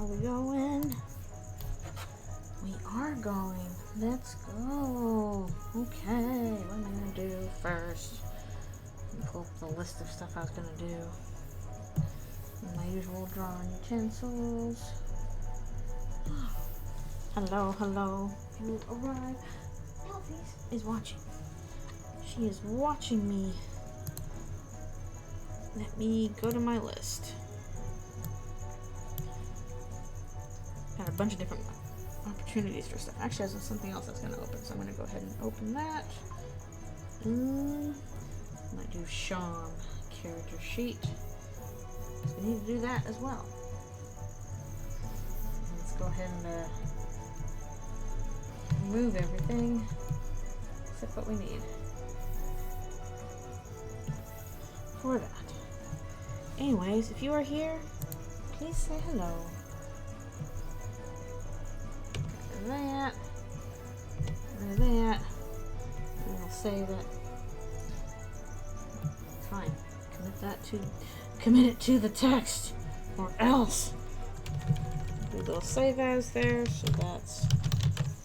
Are we going? We are going. Let's go. Okay, what am I gonna do first? Let me pull up the list of stuff I was gonna do. My usual drawing utensils. Hello, hello. You arrived. Elfie is watching. She is watching me. Let me go to my list. Got a bunch of different opportunities for stuff. Actually, there's something else that's going to open, so I'm going to go ahead and open that. Might do Sean character sheet. So we need to do that as well. Let's go ahead and remove everything except what we need for that. Anyways, if you are here, please say hello. That. And we'll save it. Fine. Commit it to the text, or else. Do a little save as there, so that's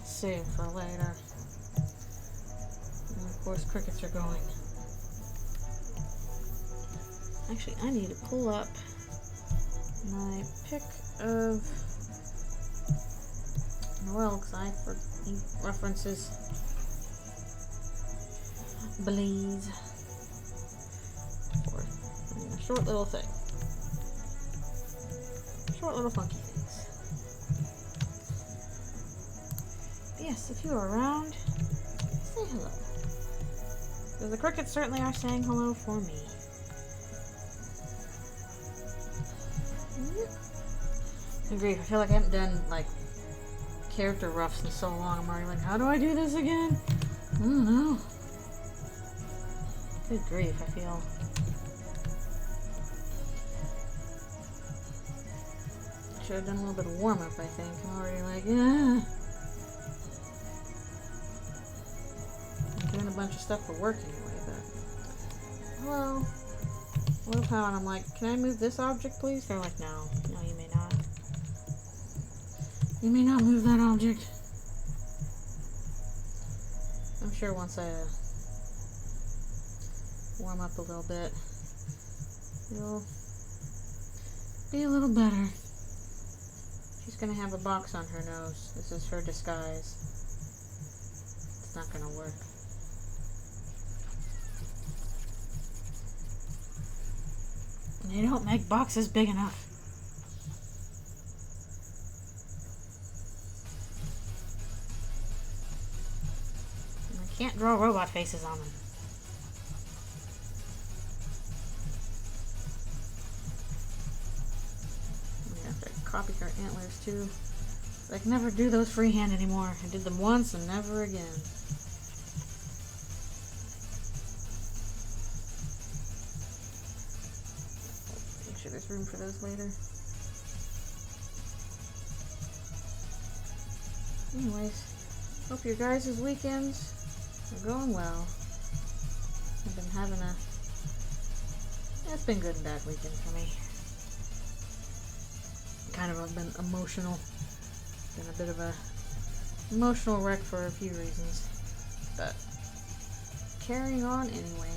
saved for later. And of course, crickets are going. Actually, I need to pull up my pick of Noel, because he references Blaze for a short little thing. Short little funky things. But yes, if you are around, say hello. Because the crickets certainly are saying hello for me. Agreed. I feel like I haven't done like character roughs in so long. I'm already like, how do I do this again? I don't know. Good grief, I feel. Should have done a little bit of warm up, I think. I'm already like, yeah. I'm doing a bunch of stuff for work anyway, but. Hello. What if I'm like, can I move this object, please? They're like, no. No, you may not. You may not move that object. I'm sure once I warm up a little bit, it'll be a little better. She's gonna have a box on her nose. This is her disguise. It's not gonna work. They don't make boxes big enough. Can't draw robot faces on them. I have to copy her antlers too. I can never do those freehand anymore. I did them once and never again. Make sure there's room for those later. Anyways, hope your guys' weekends are going well. I've been having it's been good and bad weekend for me. Kind of been emotional. Been a bit of a emotional wreck for a few reasons. But carrying on anyway.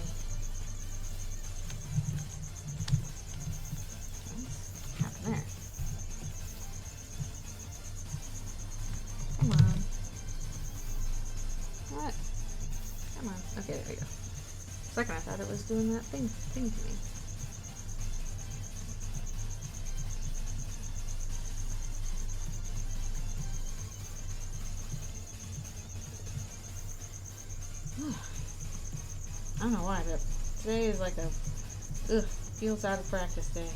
What happened there? Come on. What? Come on. Okay, there we go. For a second I thought it was doing that thing to me. I don't know why, but today is like a feels out of practice day.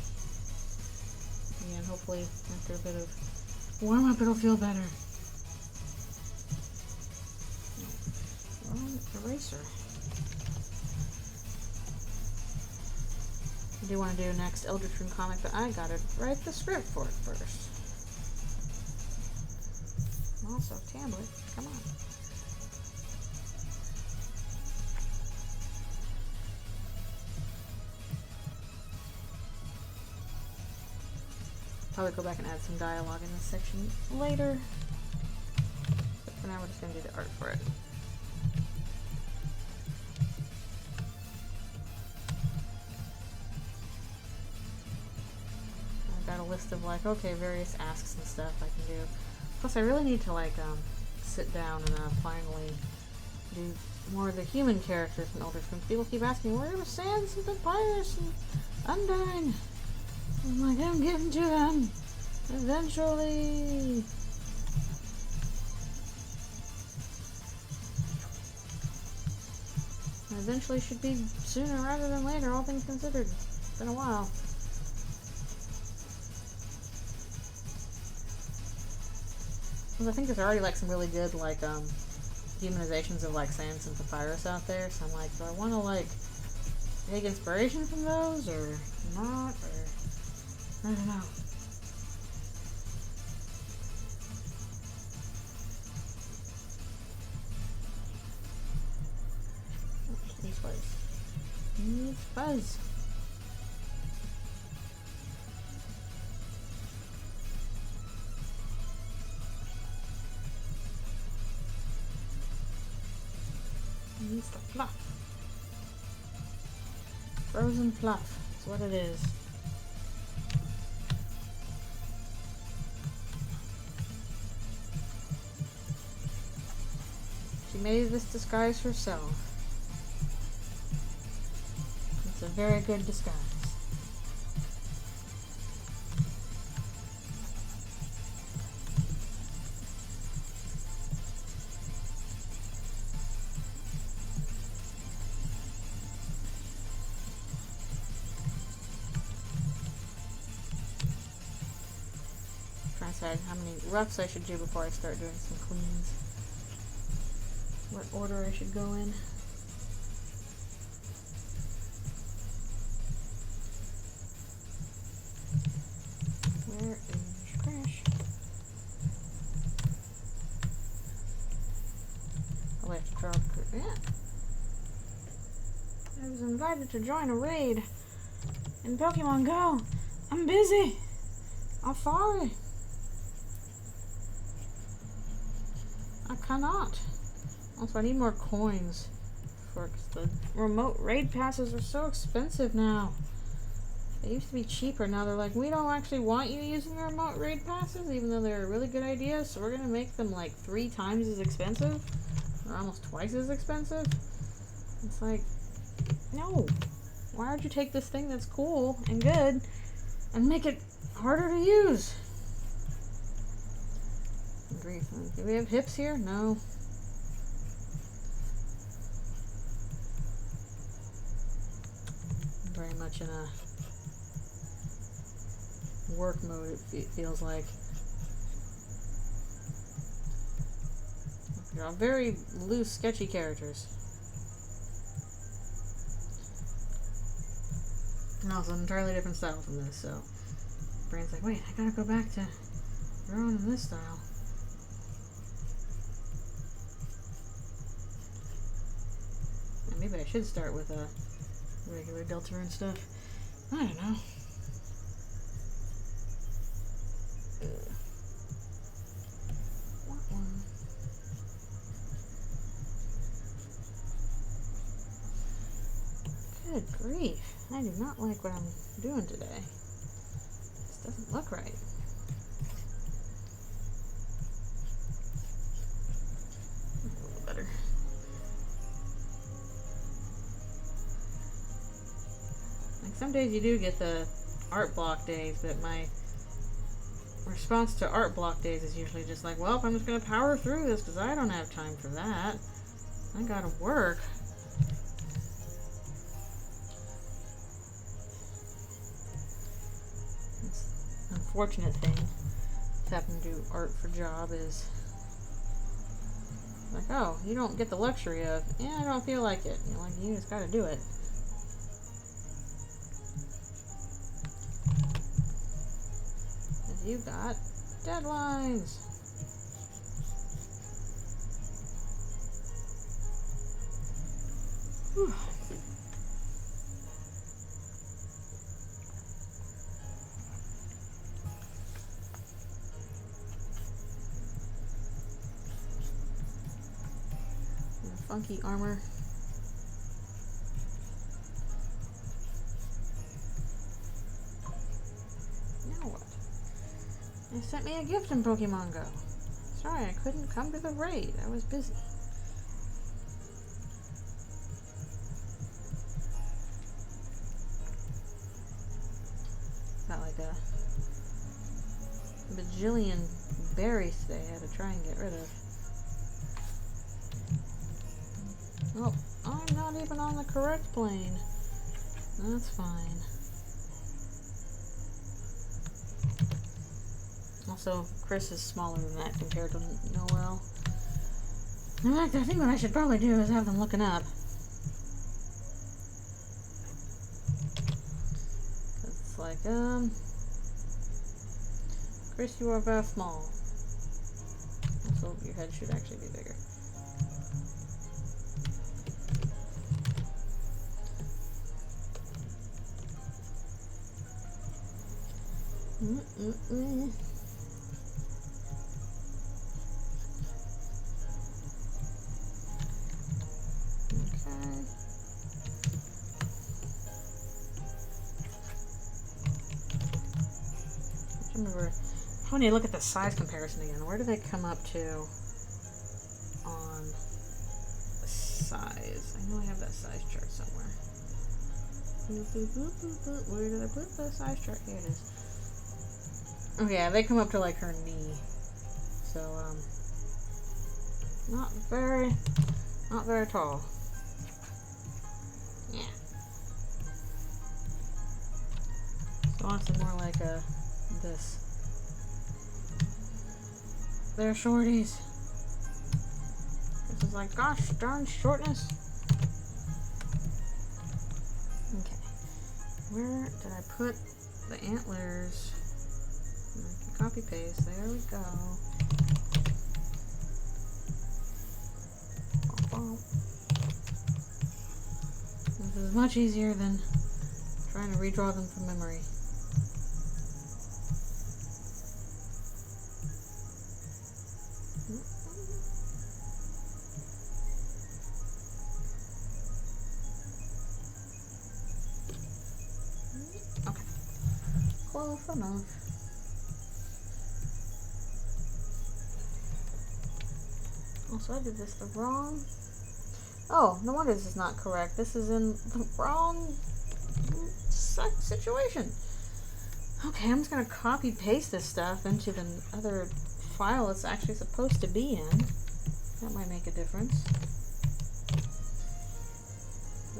And hopefully after a bit of warm up it'll feel better. Wrong eraser. I do want to do next Eldritchrune comic, but I gotta write the script for it first. Also, tablet, come on. Probably go back and add some dialogue in this section later. But for now, we're just going to do the art for it. I've got a list of like, okay, various asks and stuff I can do. Plus, I really need to like sit down and finally do more of the human characters in Eldritchrune. People keep asking, where are the Sands and Papyrus and Undyne? I'm like, I'm getting to them eventually. Eventually should be sooner rather than later, all things considered. It's been a while. Because I think there's already like some really good like humanizations of like Sans and Papyrus out there, so I'm like, do I want to like take inspiration from those or not, or I don't know. Needs fuzz. Needs fuzz. Needs the fluff. Frozen fluff. That's what it is. She made this disguise herself. It's a very good disguise. Trying to decide how many roughs I should do before I start doing some cleans. What order I should go in. Where is Crash? I'll have to draw. Yeah. I was invited to join a raid in Pokemon Go. I'm busy. I'm sorry. I cannot. Also, I need more coins for the remote raid passes are so expensive now. They used to be cheaper. Now they're like, we don't actually want you using the remote raid passes, even though they're a really good idea. So we're gonna make them like 3 times as expensive, or almost twice as expensive. It's like, no. Why would you take this thing that's cool and good and make it harder to use? Grief. Do we have hips here? No. Very much in a work mode, it feels like. They're all very loose, sketchy characters. And also an entirely different style from this, so Brain's like, wait, I gotta go back to drawing in this style. And maybe I should start with regular Deltarune stuff. I don't know. Good grief. I do not like what I'm doing today. This doesn't look right. A little better. Like some days you do get the art block days, but my response to art block days is usually just like, well, I'm just going to power through this because I don't have time for that. I gotta work. Unfortunate thing with having to do art for job is like, oh, you don't get the luxury of, yeah, I don't feel like it. You know, like, you just gotta do it. Because you've got deadlines. Whew. funky armor. Now what? They sent me a gift in Pokemon Go. Sorry, I couldn't come to the raid. I was busy. Got like a bajillion berries today I had to try and get rid of. Oh, I'm not even on the correct plane. That's fine. Also, Chris is smaller than that compared to Noel. In fact, I think what I should probably do is have them looking up. It's like, Chris, you are very small. Also, your head should actually be bigger. Remember, I need to look at the size comparison again. Where do they come up to on the size? I know I have that size chart somewhere. Where did I put the size chart? Here it is. Oh yeah, they come up to like her knee. So not very tall. Yeah. So honestly, more like this. They're shorties. This is like, gosh darn shortness. Okay. Where did I put the antlers? Copy paste. There we go. This is much easier than trying to redraw them from memory. Okay. Close enough. Also, I did this the wrong. Oh, no wonder this is not correct. This is in the wrong situation. Okay, I'm just gonna copy paste this stuff into the other file it's actually supposed to be in. That might make a difference.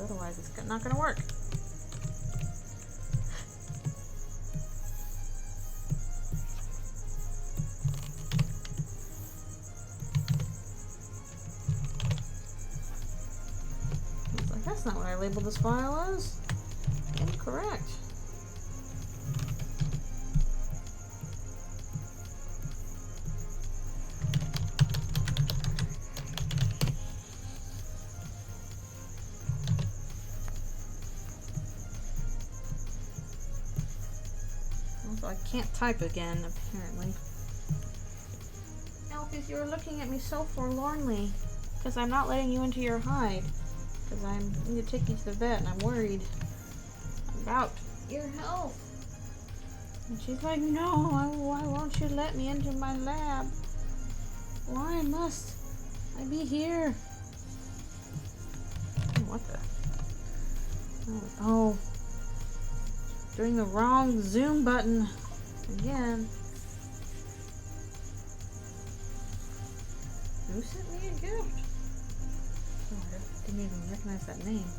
Otherwise, it's not gonna work. That's not what I labeled this file as. Incorrect. Also, I can't type again, apparently. Elfies, you're looking at me so forlornly because I'm not letting you into your hide. Because I need to take you to the vet and I'm worried about your health. And she's like, no, why won't you let me into my lab? Why must I be here? What the? Oh, doing the wrong zoom button again. Who sent me a gift? Oh, I didn't even recognize that name.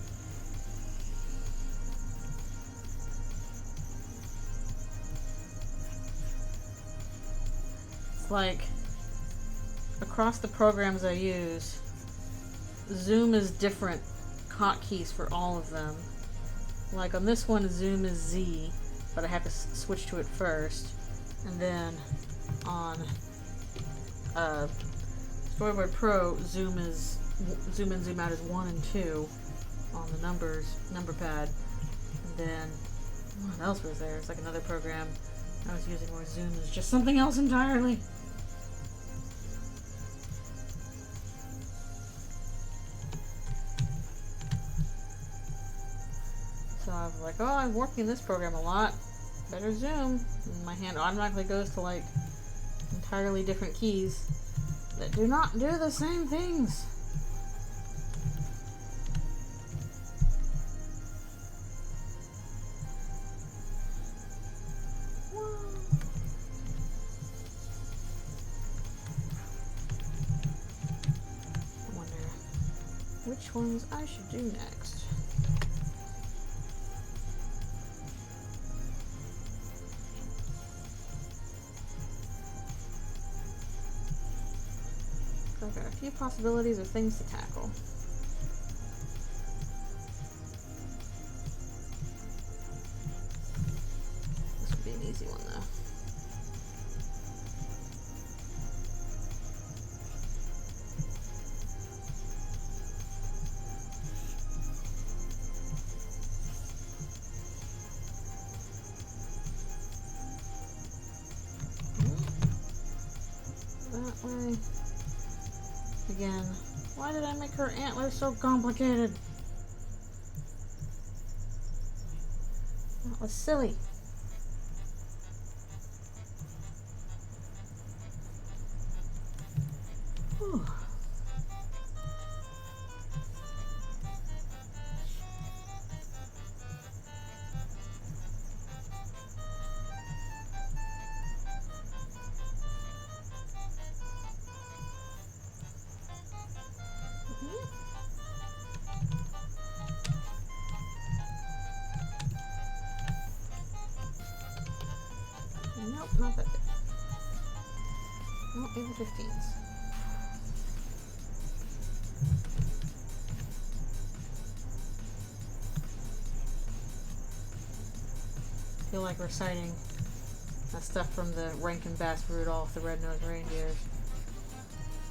It's like across the programs I use, zoom is different hotkeys for all of them. Like on this one, zoom is Z, but I have to switch to it first. And then on Storyboard Pro, zoom in, zoom out is 1 and 2 on the number pad. And then what else was there? It's like another program I was using where zoom is just something else entirely. Like, oh, I'm working this program a lot. Better zoom. And my hand automatically goes to like entirely different keys that do not do the same things. I wonder which ones I should do next. I've got a few possibilities of things to tackle. This would be an easy one though. That way. Again, why did I make her antlers so complicated? That was silly. Whew. Nope, not that big. Nope, even 15s. I feel like reciting that stuff from the Rankin Bass Rudolph the Red-Nosed Reindeer.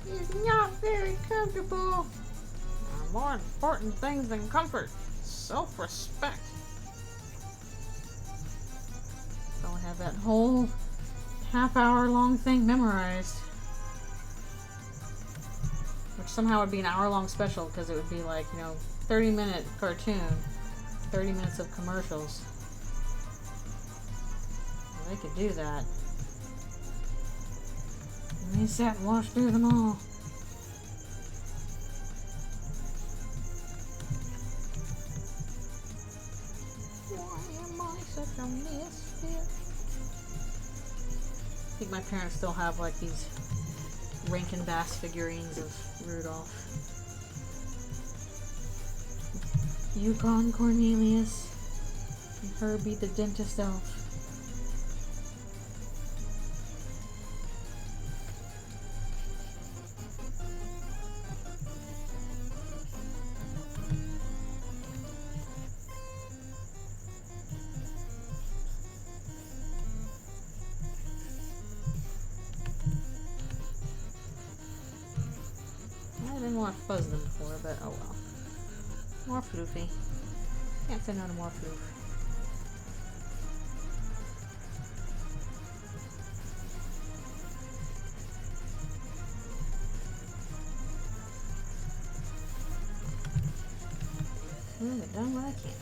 It's not very comfortable. There are more important things than comfort. Self-respect. Don't have that whole half-hour-long thing memorized. Which somehow would be an hour-long special because it would be like, 30-minute cartoon, 30 minutes of commercials. Well, they could do that. And they sat and watched through them all. Why am I such a misfit? I think my parents still have like these Rankin Bass figurines of Rudolph. Yukon Cornelius and Herbie the dentist elf. I didn't want to fuzz them before, but oh well. More floofy. Can't say no to more floof. I've done what I can.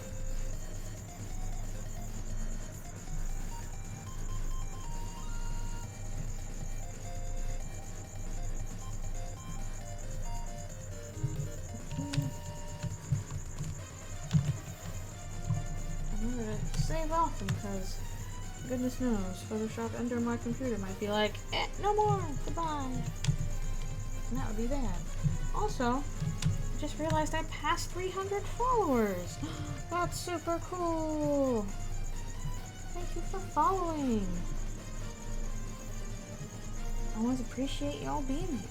Save often because goodness knows Photoshop under my computer might be like, no more, goodbye. And that would be bad. Also, I just realized I passed 300 followers. That's super cool. Thank you for following. I always appreciate y'all being here.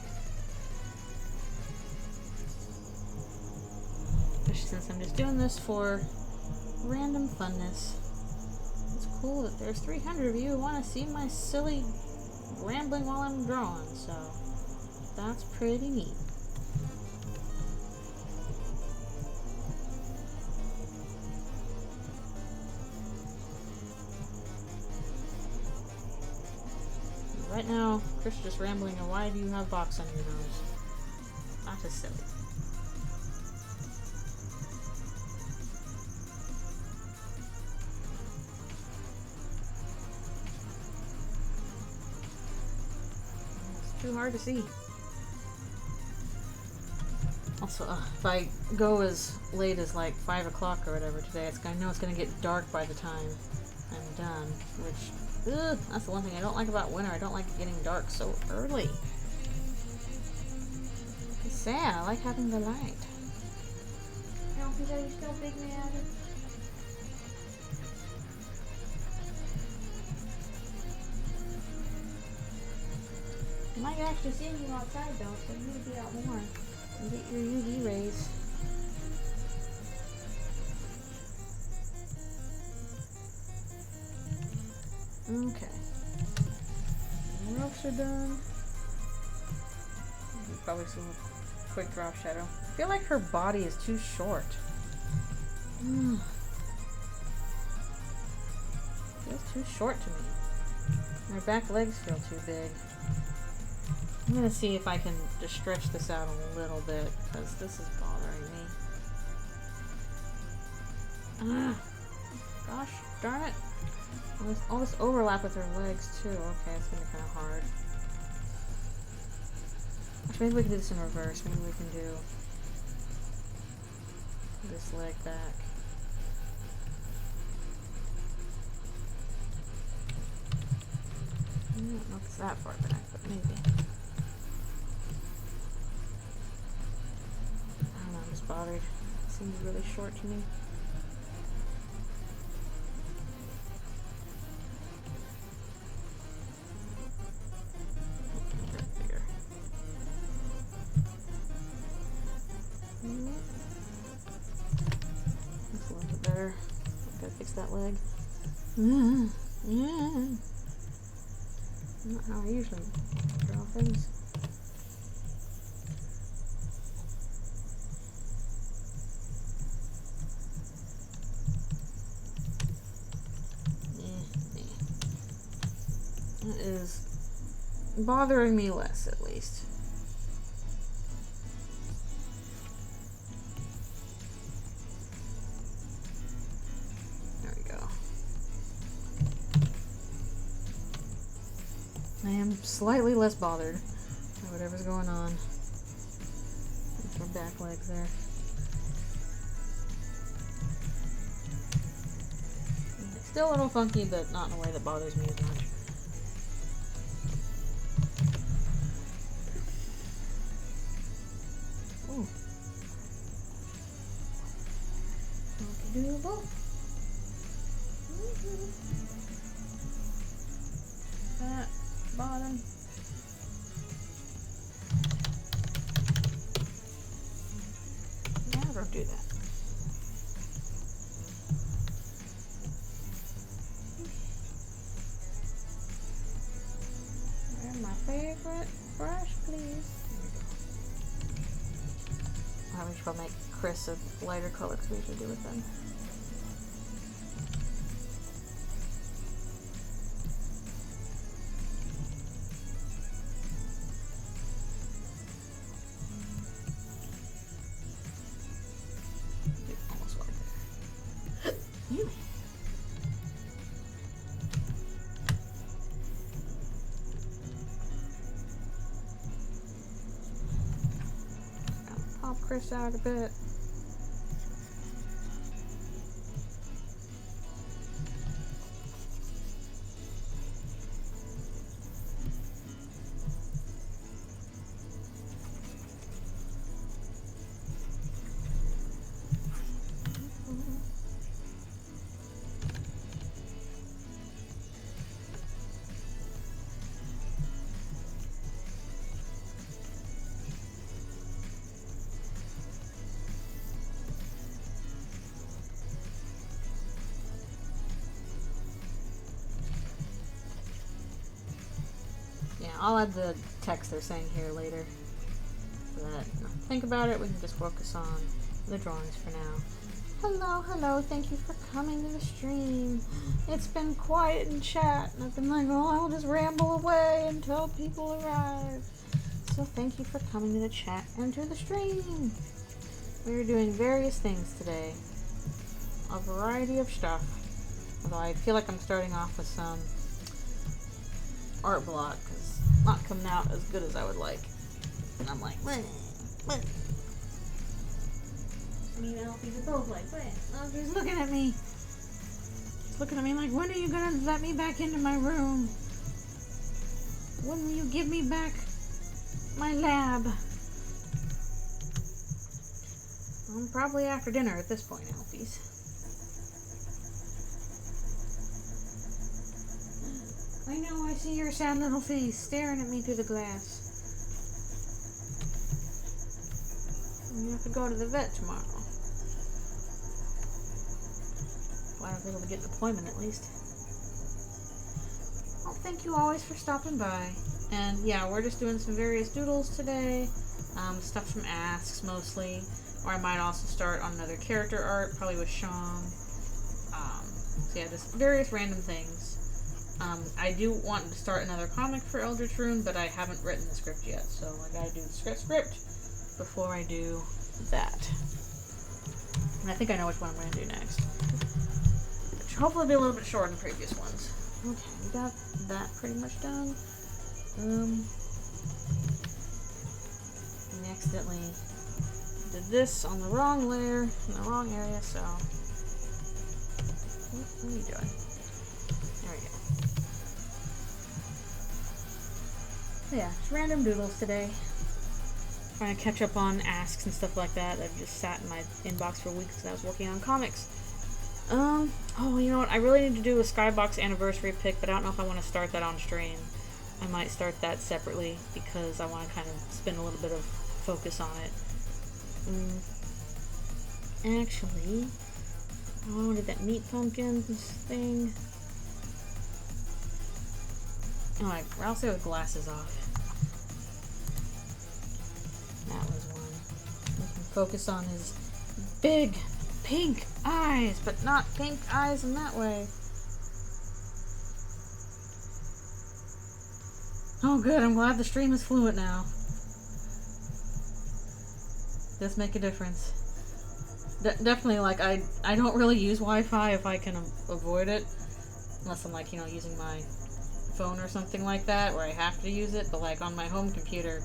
Especially since I'm just doing this for random funness. It's cool that there's 300 of you who want to see my silly rambling while I'm drawing, so that's pretty neat. Right now, Chris is just rambling, and why do you have box on your nose? Not just silly. too hard to see. Also, if I go as late as like 5 o'clock or whatever today, I know it's going to get dark by the time I'm done, which, that's the one thing I don't like about winter. I don't like it getting dark so early. It's sad. I like having the light. Alfie, are you still big mad? I might actually see you outside though, so you need to be out more and get your UV rays. Okay. The ropes are done. You probably see a quick drop shadow. I feel like her body is too short. Feels too short to me. Her back legs feel too big. I'm gonna see if I can just stretch this out a little bit because this is bothering me. Gosh darn it. All this overlap with her legs too. Okay, it's gonna be kind of hard. Actually, maybe we can do this in reverse. Maybe we can do this leg back. I don't know if it's that far back, but maybe. I don't know, I'm just bothered. It seems really short to me. That's a little bit better. Gotta fix that leg. Not how I usually draw things. That is bothering me less, at least. There we go. I am slightly less bothered by whatever's going on with her back legs there. It's still a little funky, but not in a way that bothers me as much. Ooh. Doable. That bottom. Never do that. Where's my favorite brush, please? We should probably make Chris a lighter color because we usually do with them. Almost right there. Pop Chris out a bit. I'll add the text they're saying here later. So that, think about it, we can just focus on the drawings for now. Hello, thank you for coming to the stream. It's been quiet in chat, and I've been like, oh, I'll just ramble away until people arrive. So thank you for coming to the chat and to the stream. We're doing various things today. A variety of stuff. Although I feel like I'm starting off with some art block because it's not coming out as good as I would like. And I'm like, what? Me and Alfie's are both like, what? Alfie's looking at me. He's looking at me like, when are you gonna let me back into my room? When will you give me back my lab? Probably after dinner at this point, Alfies. I know, I see your sad little face staring at me through the glass. You have to go to the vet tomorrow. Glad I was able to get an appointment at least. Well, thank you always for stopping by. And yeah, we're just doing some various doodles today. Stuff from asks mostly. Or I might also start on another character art, probably with Sean. So yeah, just various random things. I do want to start another comic for Eldritchrune, but I haven't written the script yet, so I gotta do the script before I do that. And I think I know which one I'm gonna do next. Which hopefully will be a little bit shorter than previous ones. Okay, we got that pretty much done. I accidentally did this on the wrong layer, in the wrong area, so... What are you doing? There we go. So yeah, just random doodles today. Trying to catch up on asks and stuff like that. I've just sat in my inbox for weeks because I was working on comics. Oh, you know what? I really need to do a Skybox anniversary pick, but I don't know if I want to start that on stream. I might start that separately because I want to kind of spend a little bit of focus on it. Actually, oh, did that meat pumpkins thing? Oh, I'll say with glasses off. That was one. We can focus on his big pink eyes, but not pink eyes in that way. Oh good, I'm glad the stream is fluent now. Does make a difference. Definitely, like, I don't really use Wi-Fi if I can avoid it. Unless I'm, like, you know, using my phone or something like that, where I have to use it. But, like, on my home computer,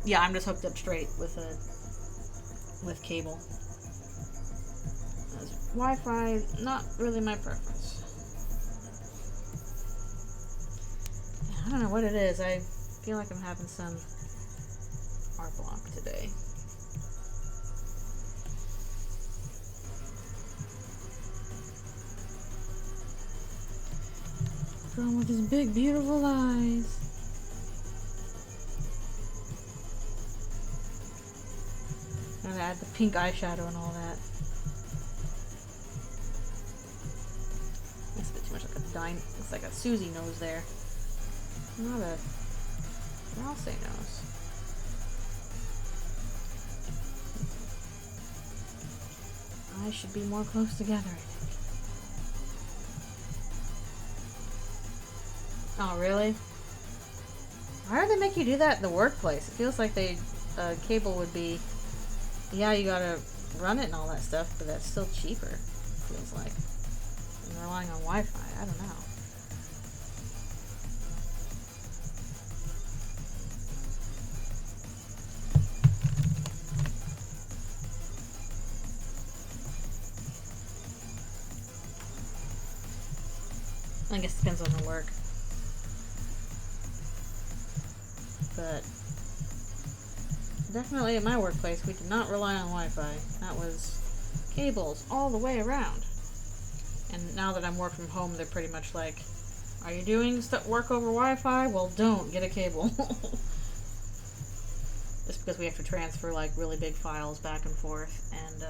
yeah, I'm just hooked up straight with cable. Wi-Fi, not really my preference. I don't know what it is. I feel like I'm having some art block today. From with his big, beautiful eyes. And add the pink eyeshadow and all that. That's a bit too much like a it's like a Susie nose there. Not a Rouse nose. Eyes should be more close together, I think. Oh, really? Why do they make you do that in the workplace? It feels like cable would be, yeah, you gotta run it and all that stuff, but that's still cheaper, it feels like. And relying on Wi-Fi, I don't know. I guess it depends on the work. But definitely at my workplace, we did not rely on Wi-Fi. That was cables all the way around. And now that I'm working from home, they're pretty much like, are you doing work over Wi-Fi? Well, don't. Get a cable. Just because we have to transfer like really big files back and forth. And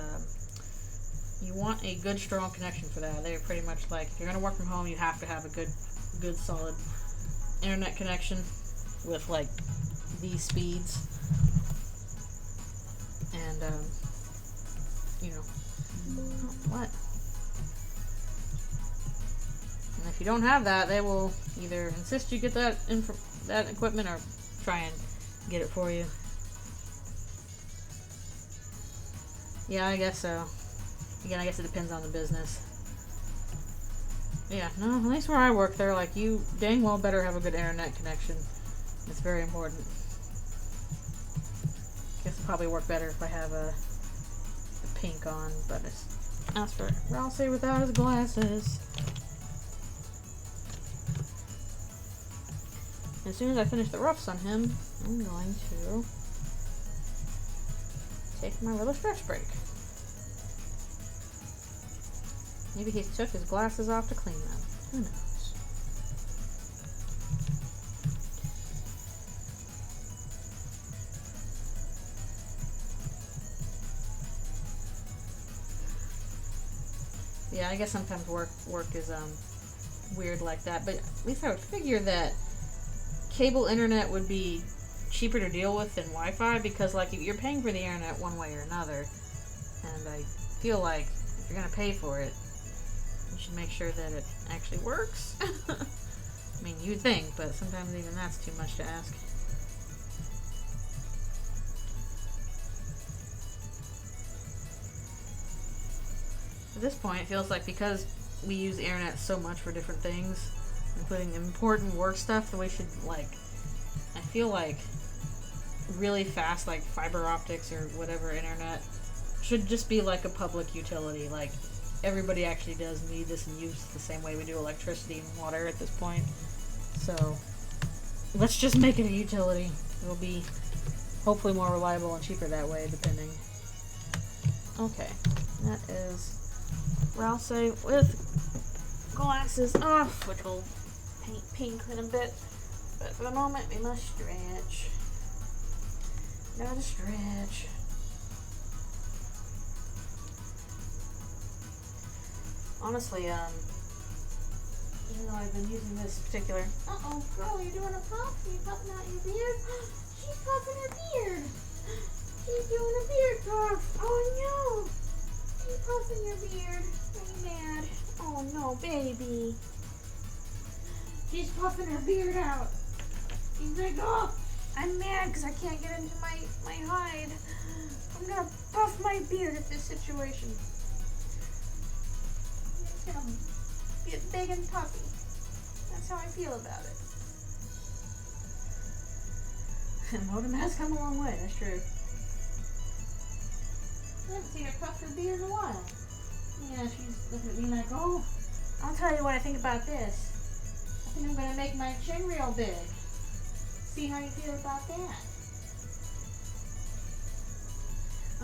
you want a good, strong connection for that. They're pretty much like, if you're going to work from home, you have to have a good, solid internet connection with like these speeds. And, you know, what? And if you don't have that, they will either insist you get that equipment or try and get it for you. Yeah, I guess so. Again, I guess it depends on the business. Yeah, no, at least where I work, they're like, you dang well better have a good internet connection. It's very important. Guess it'll probably work better if I have a pink on, but it's as for Ralph without his glasses. As soon as I finish the roughs on him, I'm going to take my little stretch break. Maybe he took his glasses off to clean them. Who knows? Yeah, I guess sometimes work is weird like that, but at least I would figure that cable internet would be cheaper to deal with than Wi-Fi, because like you're paying for the internet one way or another, and I feel like if you're gonna pay for it, you should make sure that it actually works. I mean, you'd think, but sometimes even that's too much to ask. At this point, it feels like because we use the internet so much for different things, including important work stuff, that we should, like, I feel like really fast, like, fiber optics or whatever internet should just be like a public utility. Like, everybody actually does need this and use it the same way we do electricity and water at this point. So, let's just make it a utility. It'll be hopefully more reliable and cheaper that way, depending. Okay, that is Ralph with glasses off, which will paint pink in a bit. But for the moment, we must stretch. Gotta stretch. Honestly, even though I've been using this particular... Uh-oh, girl, you doing a puff? Are you puffing out your beard? She's puffing her beard. She's doing a beard puff. Oh, no. You're puffing your beard. Are you mad? Oh, no, baby. She's puffing her beard out. She's like, oh, I'm mad because I can't get into my hide. I'm going to puff my beard at this situation. It's going to get big and puffy. That's how I feel about it. Modem has come a long way, that's true. I haven't seen her puff her beard in a while. Yeah, she's looking at me like, oh, I'll tell you what I think about this. I think I'm going to make my chin real big. See how you feel about that.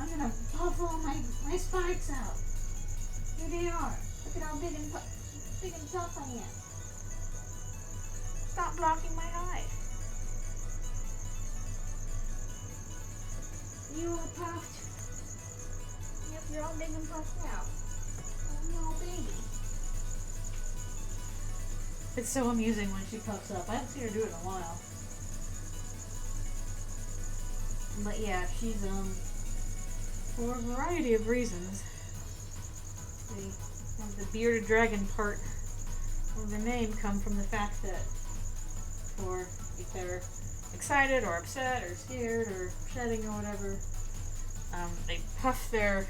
I'm going to puff all my spikes out. Here they are. Look at how big and tough I am. Stop blocking my hide. You all puffed? Yep, you're all big and puffed out. Oh no, baby. It's so amusing when she puffs up. I haven't seen her do it in a while. But yeah, she's, for a variety of reasons. The bearded dragon part of the name come from the fact that if they're excited or upset or scared or shedding or whatever, they puff their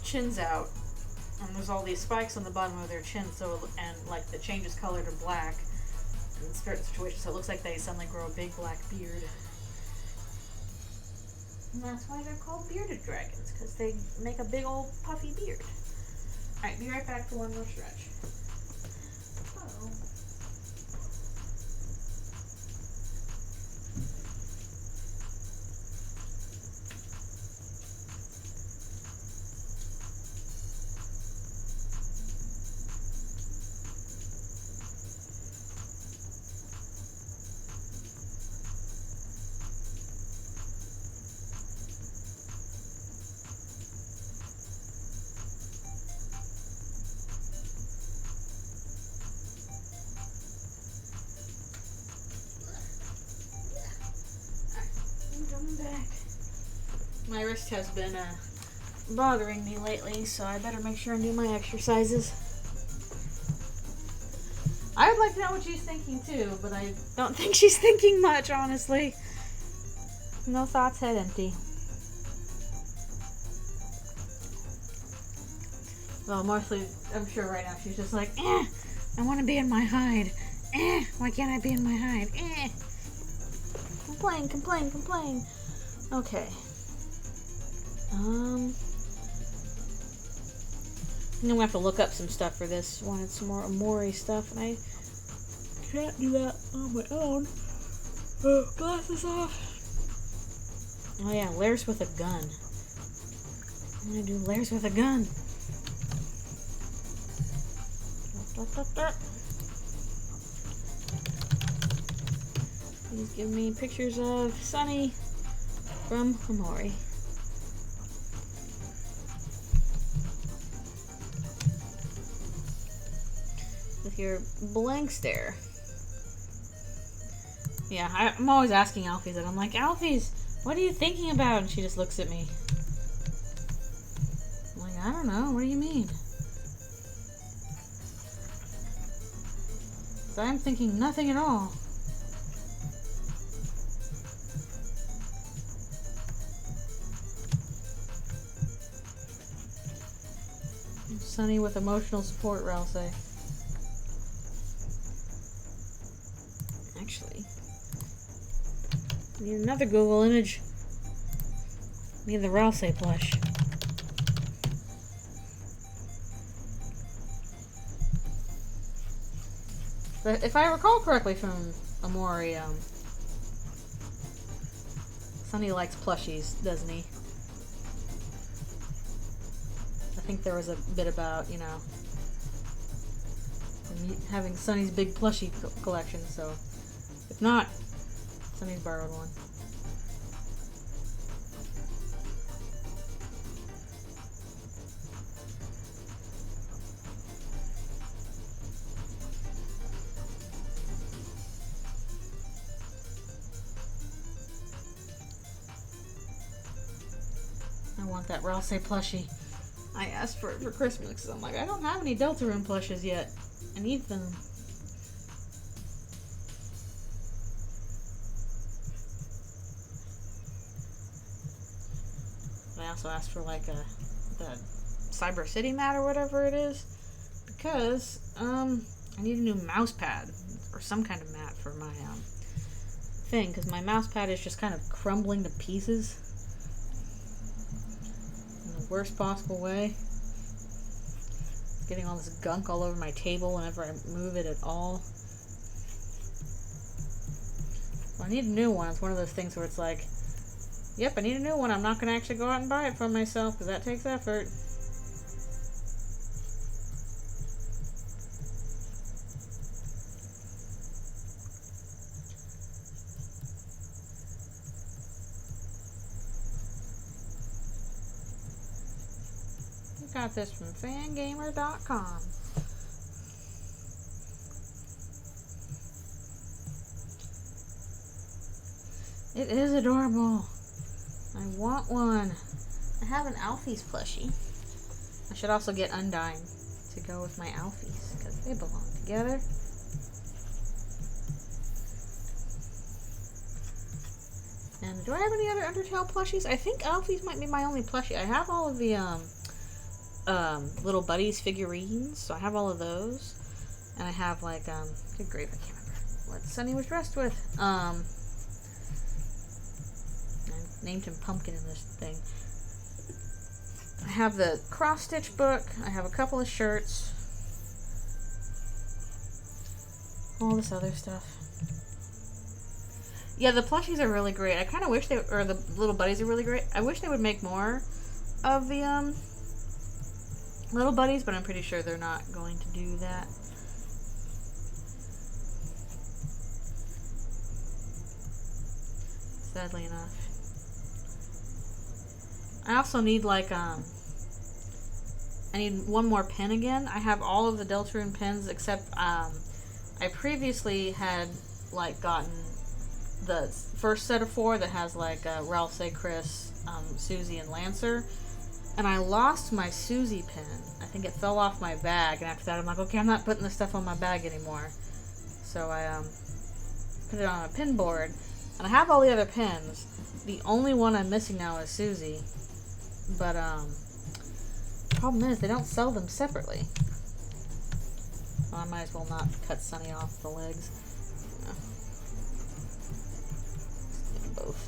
chins out, and there's all these spikes on the bottom of their chin, and like the changes color to black in certain situations, so it looks like they suddenly grow a big black beard. And that's why they're called bearded dragons, because they make a big old puffy beard. Alright, be right back for one more stretch. Uh-oh. Back. My wrist has been bothering me lately, so I better make sure and do my exercises. I would like to know what she's thinking too, but I don't think she's thinking much, honestly. No thoughts, head empty. Well, mostly, I'm sure right now she's just like, I want to be in my hide. Why can't I be in my hide? Complain, complain, complain. Okay. I'm gonna have to look up some stuff for this. Wanted some more Amori stuff, and I can't do that on my own. Glasses off. Oh yeah, Lairs with a gun. I'm gonna do Lairs with a gun. Please give me pictures of Sunny from Amori. With your blank stare. Yeah, I'm always asking Alfie that. I'm like, Alfie's, what are you thinking about? And she just looks at me. I'm like, I don't know. What do you mean? So I'm thinking nothing at all. Sunny with emotional support, Ralph say. Actually, need another Google image. Need the Ralph say plush. But if I recall correctly from Amori, Sunny likes plushies, doesn't he? I think there was a bit about, you know, having Sunny's big plushie collection, so if not, Sunny's borrowed one. I want that Ralph plushie. I asked for it for Christmas because I'm like, I don't have any Deltarune plushes yet. I need them. I also asked for like the Cyber City mat or whatever it is because I need a new mouse pad or some kind of mat for my thing because my mouse pad is just kind of crumbling to pieces. Worst possible way. Getting all this gunk all over my table whenever I move it at all. Well, I need a new one. It's one of those things where it's like, yep, I need a new one. I'm not going to actually go out and buy it for myself because that takes effort. Got this from fangamer.com. It is adorable. I want one. I have an Alfie's plushie. I should also get Undyne to go with my Alfies because they belong together. And do I have any other Undertale plushies? I think Alfie's might be my only plushie. I have all of the little buddies figurines, so I have all of those, and I have like good grief, I can't remember what Sunny was dressed with. I named him Pumpkin in this thing. I have the cross stitch book. I have a couple of shirts, all this other stuff. Yeah, the plushies are really great. I kind of wish or the little buddies are really great. I wish they would make more of the little buddies, but I'm pretty sure they're not going to do that. Sadly enough. I also need like I need one more pen again. I have all of the Deltarune pens except I previously had like gotten the first set of 4 that has like Ralph, Chris, Susie, and Lancer. And I lost my Susie pen. I think it fell off my bag, and after that I'm like, okay, I'm not putting this stuff on my bag anymore. So I put it on a pin board, and I have all the other pins. The only one I'm missing now is Susie. But Problem is, they don't sell them separately. Well, I might as well not cut Sunny off the legs. No. Let's do both.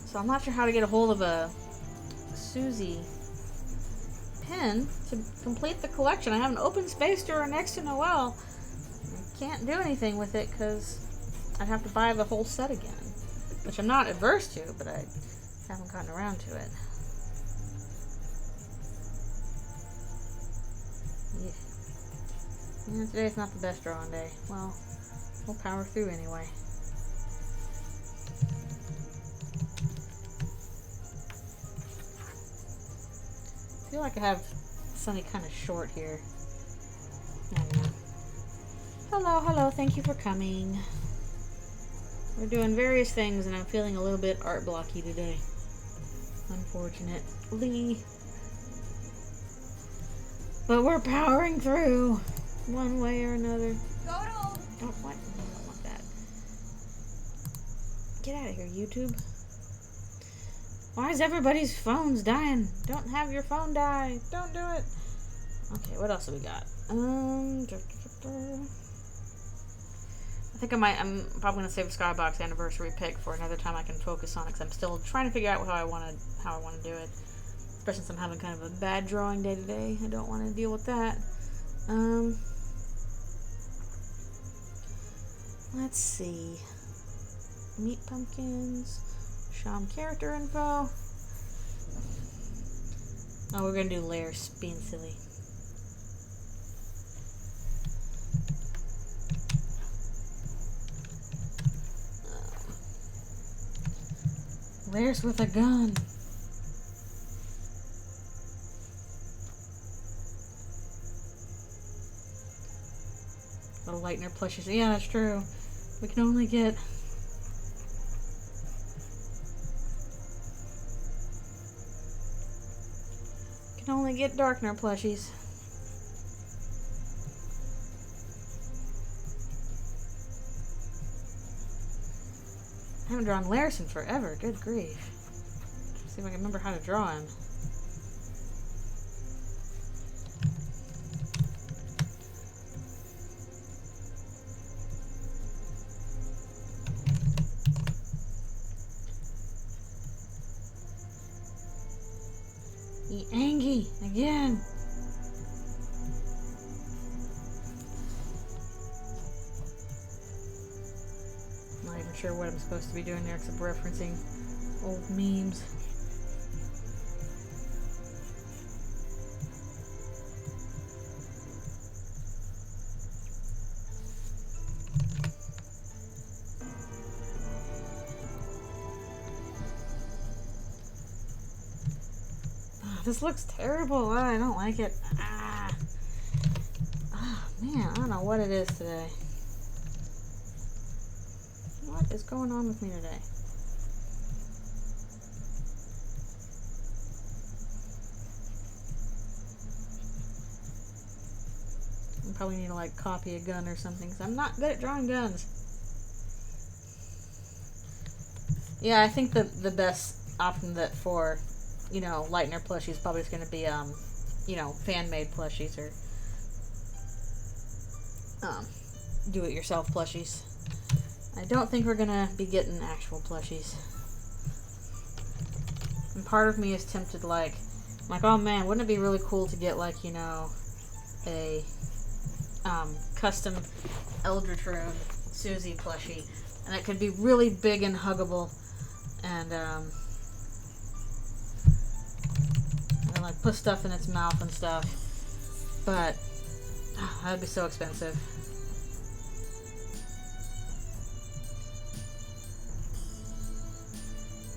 So I'm not sure how to get a hold of a Susie pin to complete the collection. I have an open space drawer next to Noelle. I can't do anything with it because I'd have to buy the whole set again, which I'm not adverse to, but I haven't gotten around to it. Yeah, today's not the best drawing day. Well, we'll power through anyway. I feel like I have Sunny kind of short here. I don't know. Hello, hello, thank you for coming. We're doing various things and I'm feeling a little bit art blocky today. Unfortunately. But we're powering through one way or another. Doodle! Oh, what? I don't want that. Get out of here, YouTube. Why is everybody's phones dying? Don't have your phone die. Don't do it. Okay, what else have we got? I think I'm probably gonna save a Skybox anniversary pick for another time I can focus on it, because I'm still trying to figure out how I want to do it. Especially since I'm having kind of a bad drawing day today. I don't want to deal with that. Let's see. Meat pumpkins. Sham character info. Oh, we're gonna do layers. Being silly. Layers with a gun. Little Lightner plushies. Yeah, that's true. We can only get Darkner plushies. I haven't drawn Lynx in forever. Good grief. Let's see if I can remember how to draw him. Angie again. I'm not even sure what I'm supposed to be doing there except referencing old memes. This looks terrible. I don't like it. Man, I don't know what it is today. What is going on with me today? I probably need to like copy a gun or something because I'm not good at drawing guns. Yeah, I think the best option that for, you know, Lightner plushies probably is going to be, you know, fan-made plushies or do-it-yourself plushies. I don't think we're going to be getting actual plushies. And part of me is tempted, like, oh man, wouldn't it be really cool to get, like, you know, a custom Eldritchrune Susie plushie. And it could be really big and huggable. And like put stuff in its mouth and stuff, but that'd be so expensive.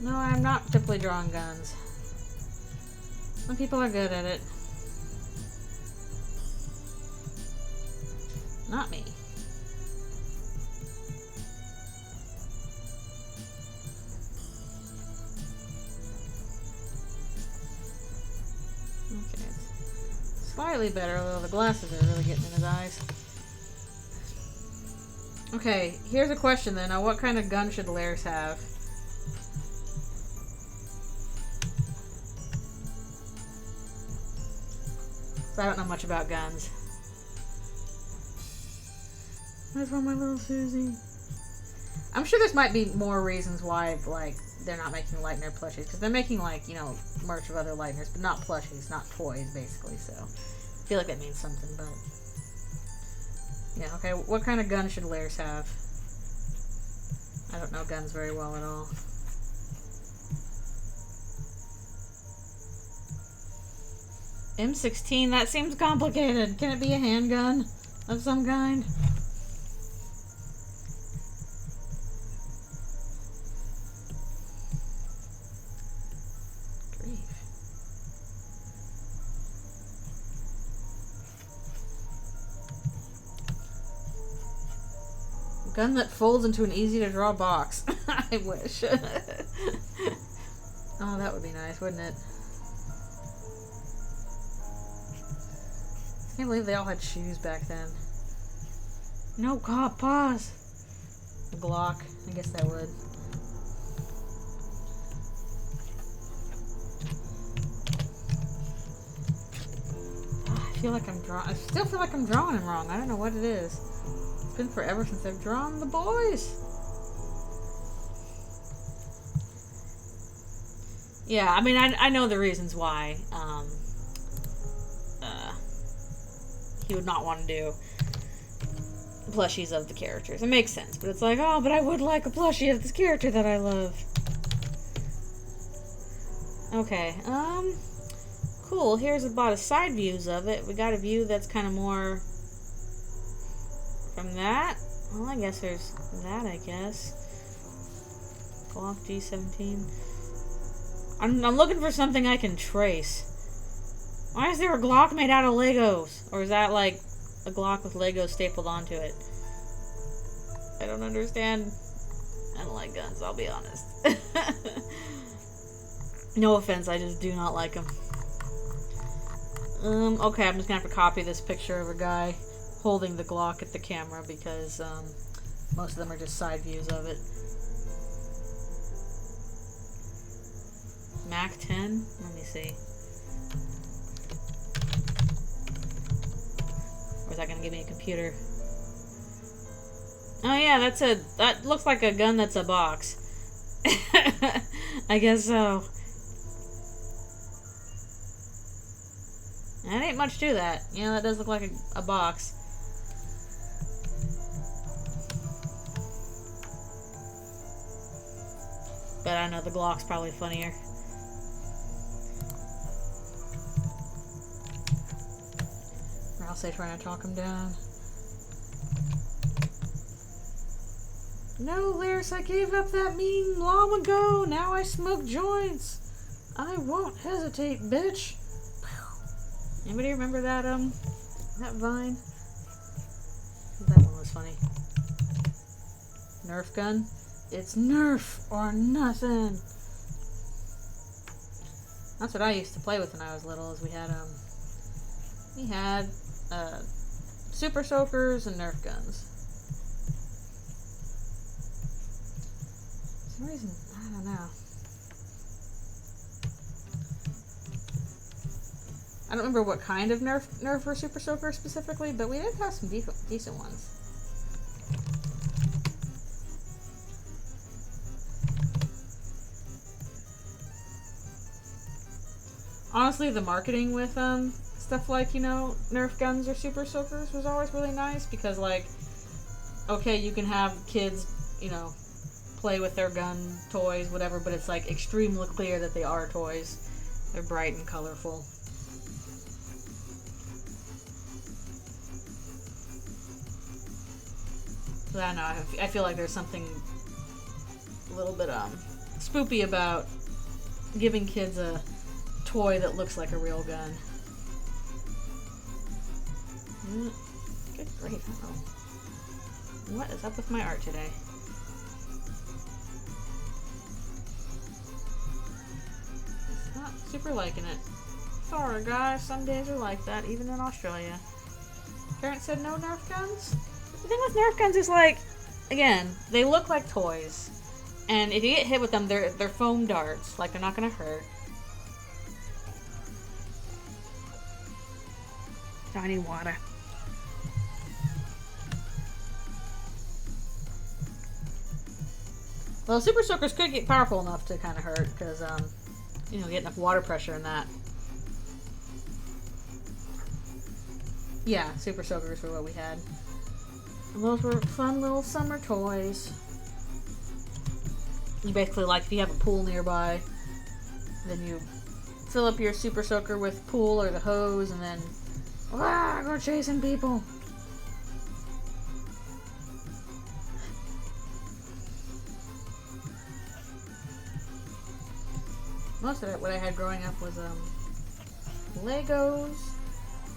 No, I'm not typically drawing guns. Some people are good at it. Not me. Okay, slightly better, although the glasses are really getting in his eyes. Okay, here's a question then. Now, what kind of gun should Lynx have? So I don't know much about guns. Where's my little Susie? I'm sure there might be more reasons why, like, they're not making Lightner plushies. Because they're making, like, you know, merch of other Lightners, but not plushies, not toys, basically. So I feel like that means something, but... Yeah, okay. What kind of gun should Lairs have? I don't know guns very well at all. M16, that seems complicated. Can it be a handgun of some kind? Grief. Gun that folds into an easy to draw box. I wish. Oh, that would be nice, wouldn't it? I can't believe they all had shoes back then. No, God, pause. A Glock. I guess that would. I feel like I'm drawing. I still feel like I'm drawing them wrong. I don't know what it is. It's been forever since I've drawn the boys. Yeah, I mean, I know the reasons why. He would not want to do plushies of the characters. It makes sense, but it's like, oh, but I would like a plushie of this character that I love. Okay, cool. Here's about a side views of it. We got a view that's kind of more from that. Well, I guess there's that, I guess. Glock G17. I'm looking for something I can trace. Why is there a Glock made out of Legos? Or is that like a Glock with Legos stapled onto it? I don't understand. I don't like guns, I'll be honest. No offense, I just do not like them. Okay, I'm just gonna have to copy this picture of a guy holding the Glock at the camera because most of them are just side views of it. Mac 10? Let me see. Or is that gonna give me a computer? Oh yeah, that looks like a gun that's a box. I guess so. That ain't much to that. Yeah, that does look like a box. But I know the Glock's probably funnier. Or else they're trying to talk him down. No, Lairs, I gave up that mean long ago. Now I smoke joints. I won't hesitate, bitch. Anybody remember that, that Vine? That one was funny. Nerf gun? It's Nerf or nothing. That's what I used to play with when I was little, is we had Super Soakers and Nerf guns. For some reason, I don't know. I don't remember what kind of Nerf or Super Soaker specifically, but we did have some decent ones. Honestly, the marketing with stuff like, you know, Nerf guns or Super Soakers was always really nice because, like, okay, you can have kids, you know, play with their gun toys, whatever, but it's like extremely clear that they are toys. They're bright and colorful. So I don't know, I feel like there's something a little bit spoopy about giving kids a toy that looks like a real gun. Good grief, I don't know. What is up with my art today? It's not super liking it. Sorry guys, some days are like that, even in Australia. Parents said no Nerf guns? The thing with Nerf guns is, like, again, they look like toys. And if you get hit with them, they're foam darts. Like, they're not gonna hurt. I need water. Well, super soakers could get powerful enough to kind of hurt because, you know, get enough water pressure in that. Yeah, super soakers were what we had. And those were fun little summer toys. You basically, like, if you have a pool nearby, then you fill up your super soaker with pool or the hose, and then, go chasing people. Most of it, what I had growing up was Legos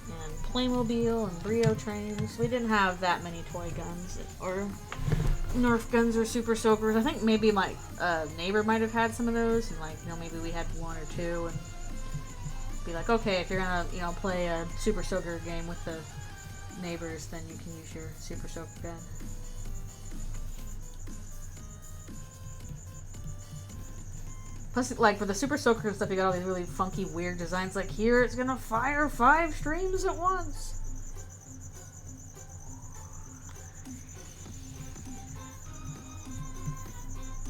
and Playmobil and Brio trains. We didn't have that many toy guns or Nerf guns or super soakers. I think maybe my neighbor might have had some of those, and like, you know, maybe we had one or two, and be like, okay, if you're gonna, you know, play a super soaker game with the neighbors, then you can use your super soaker gun. Plus, like, for the super soaker stuff, you got all these really funky, weird designs. Like, here, it's gonna fire 5 streams at once.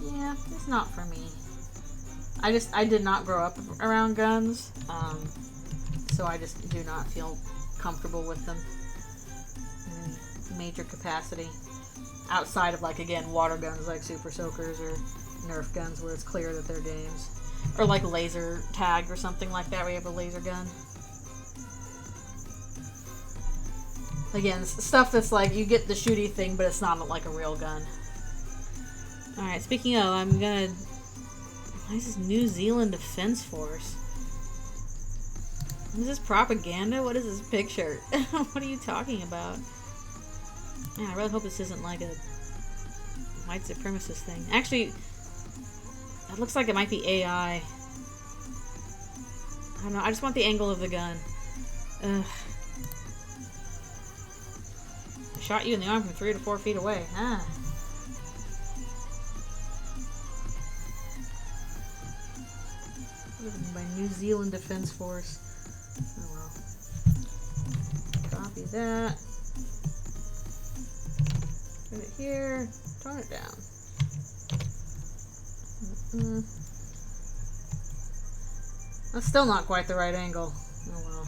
Yeah, it's not for me. I did not grow up around guns, so I just do not feel comfortable with them in major capacity. Outside of, like, again, water guns like super soakers or Nerf guns where it's clear that they're games. Or like laser tag or something like that where you have a laser gun. Again, stuff that's like, you get the shooty thing, but it's not like a real gun. Alright, speaking of, I'm gonna... Why is this New Zealand Defense Force? Is this propaganda? What is this picture? What are you talking about? Yeah, I really hope this isn't like a white supremacist thing. Actually, it looks like it might be AI. I don't know, I just want the angle of the gun. Ugh. I shot you in the arm from 3 to 4 feet away. Ah. By New Zealand Defense Force. Oh well. Copy that. Put it here. Tone it down. That's still not quite the right angle. Oh well.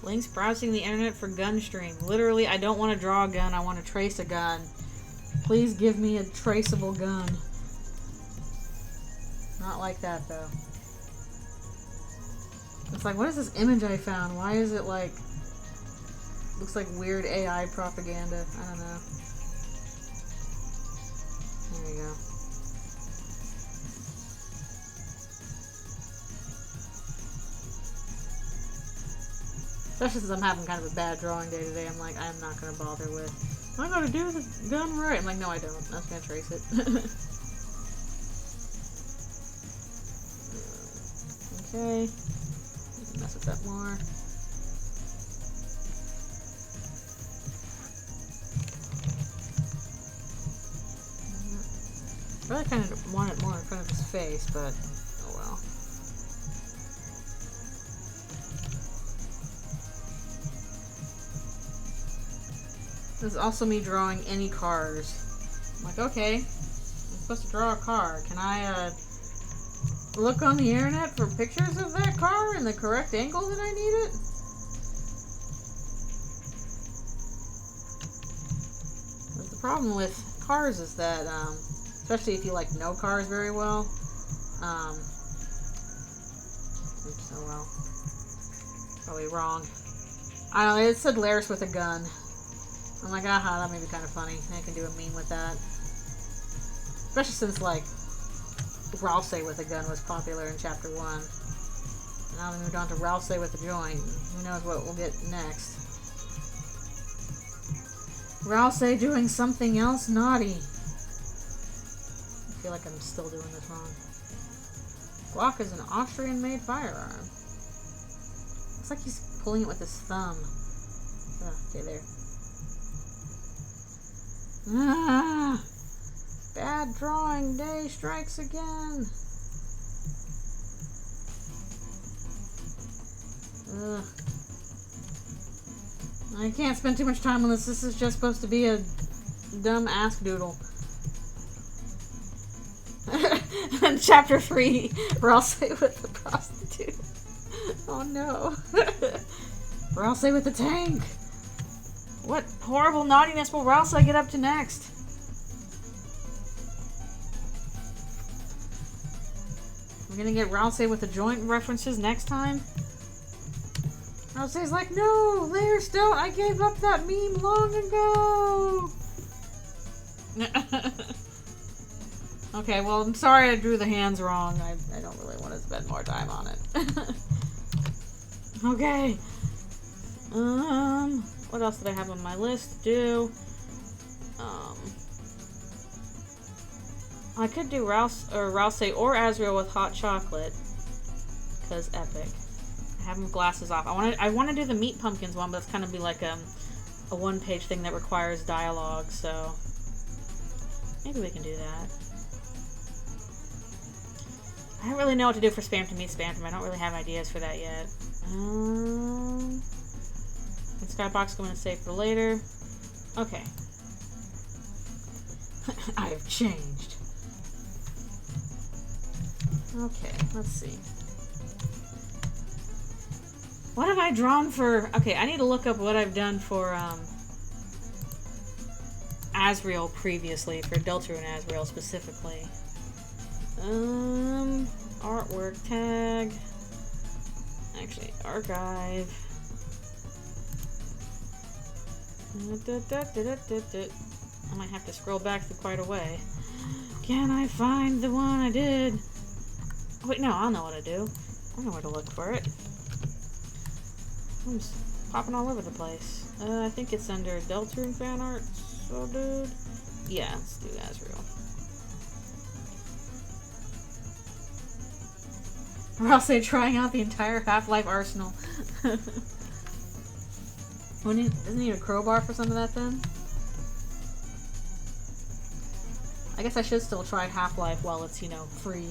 Lynx browsing the internet for gun stream. Literally, I don't want to draw a gun, I want to trace a gun. Please give me a traceable gun. Not like that, though. It's like, what is this image I found? Why is it like... Looks like weird AI propaganda. I don't know. There you go. Especially since I'm having kind of a bad drawing day today, I'm like, I'm not going to bother with, I gotta do the gun right. I'm like, no I don't. I'm just going to trace it. Okay. Mess with that more. I really kind of want it more in front of his face, but oh well. This is also me drawing any cars. I'm like, okay, I'm supposed to draw a car. Can I look on the internet for pictures of that car in the correct angle that I need it? But the problem with cars is that, especially if you like know cars very well, oops, oh well, probably wrong. I don't know, it said Laris with a gun. I'm like, aha, that may be kind of funny. I can do a meme with that. Especially since, like, Ralsei with a gun was popular in Chapter 1. Now we moved on to Ralsei with a joint. Who knows what we'll get next. Ralsei doing something else naughty. I feel like I'm still doing this wrong. Glock is an Austrian-made firearm. Looks like he's pulling it with his thumb. Oh, okay, there. Ah! Bad drawing day strikes again. Ugh. I can't spend too much time on this. This is just supposed to be a dumb ask doodle. And chapter 3, Rousey with the prostitute. Oh no. Rousey with the tank. What horrible naughtiness will Rousey get up to next? We're gonna get Rousey with the joint references next time? Rousey's like, no, Layers, don't. I gave up that meme long ago. Okay, well, I'm sorry I drew the hands wrong. I don't really want to spend more time on it. Okay. What else did I have on my list to do? I could do Rousey or Azrael with hot chocolate. Because epic. I have them glasses off. I want to do the meat pumpkins one, but it's kind of be like a one-page thing that requires dialogue, so maybe we can do that. I don't really know what to do for Spam to Meet Spam. I don't really have ideas for that yet. Skybox going to save for later. Okay. I have changed. Okay, let's see. What have I drawn for... Okay, I need to look up what I've done for Azrael previously, for Deltarune and Azrael specifically. Artwork tag. Actually, archive. I might have to scroll back through quite a way. Can I find the one I did? Oh, wait, no, I'll know what to do. I know where to look for it. I'm just popping all over the place. I think it's under Deltarune fan art. So, dude. Yeah, let's do Azrael. Rousey trying out the entire Half-Life arsenal. Doesn't he need a crowbar for some of that then? I guess I should still try Half-Life while it's, you know, free.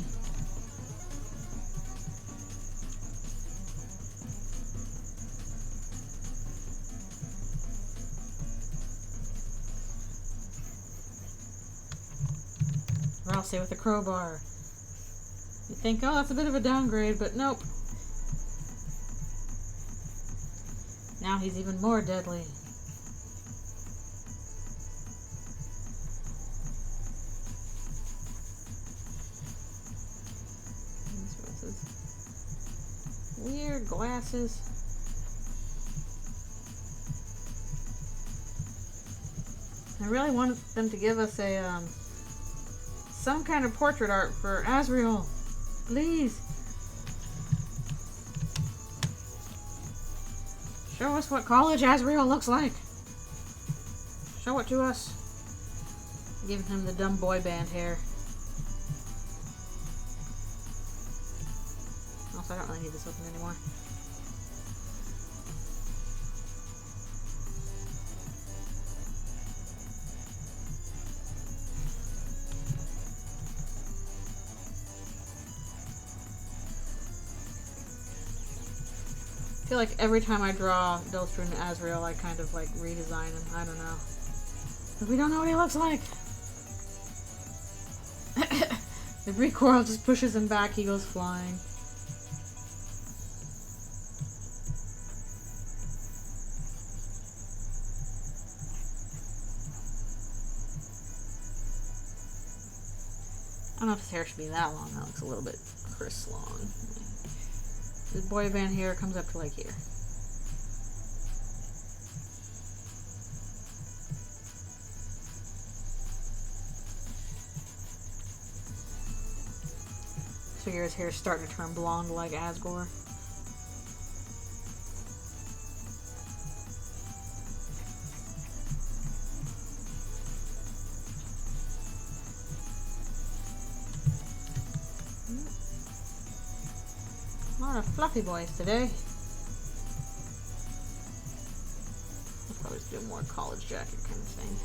Rousey with a crowbar. You think, oh, that's a bit of a downgrade, but nope. Now he's even more deadly. Weird glasses. I really wanted them to give us a, some kind of portrait art for Azrael. Please. Show us what college Azrael looks like. Show it to us. Giving him the dumb boy band hair. Also, I don't really need this open anymore. I feel like every time I draw Deltarune and Azrael, I kind of like redesign him. I don't know. But we don't know what he looks like. The recoil just pushes him back, he goes flying. I don't know if his hair should be that long. That looks a little bit Chris long. The boy band hair comes up to like here. Figure his hair's starting to turn blonde like Asgore. A lot of fluffy boys today. I'll probably just do a more college jacket kind of thing.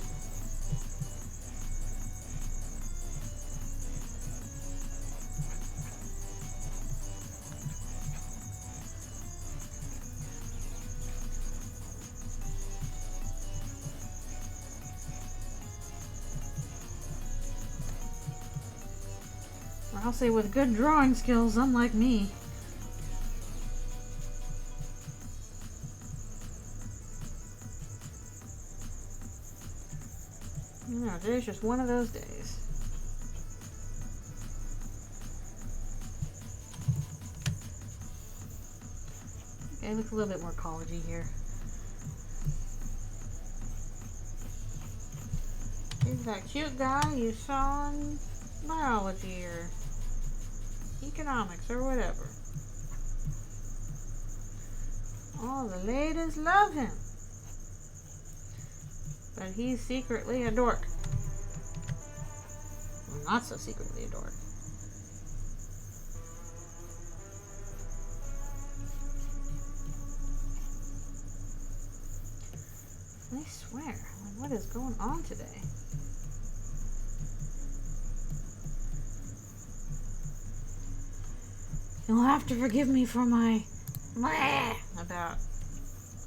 say with good drawing skills, unlike me. You know, today's just one of those days. Okay, it looks a little bit more collegey here. Here's that cute guy you saw in biology or economics or whatever. All the ladies love him. But he's secretly a dork. Well, not so secretly a dork. I swear, what is going on today? You'll have to forgive me for my about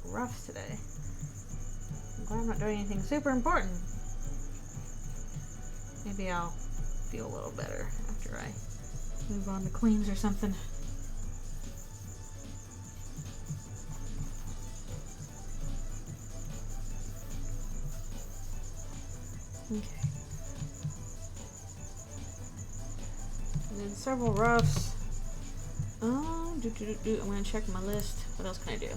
roughs today. I'm glad I'm not doing anything super important. Maybe I'll feel a little better after I move on to cleans or something. Okay. And then several roughs. I'm gonna check my list. What else can I do?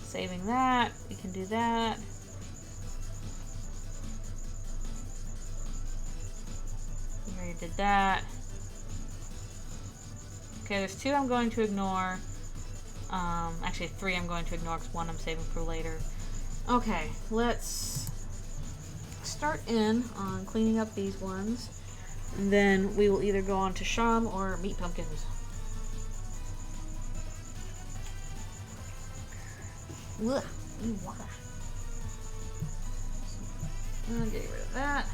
Saving that. We can do that. We already did that. Okay, there's 2 I'm going to ignore. Actually 3 I'm going to ignore because 1 I'm saving for later. Okay, let's start in on cleaning up these ones. And then we will either go on to Sham or meat pumpkins. Ugh, need water. I'll get rid of that.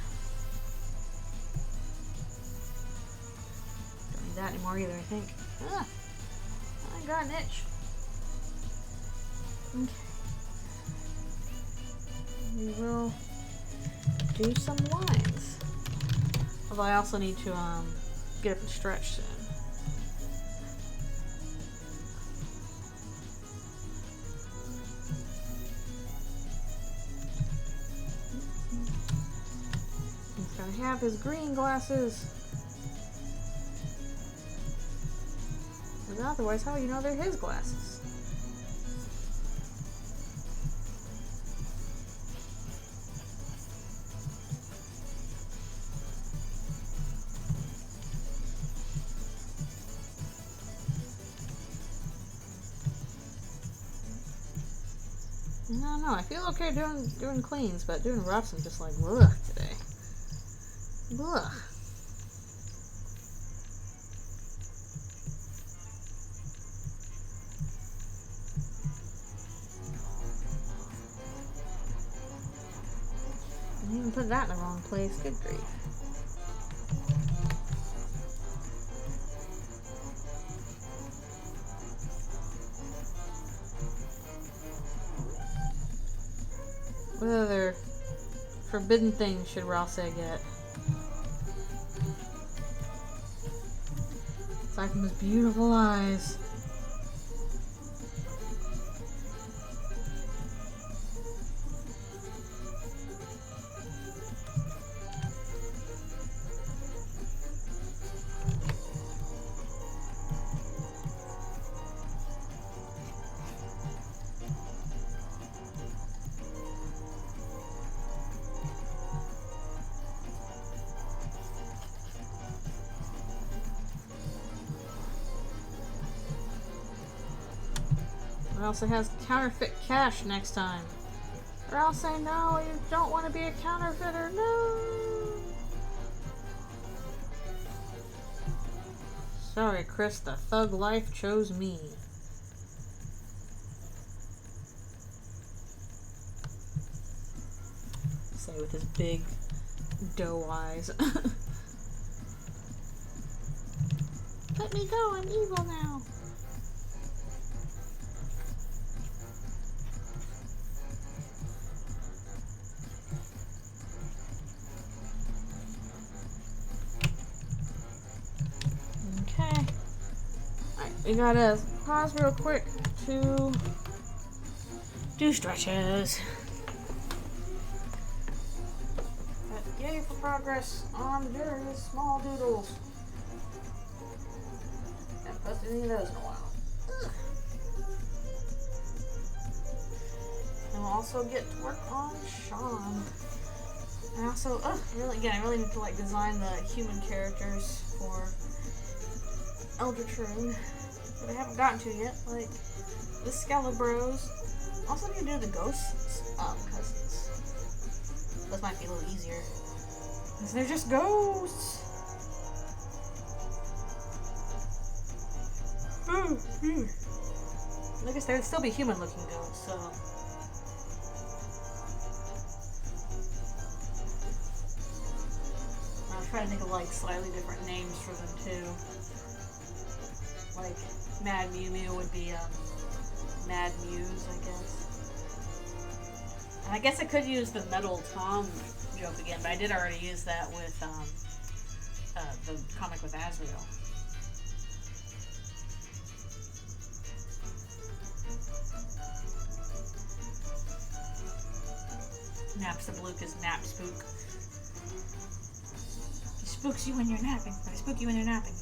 Don't need that anymore either, I think. Ah, I got an itch. Okay. We will do some lines. Although I also need to get up and stretch soon. He's gotta have his green glasses. Because otherwise, how do you know they're his glasses? I don't know. I feel okay doing cleans, but doing roughs I'm just like, ugh, today. Ugh. I even put that in the wrong place. Good grief. What other forbidden things should Rouse get? Aside from his beautiful eyes. Or else it has counterfeit cash next time. Or I'll say, no, you don't want to be a counterfeiter. No. Sorry, Chris, the thug life chose me. Say with his big doe eyes. Let me go, I'm evil now. we gotta pause real quick to do stretches. But yay for progress on doing these small doodles. Haven't posted any of those in a while. Ugh. And we'll also get to work on Sean. And also, I really need to like design the human characters for Eldritchrune that I haven't gotten to yet, like the Scalibros. Also need to do the ghosts, because those might be a little easier, because they're just ghosts. I guess they would still be human-looking ghosts, so. I'll try to think of like slightly different names for them too. Like Mad Mew Mew would be Mad Muse, I guess. And I guess I could use the Metal Tom joke again, but I did already use that with the comic with Azrael. Napstablook is Nap Spook. He spooks you when you're napping. I spook you when you're napping.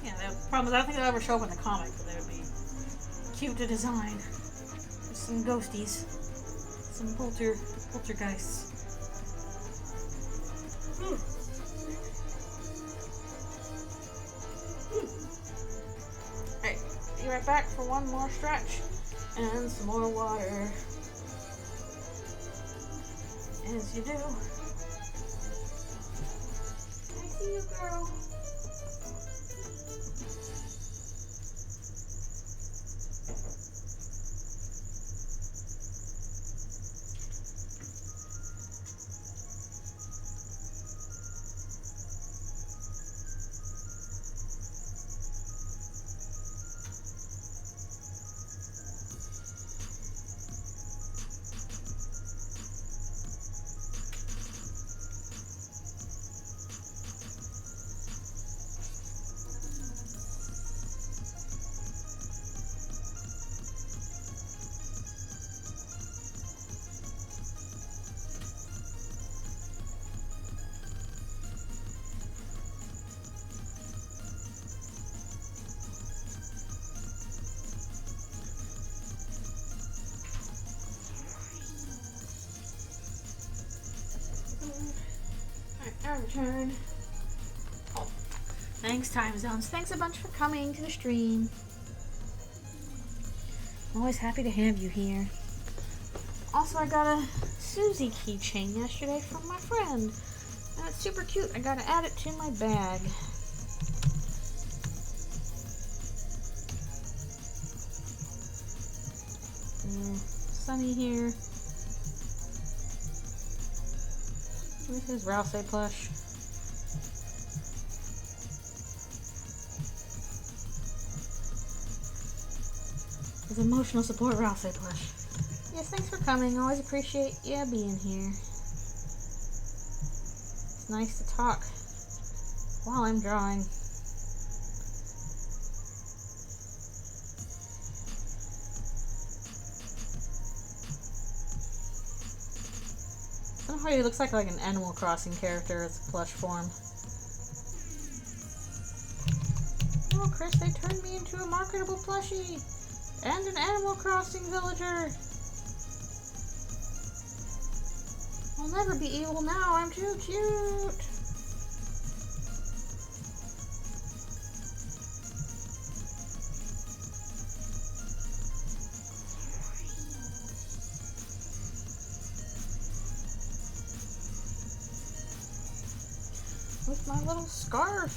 Yeah, the problem is I don't think they'll ever show up in the comic, but they would be cute to design. There's some ghosties. Some poltergeists. Alright, be right back for one more stretch and some more water. As you do. I see you, girl. Our turn. Oh. Thanks, Time Zones. Thanks a bunch for coming to the stream. I'm always happy to have you here. Also, I got a Susie keychain yesterday from my friend. And it's super cute. I gotta add it to my bag. Sunny here. This is Rousey plush. His emotional support Rousey plush. Yes, thanks for coming. Always appreciate you being here. It's nice to talk while I'm drawing. Somehow he looks like an Animal Crossing character as a plush form. Oh, Chris, they turned me into a marketable plushie and an Animal Crossing villager. I'll never be evil now. I'm too cute. With my little scarf.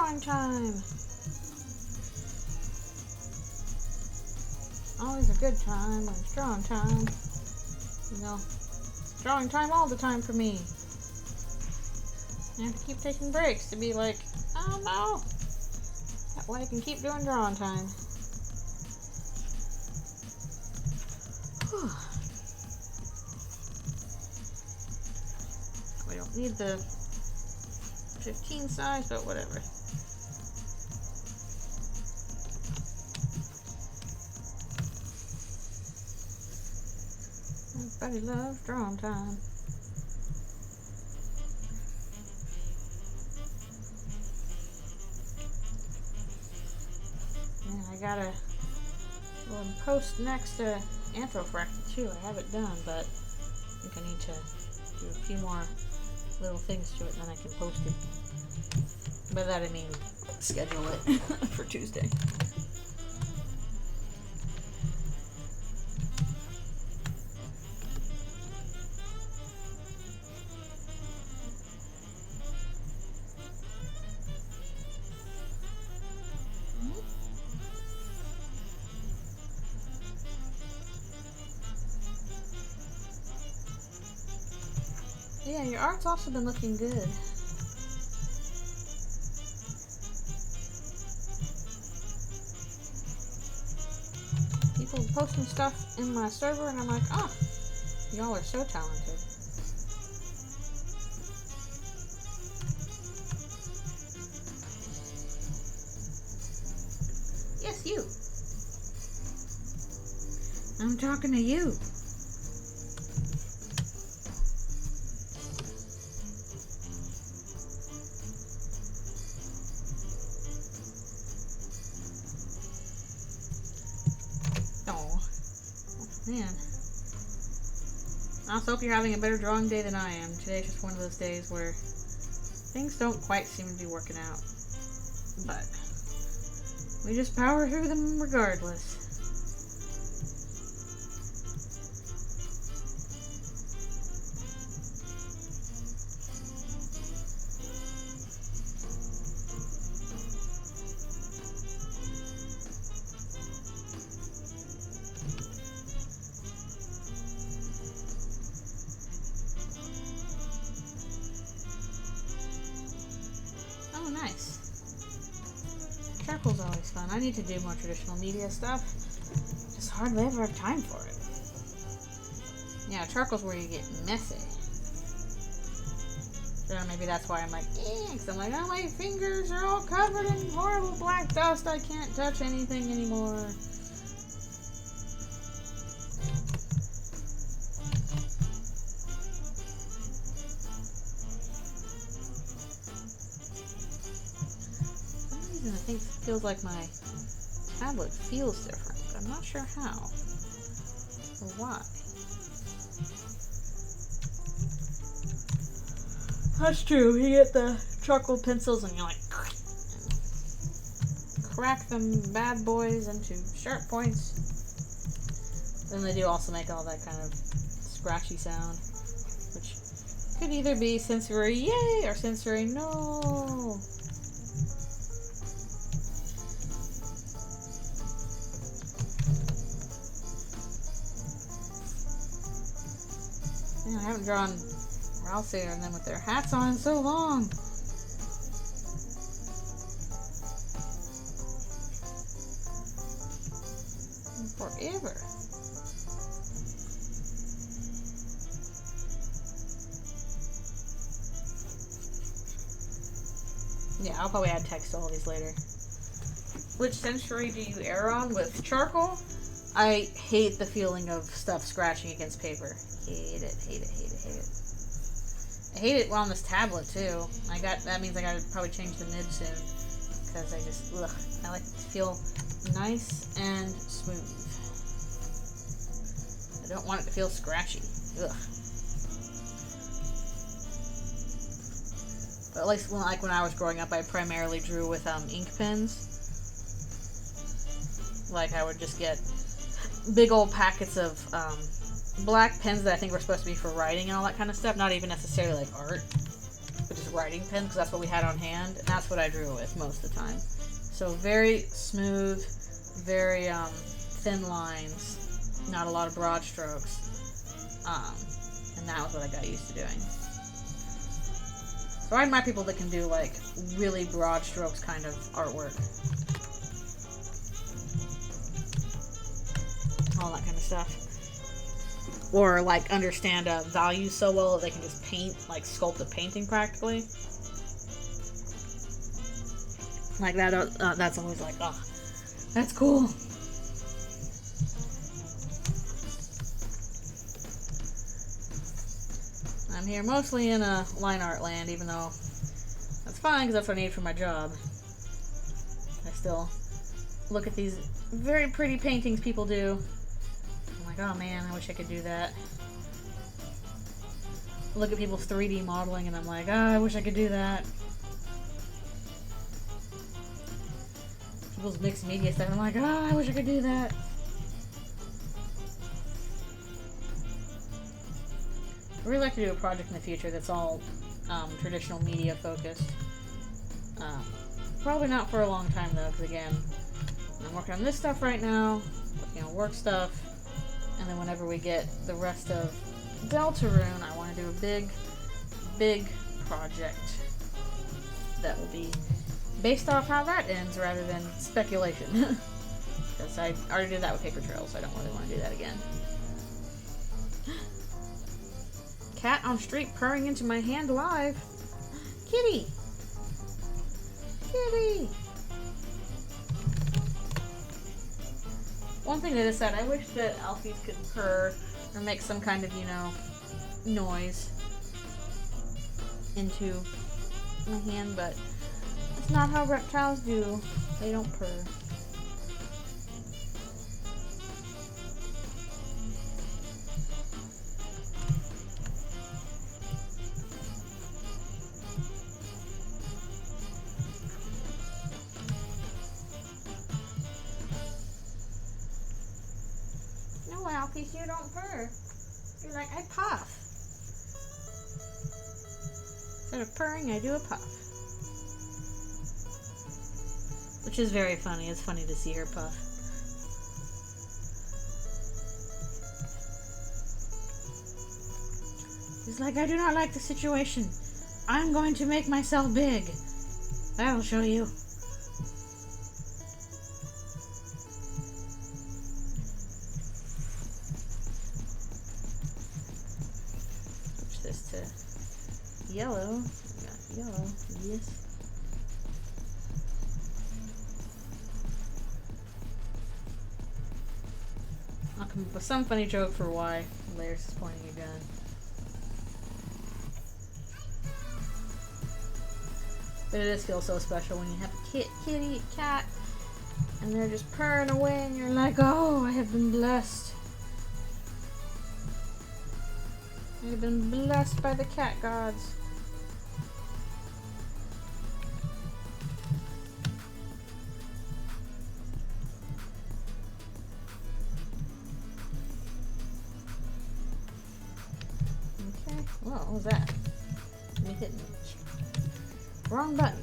drawing time. Always a good time when it's drawing time. You know, it's drawing time all the time for me. I have to keep taking breaks to be like, oh no. That way I can keep doing drawing time. Whew. We don't need the 15 size, but whatever. Everybody loves drawing time. And I gotta post next to Anthrofractal too. I have it done, but I think I need to do a few more little things to it and then I can post it. By that I mean schedule it for Tuesday. Yeah, your art's also been looking good. People posting stuff in my server and I'm like, oh, y'all are so talented. Yes, you. I'm talking to you. Man. I also hope you're having a better drawing day than I am. Today's just one of those days where things don't quite seem to be working out. But we just power through them regardless. Oh, nice. Charcoal's always fun. I need to do more traditional media stuff. Just hardly ever have time for it. Yeah, charcoal's where you get messy. So maybe that's why I'm like, because I'm like, oh, my fingers are all covered in horrible black dust. I can't touch anything anymore. I think it feels like my tablet feels different, but I'm not sure how or why. That's true. You get the charcoal pencils and you like crack them bad boys into sharp points. Then they do also make all that kind of scratchy sound, which could either be sensory yay or sensory no. I haven't drawn Ralphie and them with their hats on in so long. Forever. Yeah, I'll probably add text to all these later. Which sensory do you err on with charcoal? I hate the feeling of stuff scratching against paper. Hate it, hate it, hate it, hate it. I hate it on this tablet too. That means I gotta probably change the nib soon. Because I just, I like it to feel nice and smooth. I don't want it to feel scratchy. Ugh. But at least when I was growing up, I primarily drew with ink pens. Like I would just get big old packets of black pens that I think were supposed to be for writing and all that kind of stuff. Not even necessarily like art, but just writing pens because that's what we had on hand, and that's what I drew with most of the time. So very smooth, very thin lines, not a lot of broad strokes, and that was what I got used to doing. So I admire people that can do like really broad strokes kind of artwork. All that kind of stuff. Or like understand values so well that they can just paint, like sculpt a painting practically. Like that, that's always like, oh, that's cool. I'm here mostly in a line art land, even though that's fine because that's what I need for my job. I still look at these very pretty paintings people do. I'm like, oh man, I wish I could do that. Look at people's 3D modeling and I'm like, oh, I wish I could do that. People's mixed media stuff, I'm like, oh, I wish I could do that. I really like to do a project in the future that's all traditional media focused. Probably not for a long time though, because again, I'm working on this stuff right now, working on work stuff, and then whenever we get the rest of Deltarune, I want to do a big project that will be based off how that ends rather than speculation. Because I already did that with Paper Trail, so I don't really want to do that again. Cat on street purring into my hand live. Kitty! Kitty! One thing that is said, I wish that Alfies could purr or make some kind of, you know, noise into my hand, but it's not how reptiles do. They don't purr. No, Alfies, you don't purr. You're like, I puff. Instead of purring, I do a puff. Which is very funny. It's funny to see her puff. She's like, I do not like the situation. I'm going to make myself big. That'll show you. Switch this to yellow. I got yellow. Yes. I'll come up with some funny joke for why Lynx is pointing a gun. But it does feel so special when you have a kitty, cat, and they're just purring away and you're like, oh, I have been blessed. I have been blessed by the cat gods. Whoa, what was that? Me hitting wrong button.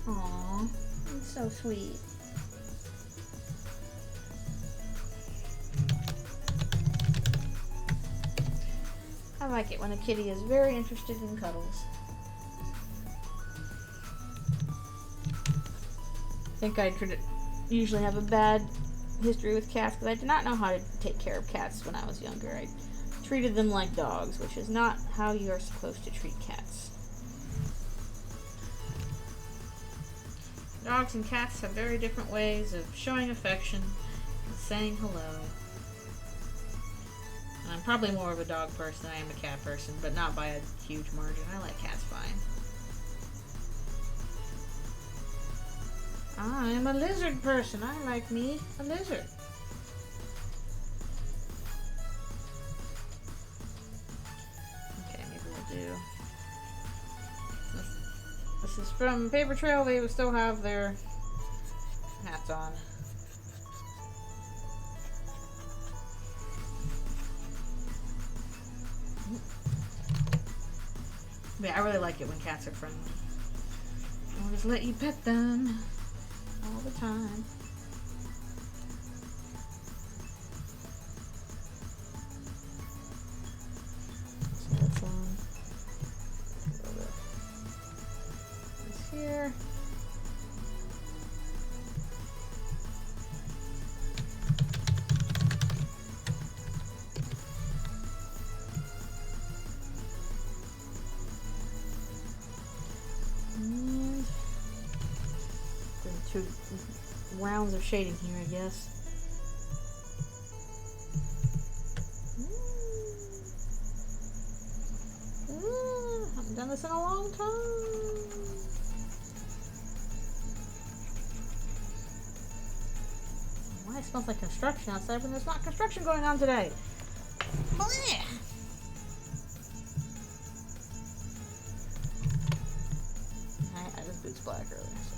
Aww, it's so sweet. I like it when a kitty is very interested in cuddles. I think I usually have a bad history with cats because I did not know how to take care of cats when I was younger. I treated them like dogs, which is not how you are supposed to treat cats. Dogs and cats have very different ways of showing affection and saying hello. And I'm probably more of a dog person than I am a cat person, but not by a huge margin. I like cats fine. I'm a lizard person. I like me a lizard. This is from Paper Trail. They would still have their hats on. Yeah, I really like it when cats are friendly. I'll just let you pet them all the time. So that's this here. And 2 rounds of shading here, I guess. Haven't done this in a long time. Why it smells like construction outside when there's not construction going on today? Blech. I just boots black earlier, so.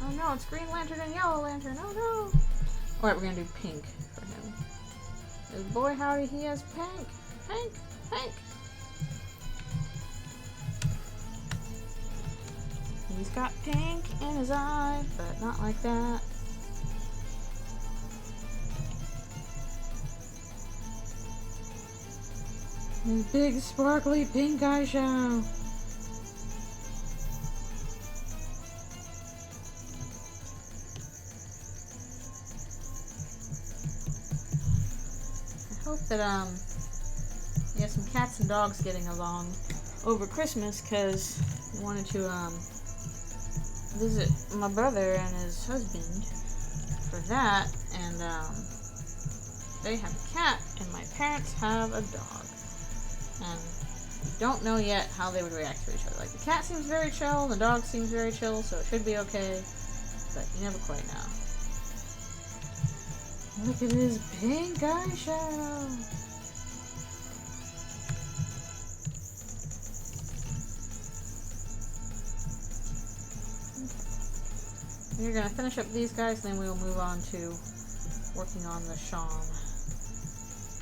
Oh no, it's Green Lantern and Yellow Lantern. Oh no. Alright, we're gonna do pink for him. Because boy howdy, he has pink. Pink. Pink. He's got pink in his eye, but not like that. His big sparkly pink eyeshadow. I hope that you have some cats and dogs getting along over Christmas, because I wanted to visit my brother and his husband for that, and they have a cat and my parents have a dog, and we don't know yet how they would react to each other. Like, the cat seems very chill and the dog seems very chill, so it should be okay, but you never quite know. Look at his pink eyeshadow. We're going to finish up these guys, then we'll move on to working on the Sham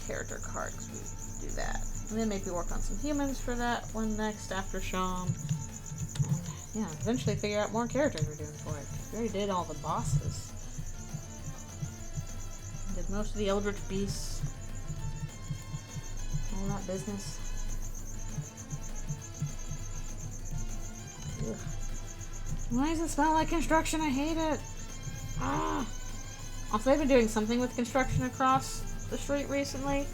character card, because we do that. And then maybe work on some humans for that one next after Sham. And yeah, eventually figure out more characters we're doing for it. We already did all the bosses. Did most of the Eldritch Beasts. All that business. Ugh. Why does it smell like construction? I hate it. Ah. Also, they've been doing something with construction across the street recently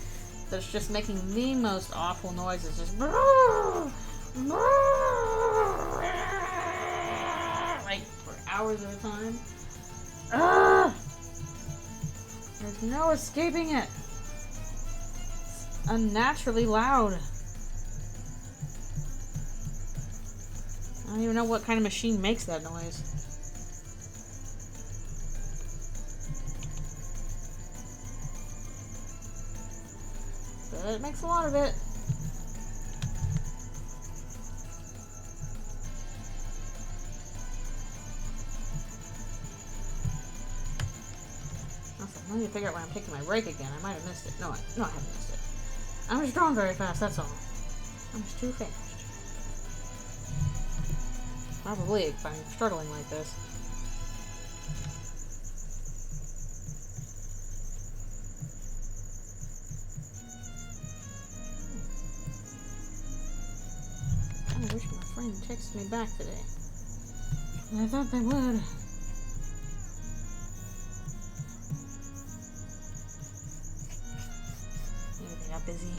that's just making the most awful noises. Just like for hours at a time. Ah. There's no escaping it. It's unnaturally loud. I don't even know what kind of machine makes that noise. But it makes a lot of it. I need to figure out when I'm taking my break again. I might have missed it. No, I haven't missed it. I'm just drawing very fast, that's all. I'm just too fast. Probably if I'm struggling like this. I wish my friend texted me back today. I thought they would. Maybe they got busy.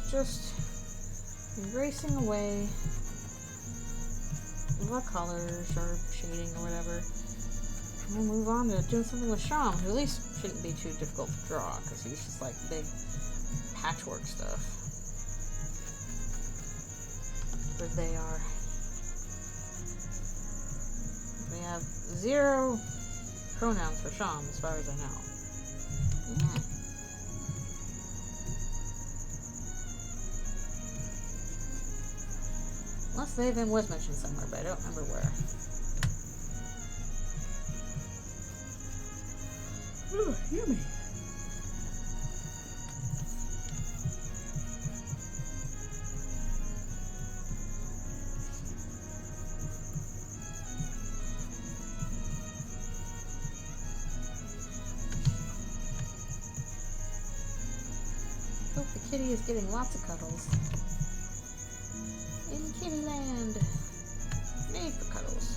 Just erasing away the colors or shading or whatever. And we'll move on to doing something with Sham, who at least shouldn't be too difficult to draw, because he's just like big patchwork stuff. But they We have 0 pronouns for Sham, as far as I know. Yeah. Unless they even was mentioned somewhere, but I don't remember where. Oh, yummy. Hope the kitty is getting lots of cuddles. In Kittyland. Made for cuddles.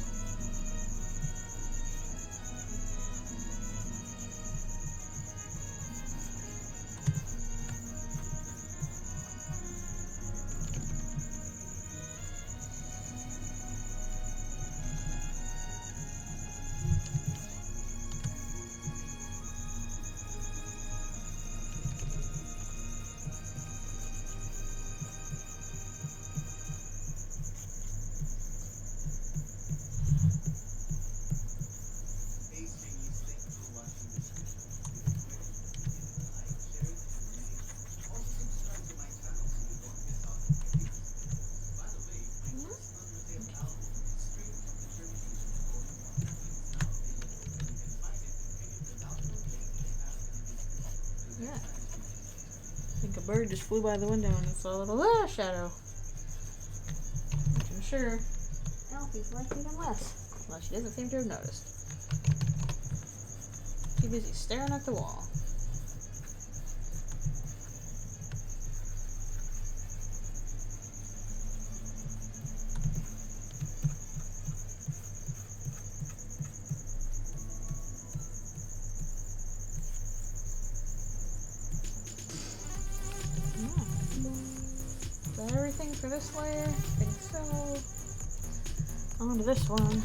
Yeah. I think a bird just flew by the window and saw a little shadow. Which I'm sure Alfie's liked even less. Well, she doesn't seem to have noticed. Too busy staring at the wall. Is that everything for this layer? I think so. On to this one.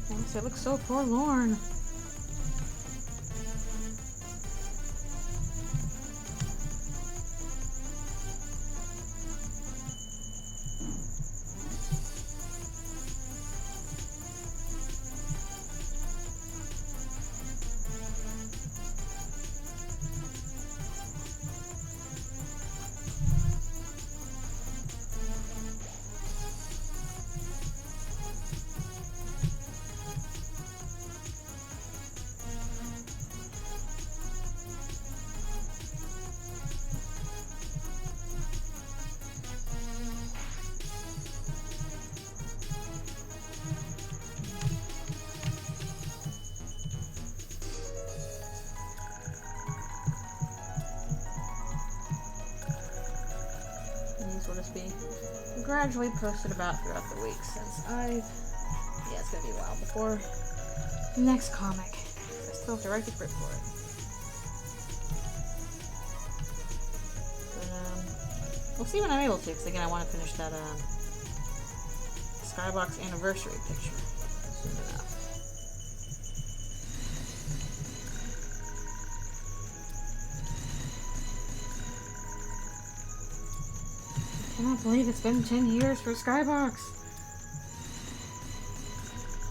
Thanks, it looks so forlorn. These will just be gradually posted about throughout the week since it's gonna be a while before the next comic. I still have to write the script for it. But, we'll see when I'm able to, because again I want to finish that Skybox anniversary picture soon enough. I cannot believe it's been 10 years for Skybox.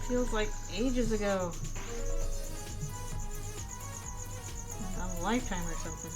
Feels like ages ago. A lifetime or something.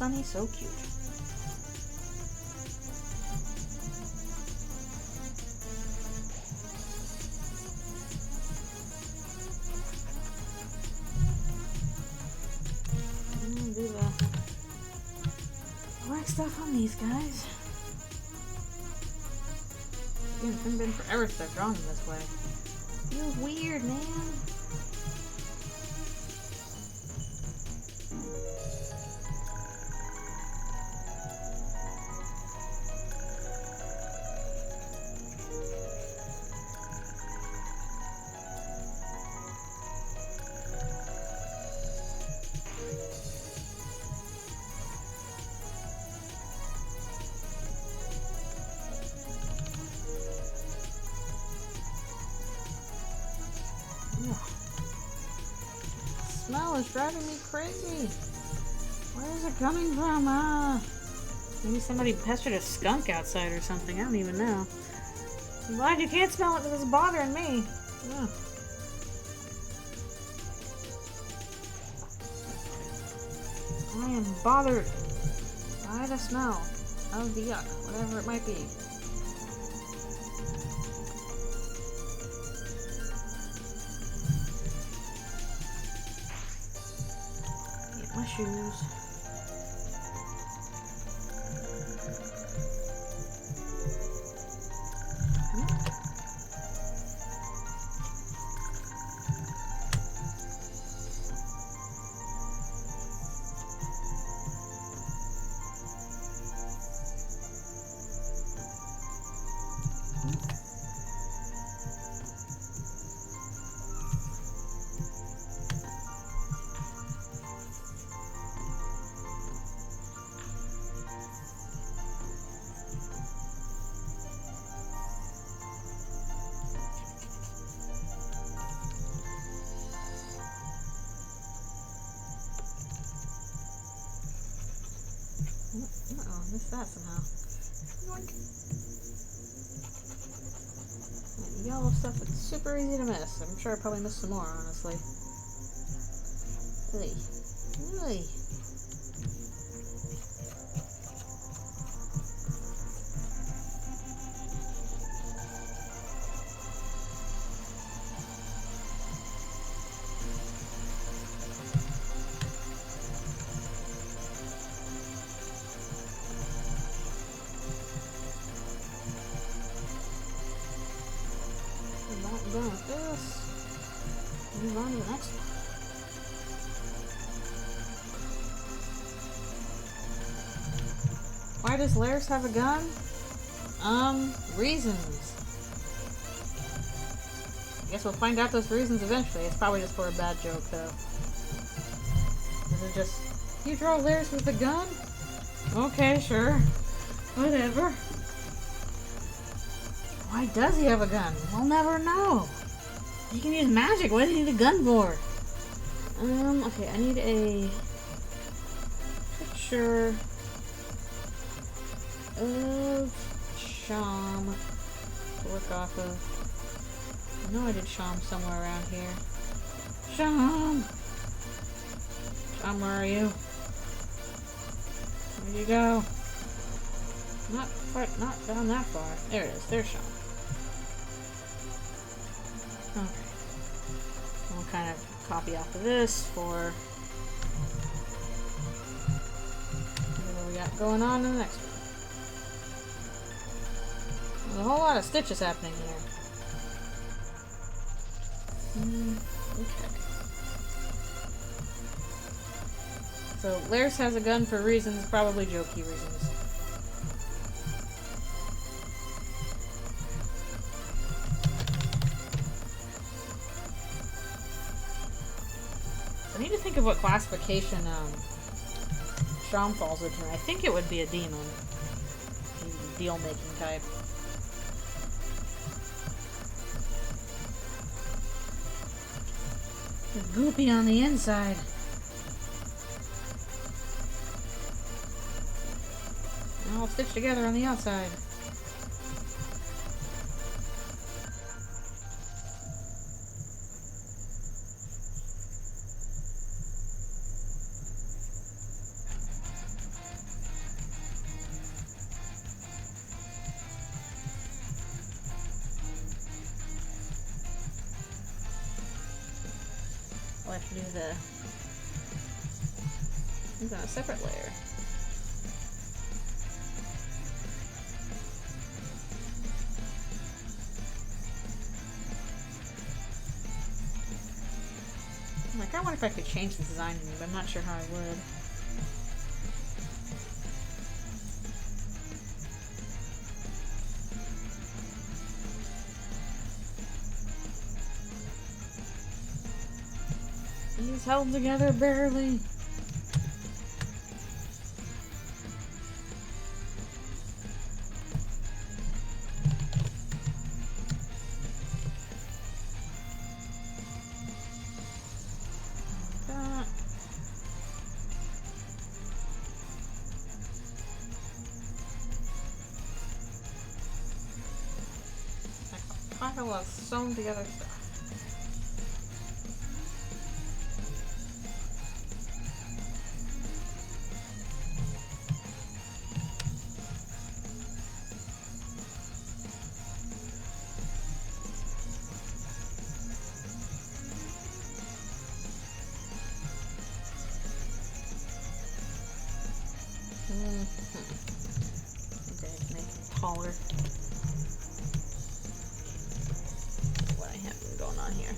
sunny, so cute. Do the black stuff on these guys. Again, it's been forever since I've drawn them this way. Feels weird, man. Smell is driving me crazy. Where is it coming from? Maybe somebody pestered a skunk outside or something. I don't even know. I'm glad you can't smell it because it's bothering me. Ugh. I am bothered by the smell of the yuck, whatever it might be. My shoes. Uh-oh, missed that somehow. Yoink. That yellow stuff is super easy to miss. I'm sure I probably missed some more, honestly. Hey. Hey. Done with this. Move on to the next one. Why does Lynx have a gun? Reasons. I guess we'll find out those reasons eventually. It's probably just for a bad joke, though. Is it just, you draw Lynx with a gun? Okay, sure. Whatever. Why does he have a gun? We'll never know. He can use magic. What does he need a gun for? Okay, I need a picture of Sham to work off of. I know I did Sham somewhere around here. Sham! Sham, where are you? Where'd you go? Not down that far. There it is. There's Sham. Okay. We'll kind of copy off of this for whatever we got going on in the next one. There's a whole lot of stitches happening here. Okay. So Lynx has a gun for reasons, probably jokey reasons. I need to think of what classification Sham falls into. I think it would be a demon. Deal-making type. It's goopy on the inside. And all stitched together on the outside. I have to do the... These on a separate layer. Like, I wonder if I could change the design, but I'm not sure how I would. He's held together barely. Pile of sewn together stuff. Okay, make it taller. What I have going on here.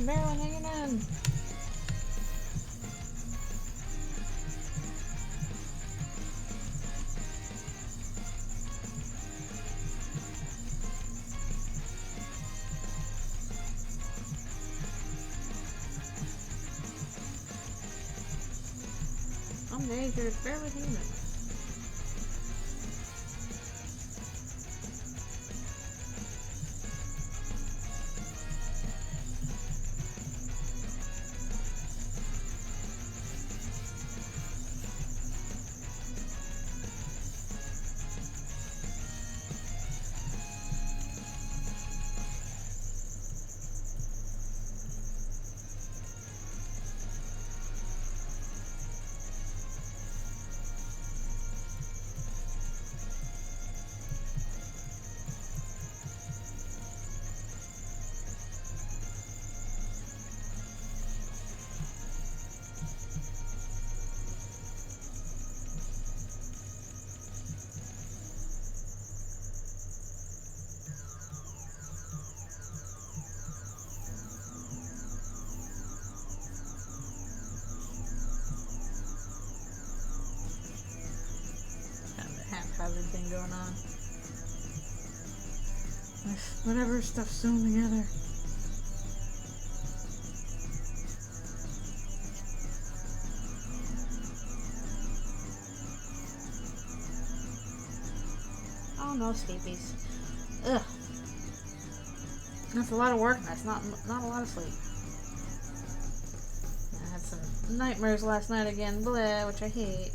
Barely hanging in. Some days you're just barely hanging in. Haphazard thing going on. Whatever stuff's sewn together. Oh no, sleepies. Ugh. That's a lot of work. That's not a lot of sleep. I had some nightmares last night again, blah, which I hate.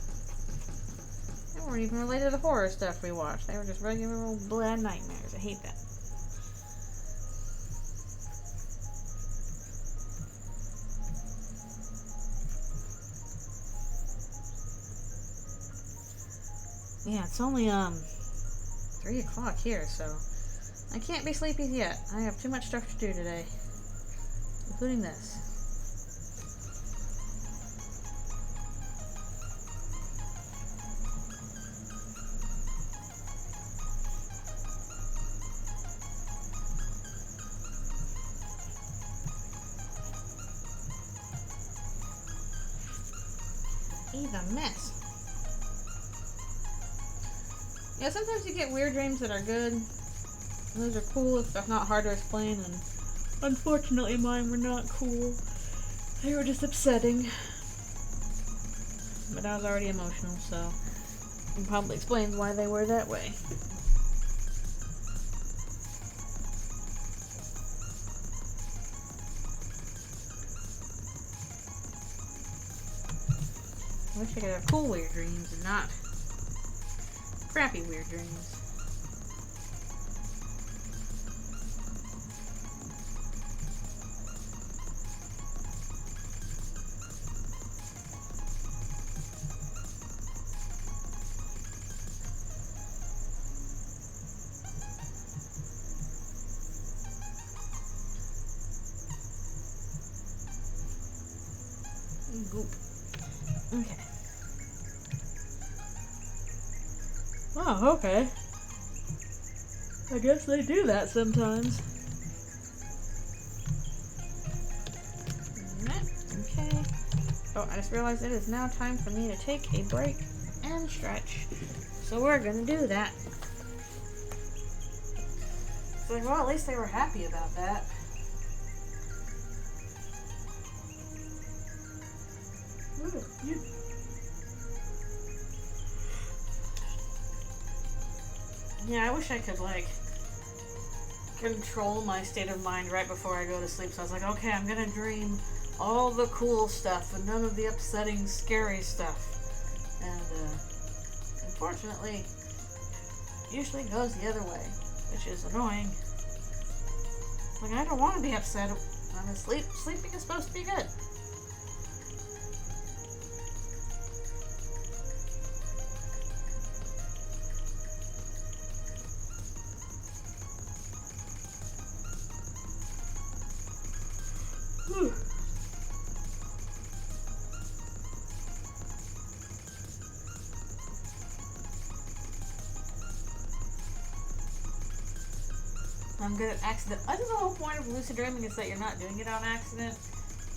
They weren't even related to horror stuff we watched. They were just regular old blah nightmares. I hate that. Yeah, it's only 3 o'clock here, so I can't be sleepy yet. I have too much stuff to do today, including this. A mess. Yeah, sometimes you get weird dreams that are good. Those are cool if they're not hard to explain, and unfortunately mine were not cool. They were just upsetting. But I was already emotional, so it probably explains why they were that way. I wish I could have cool weird dreams and not crappy weird dreams. Goop. Okay. Oh, okay. I guess they do that sometimes. Okay. Oh, I just realized it is now time for me to take a break and stretch. So we're gonna do that. It's like, well, at least they were happy about that. Ooh, you. Yeah, I wish I could, like, control my state of mind right before I go to sleep. So I was like, okay, I'm gonna dream all the cool stuff and none of the upsetting, scary stuff. And, unfortunately, it usually goes the other way, which is annoying. Like, I don't want to be upset. I'm asleep. Sleeping is supposed to be good. Whew. I'm good at accident. I think the whole point of lucid dreaming is that you're not doing it on accident.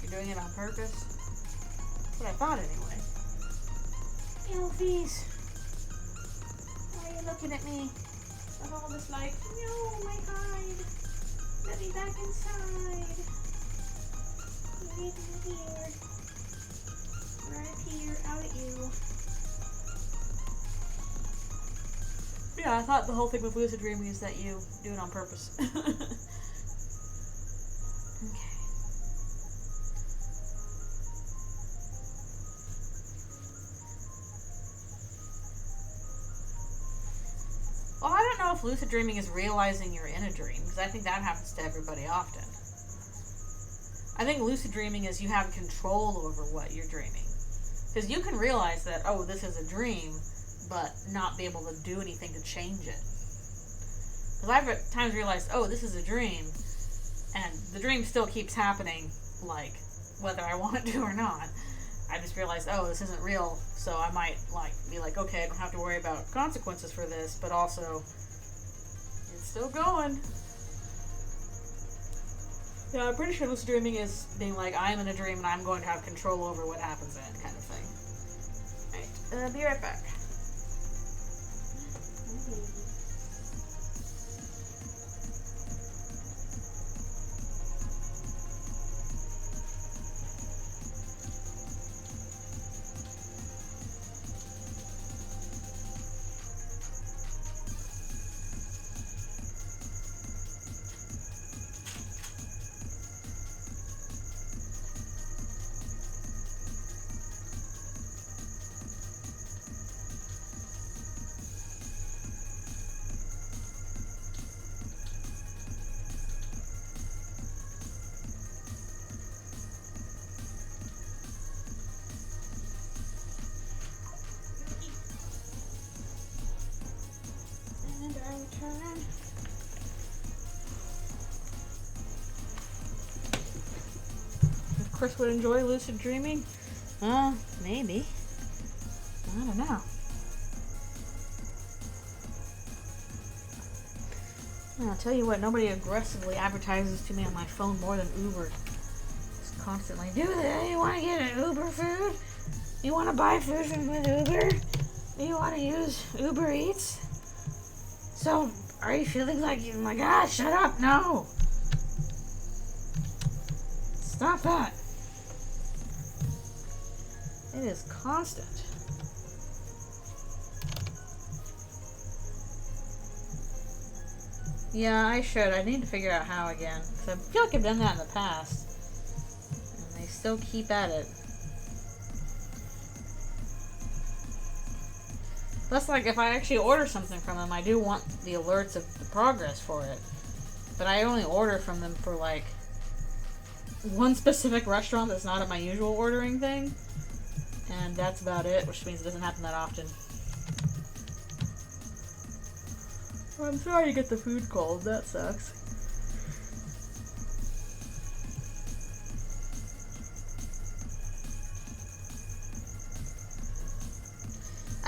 You're doing it on purpose. That's what I thought anyway. Elfies. Why are you looking at me? I'm all just like, no, my hide. Let me back inside. Right here. Right here, out at you. Yeah, I thought the whole thing with lucid dreaming is that you do it on purpose. Okay. Well, I don't know if lucid dreaming is realizing you're in a dream, because I think that happens to everybody often. I think lucid dreaming is you have control over what you're dreaming. Because you can realize that, oh, this is a dream, but not be able to do anything to change it. Because I've at times realized, oh, this is a dream, and the dream still keeps happening, like, whether I want it to or not. I just realized, oh, this isn't real, so I might, like, be like, okay, I don't have to worry about consequences for this, but also, it's still going. Yeah, I'm pretty sure lucid dreaming is being like, I am in a dream and I'm going to have control over what happens in it, kind of thing. Alright, be right back. If Chris would enjoy lucid dreaming? Maybe. I don't know. I'll tell you what, nobody aggressively advertises to me on my phone more than Uber. Just constantly, do you want to get an Uber food? You want to buy food with Uber? Do you want to use Uber Eats? So, are you feeling like, oh my gosh, shut up, no! Stop that. It is constant. Yeah, I should. I need to figure out how again. Because I feel like I've done that in the past. And they still keep at it. Plus, like, if I actually order something from them, I do want the alerts of the progress for it. But I only order from them for, like, one specific restaurant that's not at my usual ordering thing. And that's about it, which means it doesn't happen that often. I'm sorry you get the food cold. That sucks.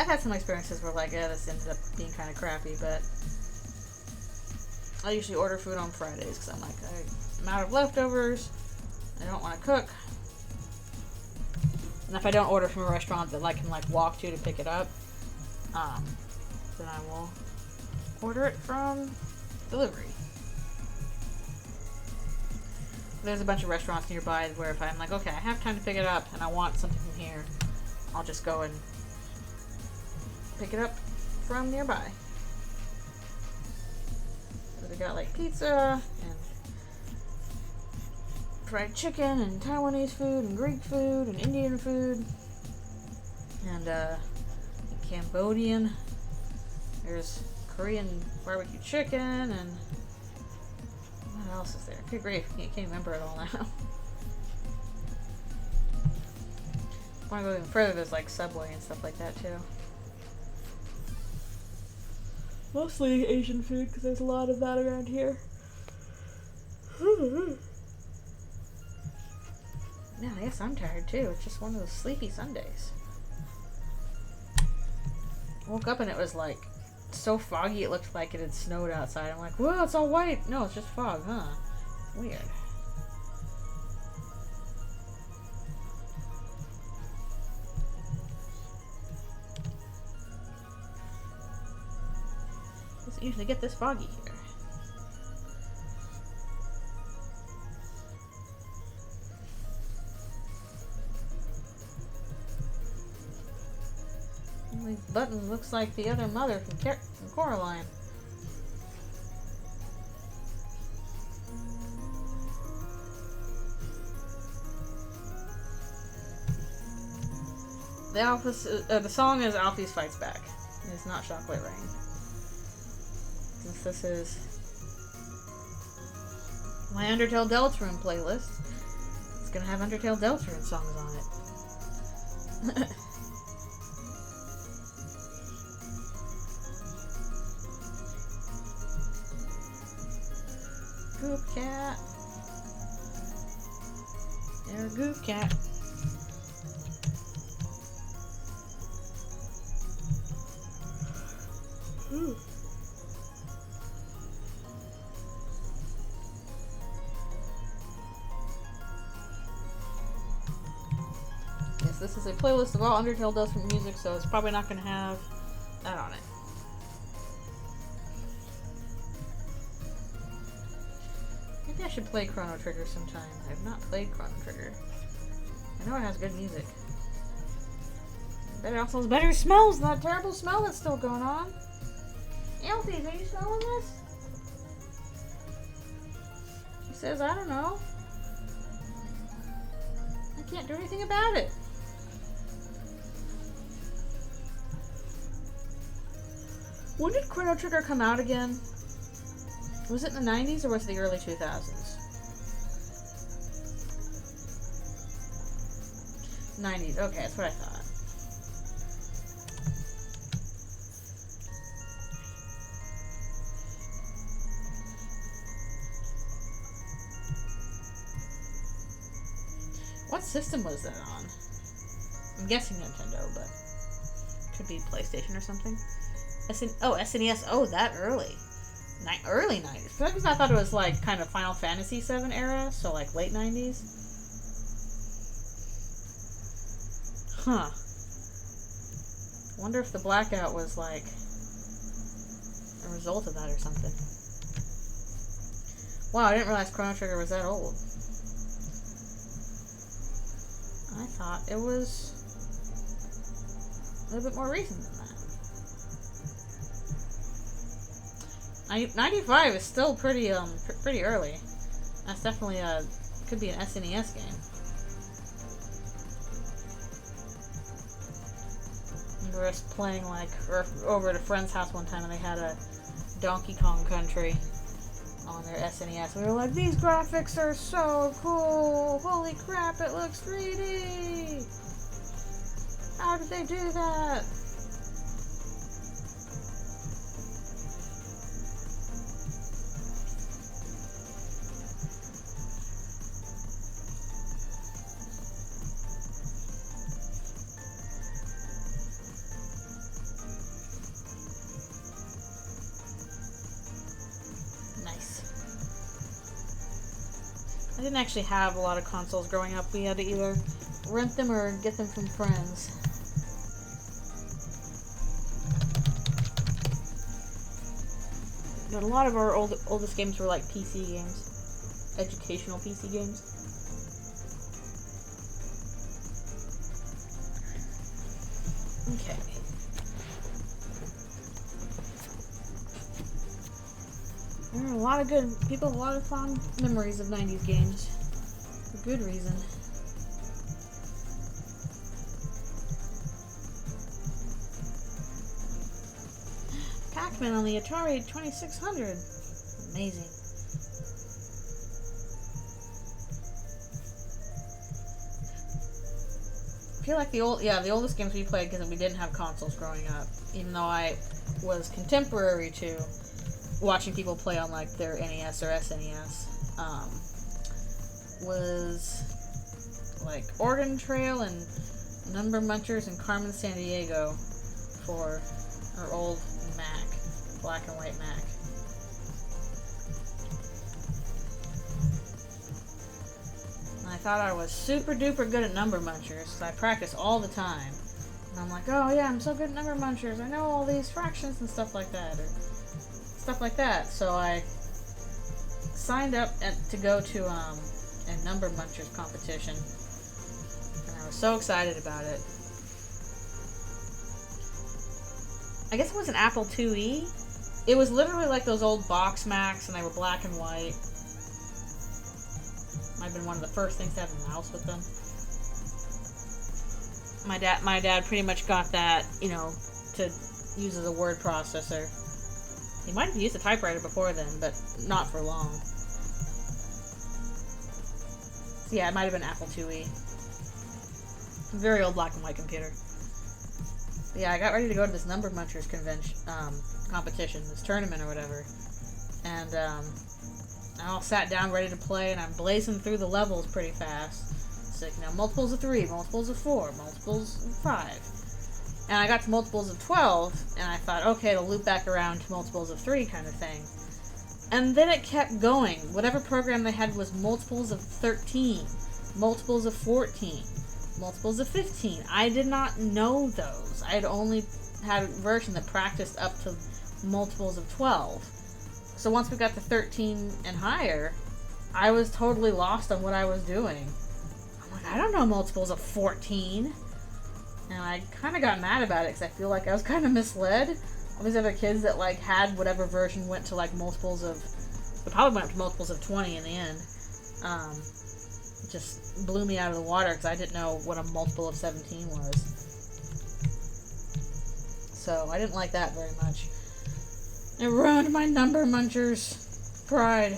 I've had some experiences where like, yeah, this ended up being kind of crappy, but I usually order food on Fridays because I'm like, I'm out of leftovers. I don't want to cook. And if I don't order from a restaurant that I can like walk to pick it up, then I will order it from delivery. There's a bunch of restaurants nearby where if I'm like, okay, I have time to pick it up and I want something from here, I'll just go and pick it up from nearby. So they got like pizza and fried chicken and Taiwanese food and Greek food and Indian food and Cambodian. There's Korean barbecue chicken and what else is there? Good grief, I can't remember it all now. If I want to go even further, there's like Subway and stuff like that too. Mostly Asian food because there's a lot of that around here. Yeah, I guess I'm tired too. It's just one of those sleepy Sundays. Woke up and it was like so foggy it looked like it had snowed outside. I'm like, whoa, it's all white. No, it's just fog, huh? Weird. Doesn't usually get this foggy here. Only Button looks like the other mother from Coraline. The song is Alfie's Fights Back. It's not Chocolate Rain. Since this is my Undertale Deltarune playlist, it's gonna have Undertale Deltarune songs on it. Goop cat. They're a goop cat. Ooh. Yes, this is a playlist of all Undertale does for music, so it's probably not going to have that on it. Maybe I should play Chrono Trigger sometime. I have not played Chrono Trigger. I know it has good music. But it also has better smells than that terrible smell that's still going on. Elfies, are you smelling this? She says, I don't know. I can't do anything about it. When did Chrono Trigger come out again? Was it in the 90s or was it the early 2000s? 90s, okay, that's what I thought. What system was that on? I'm guessing Nintendo, but could be PlayStation or something. SNES. Oh, that early. Early 90s. For some reason I thought it was like kind of Final Fantasy VII era, so like late 90s. Huh. Wonder if the blackout was like a result of that or something. Wow, I didn't realize Chrono Trigger was that old. I thought it was a little bit more recent than that. 95 is still pretty pretty early. That's definitely could be an SNES game. I remember us playing like over at a friend's house one time and they had a Donkey Kong Country on their SNES. We were like, these graphics are so cool! Holy crap, it looks 3D! How did they do that? I didn't actually have a lot of consoles growing up. We had to either rent them or get them from friends. But a lot of our oldest games were like PC games. Educational PC games. Okay. There are a lot of good people have a lot of fond memories of 90s games. For good reason. Pac-Man on the Atari 2600. Amazing. I feel like the oldest games we played because we didn't have consoles growing up. Even though I was contemporary to watching people play on like their NES or SNES, was like Oregon Trail and Number Munchers and Carmen Sandiego for our old Mac, black and white Mac. And I thought I was super duper good at Number Munchers because I practice all the time. And I'm like, oh yeah, I'm so good at Number Munchers. I know all these fractions and stuff like that. So I signed up to go to a Number Munchers competition, and I was so excited about it. I guess it was an Apple IIe. It was literally like those old box Macs, and they were black and white. Might have been one of the first things to have a mouse with them. My dad pretty much got that, to use as a word processor. He might have used a typewriter before then, but not for long. So yeah, it might have been Apple IIe. Very old black and white computer. But yeah, I got ready to go to this Number Munchers competition, this tournament or whatever. And I all sat down ready to play, and I'm blazing through the levels pretty fast. It's like, multiples of 3, multiples of 4, multiples of 5. And I got to multiples of 12, and I thought, okay, it'll loop back around to multiples of 3 kind of thing. And then it kept going. Whatever program they had was multiples of 13, multiples of 14, multiples of 15. I did not know those. I had only had a version that practiced up to multiples of 12. So once we got to 13 and higher, I was totally lost on what I was doing. I'm like, I don't know multiples of 14. And I kind of got mad about it because I feel like I was kind of misled. All these other kids that like had whatever version went to like multiples of, it probably went up to multiples of 20 in the end. Just blew me out of the water because I didn't know what a multiple of 17 was. So I didn't like that very much. It ruined my Number Munchers pride.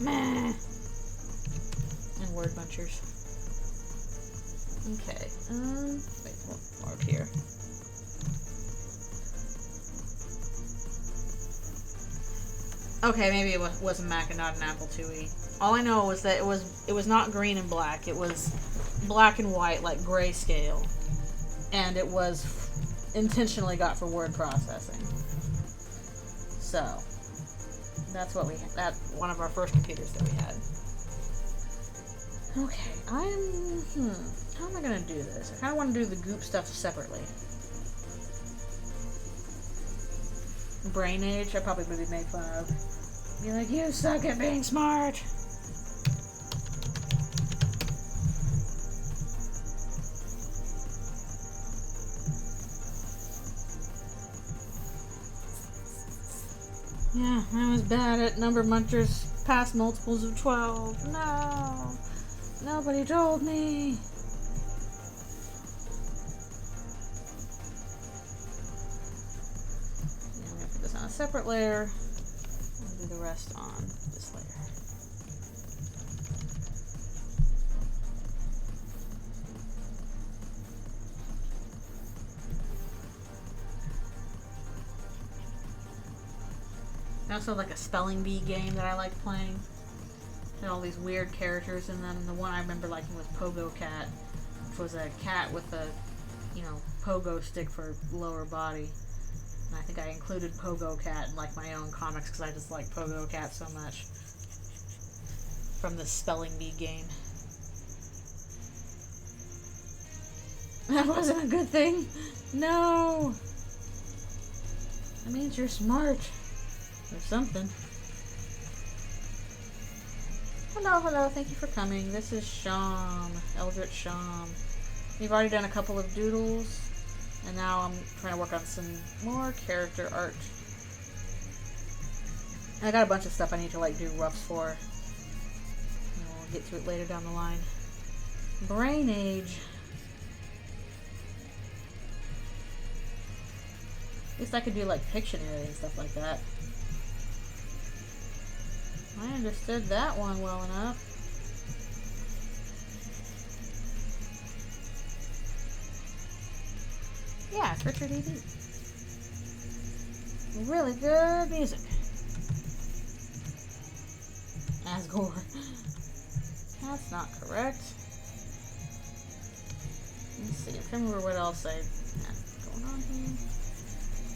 Meh. And Word Munchers. Okay. Wait, more up here. Okay, maybe it was a Mac and not an Apple IIe. All I know was that it was not green and black. It was black and white, like grayscale, and it was intentionally got for word processing. So that's what we had. That's one of our first computers that we had. Okay, how am I gonna do this? I kind of want to do the goop stuff separately. Brain age, I probably would be made fun of. Be like, you suck at being smart. Yeah, I was bad at Number Munchers past multiples of 12. No! Nobody told me! I'm going to put this on a separate layer and do the rest on this layer. I also have like a spelling bee game that I like playing. Had all these weird characters in them. The one I remember liking was Pogo Cat, which was a cat with a, pogo stick for lower body. And I think I included Pogo Cat in like my own comics because I just like Pogo Cat so much. from the spelling bee game. That wasn't a good thing. No. That means you're smart. Or something. Hello, hello. Thank you for coming. This is Sham. Eldritch Sham. We've already done a couple of doodles. And now I'm trying to work on some more character art. And I got a bunch of stuff I need to like do roughs for. And we'll get to it later down the line. Brain Age. At least I could do like Pictionary and stuff like that. I understood that one well enough. Yeah, it's Richard E.D. Really good music. Asgore. That's not correct. Let's see, I'm trying to remember what else I had going on here.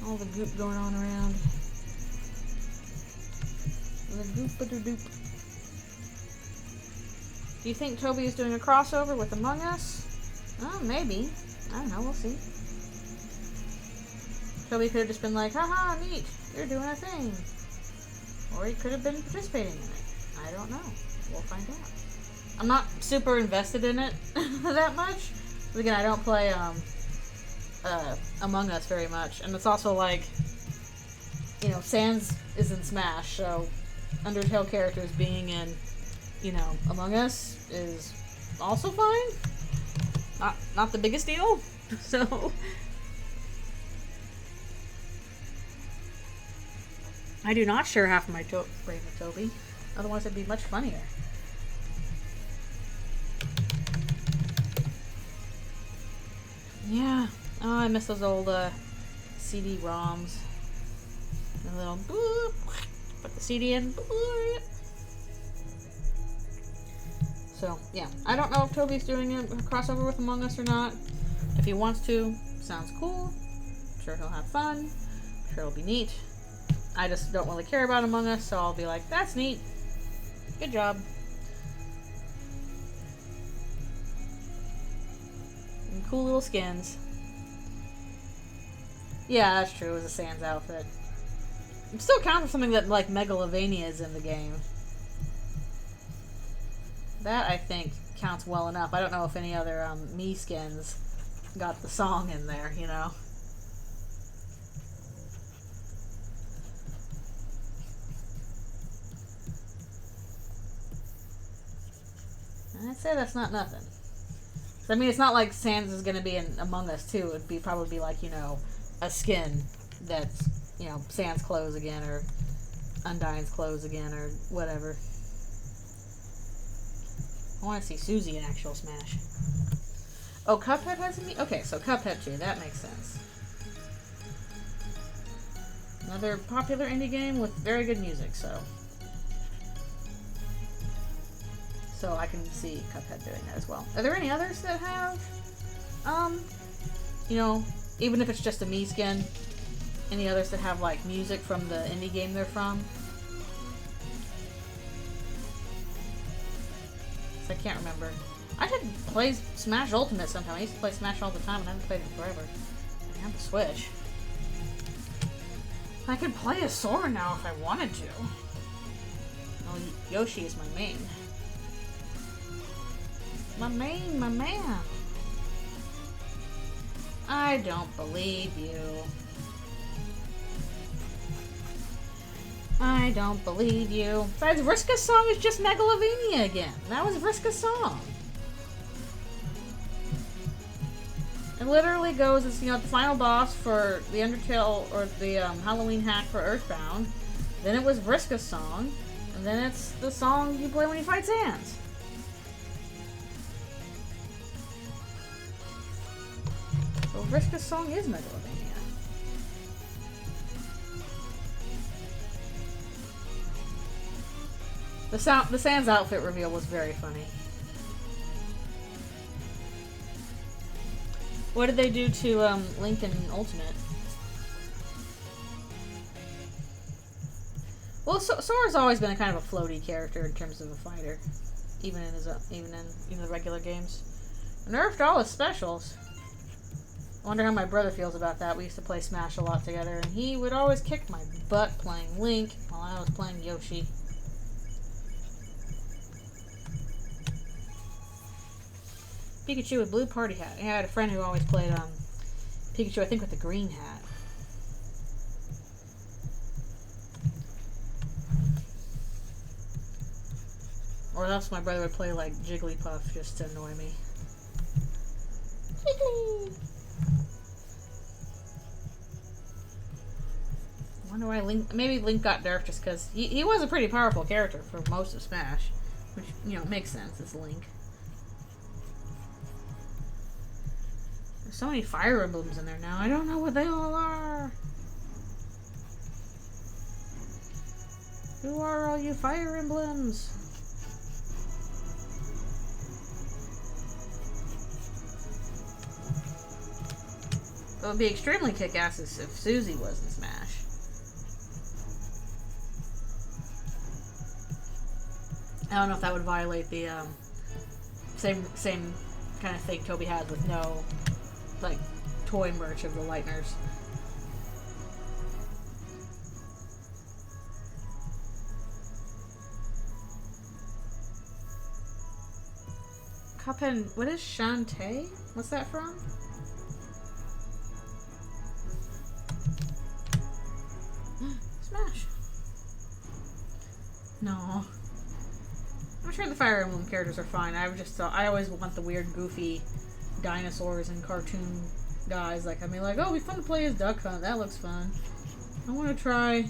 All the goop going on around. The goop-a-doo-doop. Do you think Toby is doing a crossover with Among Us? Oh, maybe. I don't know, we'll see. Toby could have just been like, haha, neat, you're doing a thing. Or he could have been participating in it. I don't know. We'll find out. I'm not super invested in it that much. But again, I don't play Among Us very much. And it's also like, you know, Sans is in Smash, so Undertale characters being in, you know, Among Us is also fine. Not the biggest deal. So I do not share half of my brain with Toby. Otherwise it'd be much funnier. Yeah. Oh, I miss those old CD-ROMs. A little boop. Put the CD in. Boop. So, yeah. I don't know if Toby's doing a crossover with Among Us or not. If he wants to, sounds cool. I'm sure he'll have fun. I'm sure it'll be neat. I just don't really care about Among Us, so I'll be like, that's neat. Good job. And cool little skins. Yeah, that's true. It was a Sans outfit. It still counts for something that, like, Megalovania is in the game. That, I think, counts well enough. I don't know if any other me skins got the song in there, you know? I'd say that's not nothing. I mean, it's not like Sans is going to be in Among Us, too. It'd probably be like, you know, a skin that's, you know, Sans clothes again, or Undyne's clothes again, or whatever. I want to see Susie in actual Smash. Oh, Cuphead has a me? Okay, so Cuphead too. That makes sense. Another popular indie game with very good music, so I can see Cuphead doing that as well. Are there any others that have, you know, even if it's just a me skin, any others that have, like, music from the indie game they're from? I can't remember. I should play Smash Ultimate sometime. I used to play Smash all the time and I haven't played it forever. I have the Switch. I could play as Sora now if I wanted to. Well, Yoshi is my main. My man. I don't believe you. I don't believe you. Besides, Vriska's song is just Megalovania again. That was Vriska's song. It literally goes as, you know, the final boss for the Undertale, or the Halloween hack for Earthbound. Then it was Vriska's song. And then it's the song you play when you fight Sans. So Vriska's song is Megalovania. The Sans outfit reveal was very funny. What did they do to Link in Ultimate? Well, Sora's always been a kind of a floaty character in terms of a fighter, even in the regular games. Nerfed all his specials. I wonder how my brother feels about that. We used to play Smash a lot together, and he would always kick my butt playing Link while I was playing Yoshi. Pikachu with blue party hat. Yeah, I had a friend who always played Pikachu, I think, with the green hat. Or else my brother would play like Jigglypuff just to annoy me. Jiggly! I wonder why Link... Maybe Link got nerfed just because he was a pretty powerful character for most of Smash. Which, you know, makes sense. It's Link. There's so many Fire Emblems in there now. I don't know what they all are. Who are all you Fire Emblems? It would be extremely kick-ass if Susie was in Smash. I don't know if that would violate the same kind of thing Toby has with no like toy merch of the Lightners. Cuphead, what is Shantae? What's that from? Smash. No. I'm sure the Fire Emblem characters are fine. I always want the weird, goofy dinosaurs and cartoon guys. Like, I mean, like, oh, it'd be fun to play as Duck Hunt. That looks fun. I want to try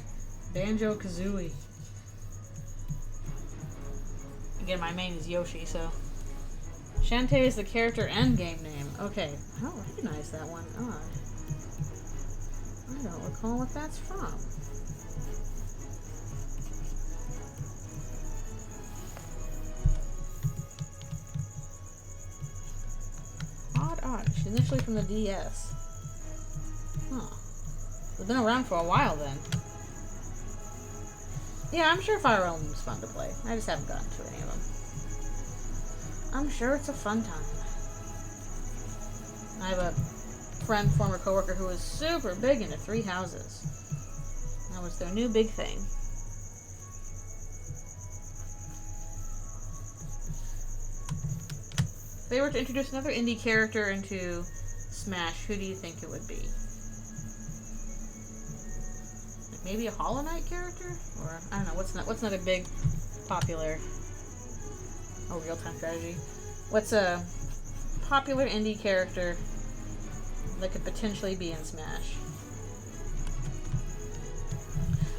Banjo-Kazooie. Again, my main is Yoshi, so. Shantae is the character and game name. Okay, I don't recognize that one. Odd. I don't recall what that's from. Odd. She's initially from the DS. Huh. They've been around for a while then. Yeah, I'm sure Fire Emblem's fun to play. I just haven't gotten to any of them. I'm sure it's a fun time. I have a friend, former coworker, who was super big into Three Houses. That was their new big thing. If they were to introduce another indie character into Smash, who do you think it would be? Like maybe a Hollow Knight character? Or, I don't know, what's another big, popular... Oh, real-time strategy. What's a popular indie character that could potentially be in Smash?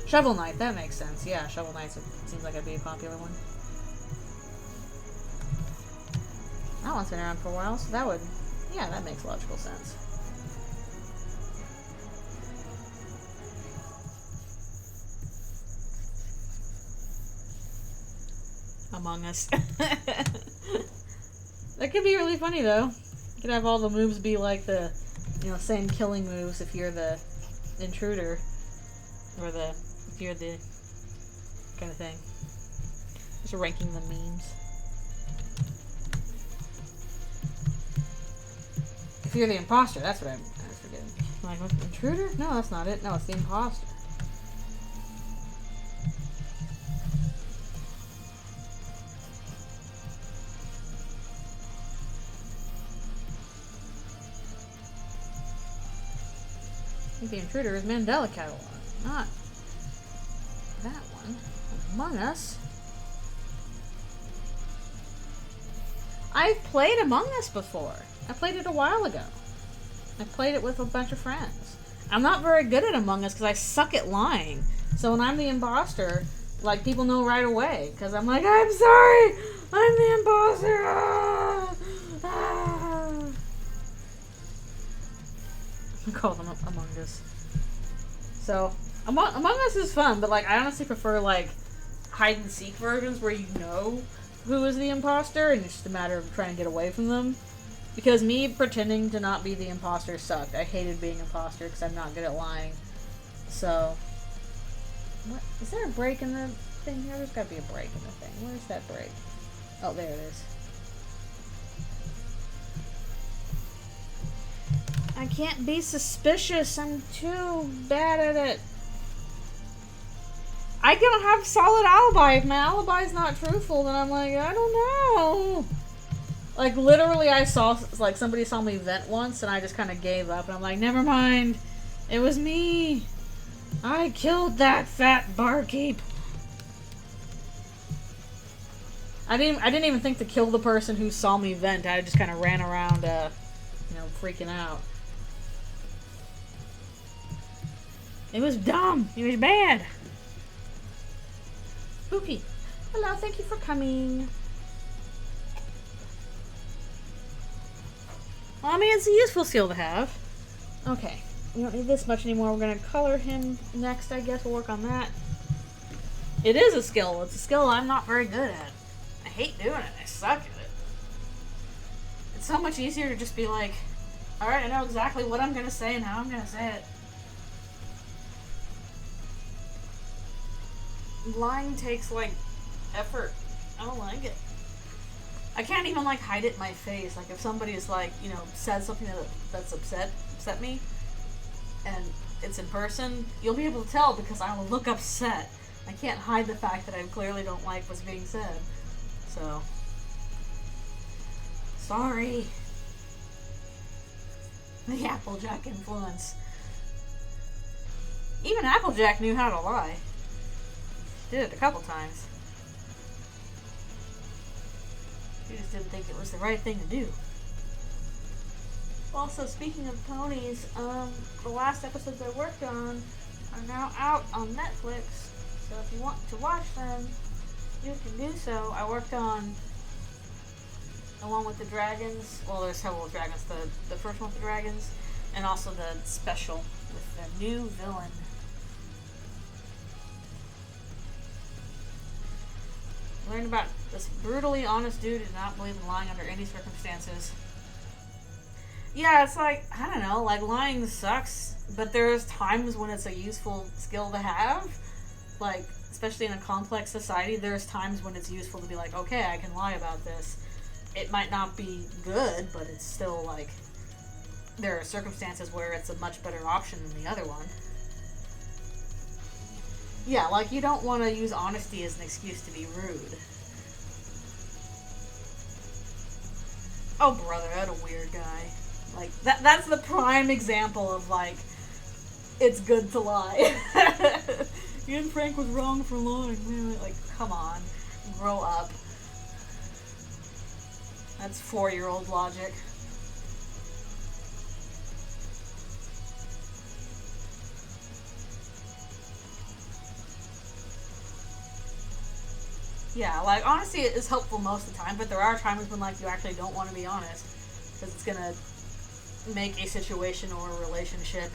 Shovel Knight, that makes sense. Yeah, Shovel Knight seems like it'd be a popular one. That one's been around for a while, so that would... Yeah, that makes logical sense. Among Us. That could be really funny though. You could have all the moves be like the, you know, same killing moves if you're the intruder, or if you're the kind of thing. Just ranking the memes. If you're the imposter, that's what I was forgetting. Like, what, intruder? No, that's not it. No, it's the imposter. I think the intruder is Mandela Catalog, not that one. Among Us. I've played Among Us before. I played it a while ago. I played it with a bunch of friends. I'm not very good at Among Us because I suck at lying. So when I'm the imposter, like, people know right away. Because I'm like, I'm sorry! I'm the imposter! Ah! Ah! I call them Among Us. So, Among Us is fun, but, like, I honestly prefer, like, hide-and-seek versions where you know who is the imposter, and it's just a matter of trying to get away from them. Because me pretending to not be the imposter sucked. I hated being imposter because I'm not good at lying. So, What? Is there a break in the thing here? There's gotta be a break in the thing. Where's that break? Oh, there it is. I can't be suspicious. I'm too bad at it. I don't have solid alibi. If my alibi is not truthful, then I'm like, I don't know. Like, literally, I saw, like, somebody saw me vent once, and I just kind of gave up. And I'm like, never mind. It was me. I killed that fat barkeep. I didn't even think to kill the person who saw me vent. I just kind of ran around, you know, freaking out. It was dumb. It was bad. Spooky. Hello, thank you for coming. Well, I mean, it's a useful skill to have. Okay. We don't need this much anymore. We're going to color him next, I guess. We'll work on that. It is a skill. It's a skill I'm not very good at. I hate doing it. I suck at it. It's so much easier to just be like, alright, I know exactly what I'm going to say and how I'm going to say it. Lying takes, like, effort. I don't like it. I can't even, like, hide it in my face. Like, if somebody is, like, you know, said something that's upset me, and it's in person, you'll be able to tell because I will look upset. I can't hide the fact that I clearly don't like what's being said. So, sorry. The Applejack influence. Even Applejack knew how to lie. Did it a couple times. She just didn't think it was the right thing to do. Also, speaking of ponies, the last episodes I worked on are now out on Netflix. So if you want to watch them, you can do so. I worked on the one with the dragons. Well, there's several dragons. The first one with the dragons, and also the special with the new villain. Learned about this brutally honest dude who did not believe in lying under any circumstances. Yeah, it's like, I don't know, like, lying sucks, but there's times when it's a useful skill to have. Like, especially in a complex society, there's times when it's useful to be like, okay, I can lie about this. It might not be good, but it's still, like, there are circumstances where it's a much better option than the other one. Yeah, like, you don't want to use honesty as an excuse to be rude. Oh, brother, that a weird guy. Like, that's the prime example of, like, it's good to lie. Ian Frank was wrong for lying. Like, come on. Grow up. That's 4-year-old logic. Yeah, like, honesty is helpful most of the time, but there are times when, like, you actually don't want to be honest. Because it's gonna make a situation or a relationship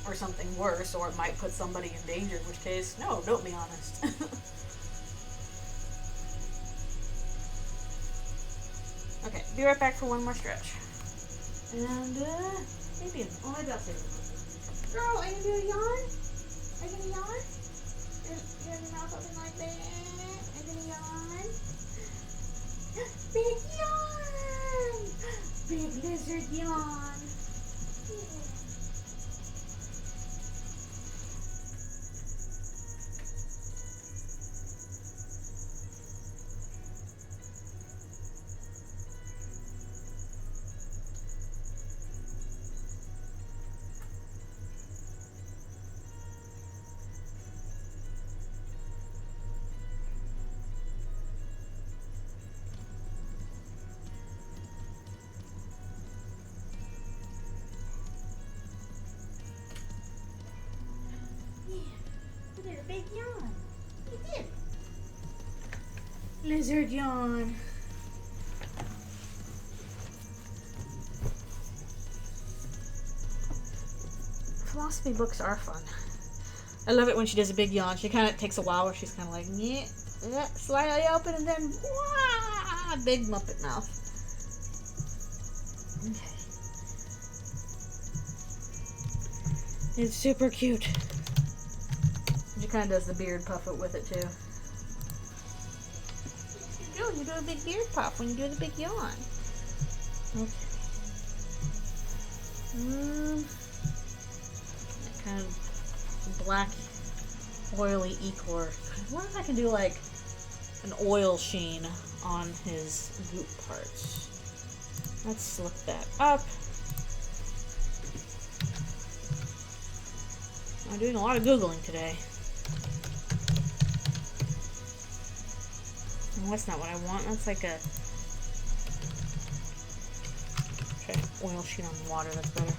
or something worse, or it might put somebody in danger, in which case, no, don't be honest. Okay, be right back for one more stretch. And, maybe, oh, maybe I'll save it. Girl, are you gonna do a yawn? Are you gonna yawn? You're gonna mouth open like that? Are you gonna yawn? Big yawn! Big lizard yawn! Big yawn. You did. Lizard yawn. Philosophy books are fun. I love it when she does a big yawn. She kind of takes a while where she's kind of like, yeah, slightly open, and then, wah, big Muppet mouth. Okay. It's super cute. she kind of does the beard puff it with it too. You do a big beard puff when you do the big yawn. Okay. That kind of black, oily ichor. I wonder if I can do like an oil sheen on his goop parts. Let's slip that up. I'm doing a lot of Googling today. No, that's not what I want. That's like a... Okay, oil sheen on water, that's better.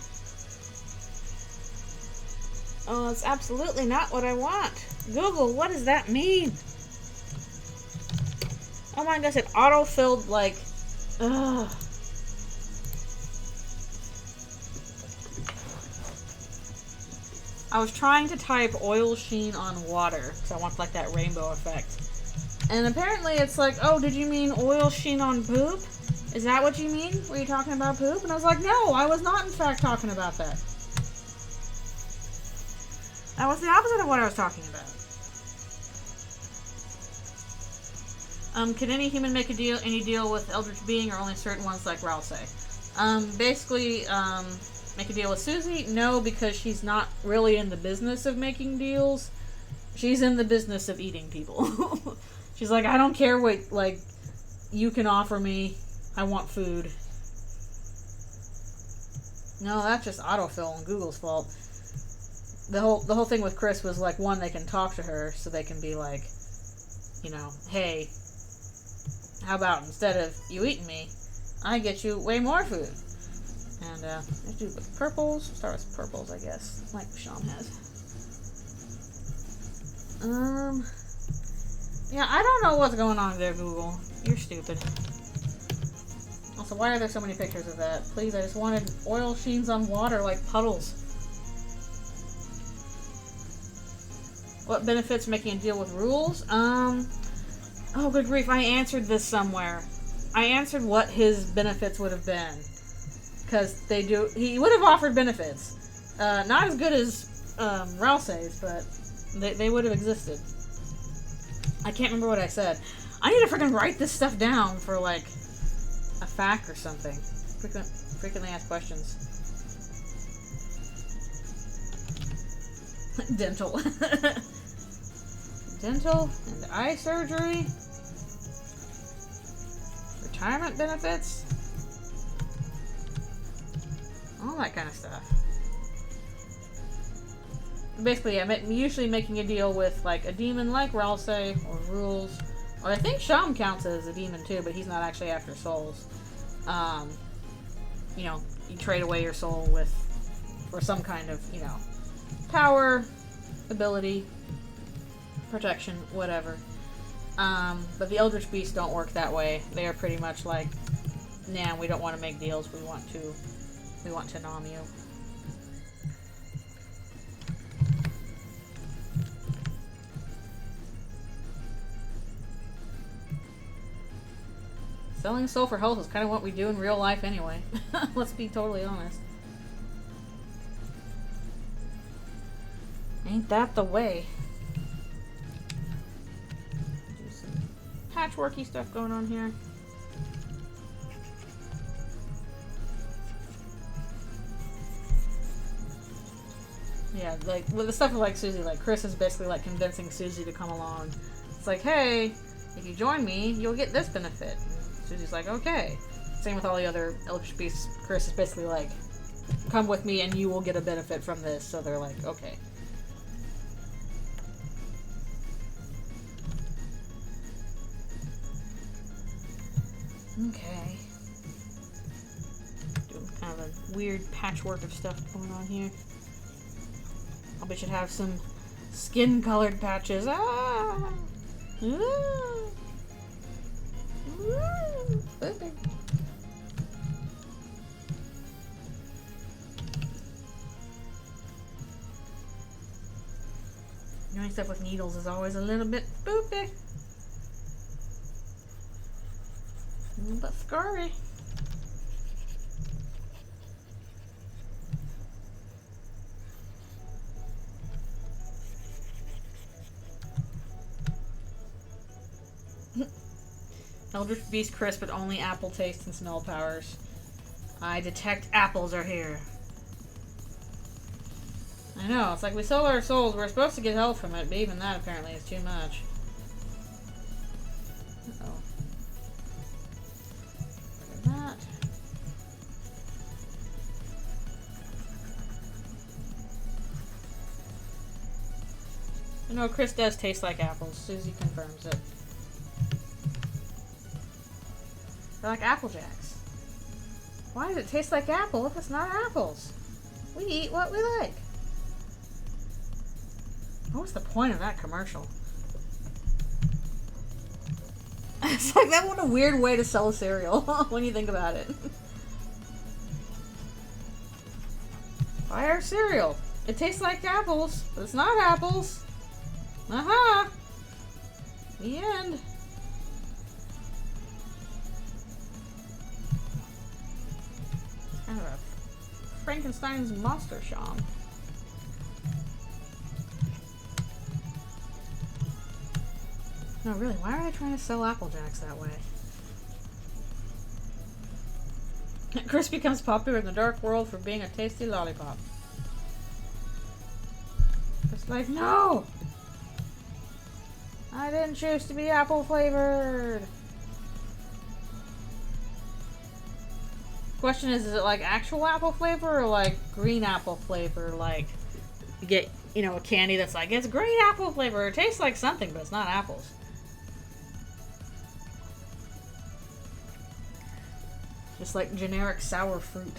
Oh, that's absolutely not what I want. Google, what does that mean? Oh my gosh, it auto-filled like... Ugh. I was trying to type oil sheen on water, because I want like that rainbow effect. And apparently it's like, oh, did you mean oil sheen on poop? Is that what you mean? Were you talking about poop? And I was like, no, I was not in fact talking about that. That was the opposite of what I was talking about. Can any human make any deal with Eldritch Being, or only certain ones like Ralsei? Basically, make a deal with Susie? No, because she's not really in the business of making deals. She's in the business of eating people. She's like, I don't care what, like, you can offer me. I want food. No, that's just autofill and Google's fault. The whole thing with Chris was like, one, they can talk to her, so they can be like, you know, hey, how about instead of you eating me, I get you way more food. And let's do with purples. Start with purples, I guess, like Sean has. Yeah, I don't know what's going on there, Google. You're stupid. Also, why are there so many pictures of that? Please, I just wanted oil sheens on water like puddles. What benefits making a deal with rules? Oh, good grief, I answered this somewhere. I answered what his benefits would have been. Because he would have offered benefits. Not as good as Ralsei's, but they would have existed. I can't remember what I said. I need to freaking write this stuff down for, like, a fact or something. Frequently asked questions. Dental. Dental and eye surgery. Retirement benefits. All that kind of stuff. Basically, I'm usually making a deal with, like, a demon like Ralsei, or rules. Or I think Sham counts as a demon too, but he's not actually after souls. You know, you trade away your soul for some kind of, you know, power, ability, protection, whatever. But the Eldritch Beasts don't work that way. They are pretty much like, nah, we don't want to make deals. We want to nom you. Selling soul for health is kind of what we do in real life anyway. Let's be totally honest. Ain't that the way? Do some patchworky stuff going on here. Yeah, like with the stuff like Susie, like Chris is basically like convincing Susie to come along. It's like, hey, if you join me, you'll get this benefit. And Susie's like, okay. Same with all the other Eldritch Beasts. Chris is basically like, come with me and you will get a benefit from this. So they're like, okay. Okay. Doing kind of a weird patchwork of stuff going on here. I bet you'd have some skin-colored patches. Ah! Ooh! Ooh! Okay. Doing stuff with needles is always a little bit spoopy. A little bit scary. Eldritch Beast crisp, but only apple taste and smell powers. I detect apples are here. I know, it's like we sold our souls. We're supposed to get health from it, but even that apparently is too much. Uh-oh. Look at that. You know, Chris does taste like apples. Susie confirms it. They're like Apple Jacks. Why does it taste like apple if it's not apples? We eat what we like. What was the point of that commercial? It's like that. What a weird way to sell a cereal when you think about it. Buy our cereal. It tastes like apples, but it's not apples. Aha! The end. Kind of a Frankenstein's monster song. No, really, why are they trying to sell Apple Jacks that way? Chris becomes popular in the dark world for being a tasty lollipop. It's like, no! I didn't choose to be apple flavored! Question is it like actual apple flavor or like green apple flavor? Like, you get, you know, a candy that's like, it's green apple flavor. It tastes like something, but it's not apples. Just like generic sour fruit.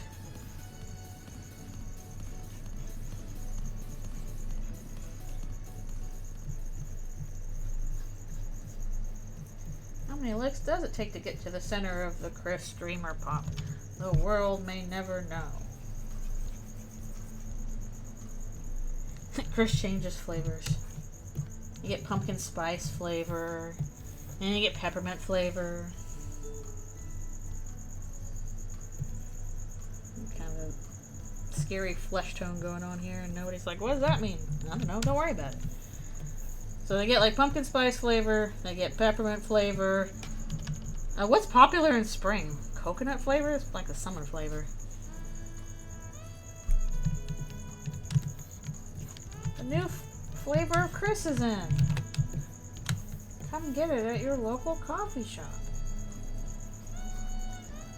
How many licks does it take to get to the center of the Chris Streamer Pop? The world may never know. Chris changes flavors. You get pumpkin spice flavor, and you get peppermint flavor. Kind of scary flesh tone going on here, and nobody's like, what does that mean? I don't know, don't worry about it. So they get like pumpkin spice flavor, they get peppermint flavor. What's popular in spring? Coconut flavor? It's like the summer flavor. The new flavor of Chris is in. Come get it at your local coffee shop.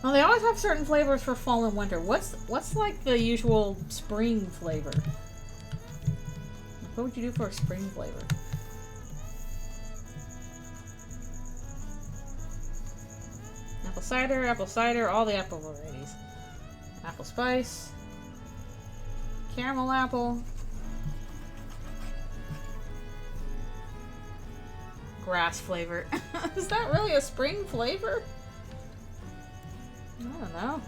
Well, they always have certain flavors for fall and winter. What's like the usual spring flavor? What would you do for a spring flavor? Apple cider, all the apple varieties. Apple spice, caramel apple, grass flavor. Is that really a spring flavor? I don't know.